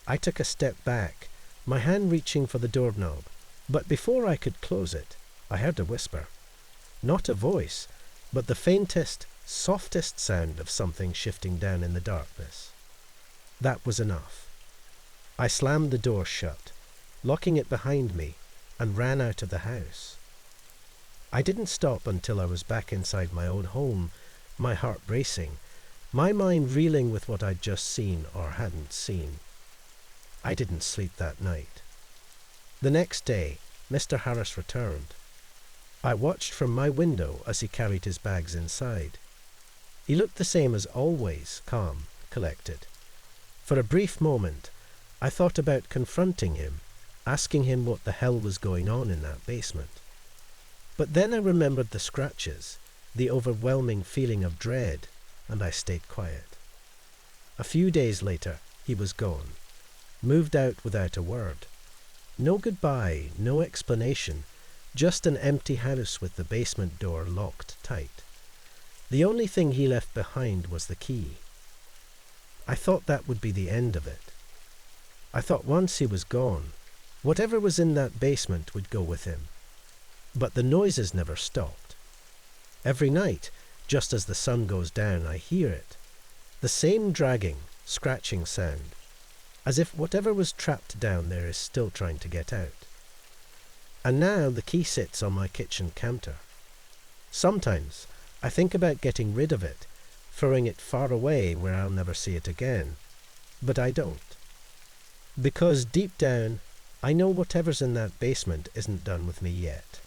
I took a step back, my hand reaching for the doorknob, but before I could close it, I heard a whisper. Not a voice, but the faintest, softest sound of something shifting down in the darkness. That was enough. I slammed the door shut, locking it behind me, and ran out of the house. I didn't stop until I was back inside my own home, my heart racing, my mind reeling with what I'd just seen or hadn't seen. I didn't sleep that night. The next day, Mr. Harris returned. I watched from my window as he carried his bags inside. He looked the same as always, calm, collected. For a brief moment, I thought about confronting him, asking him what the hell was going on in that basement. But then I remembered the scratches, the overwhelming feeling of dread, and I stayed quiet. A few days later, he was gone, moved out without a word. No goodbye, no explanation, just an empty house with the basement door locked tight. The only thing he left behind was the key. I thought that would be the end of it. I thought once he was gone, whatever was in that basement would go with him. But the noises never stopped. Every night, just as the sun goes down, I hear it. The same dragging, scratching sound, as if whatever was trapped down there is still trying to get out. And now the key sits on my kitchen counter. Sometimes I think about getting rid of it, throwing it far away where I'll never see it again. But I don't. Because deep down, I know whatever's in that basement isn't done with me yet.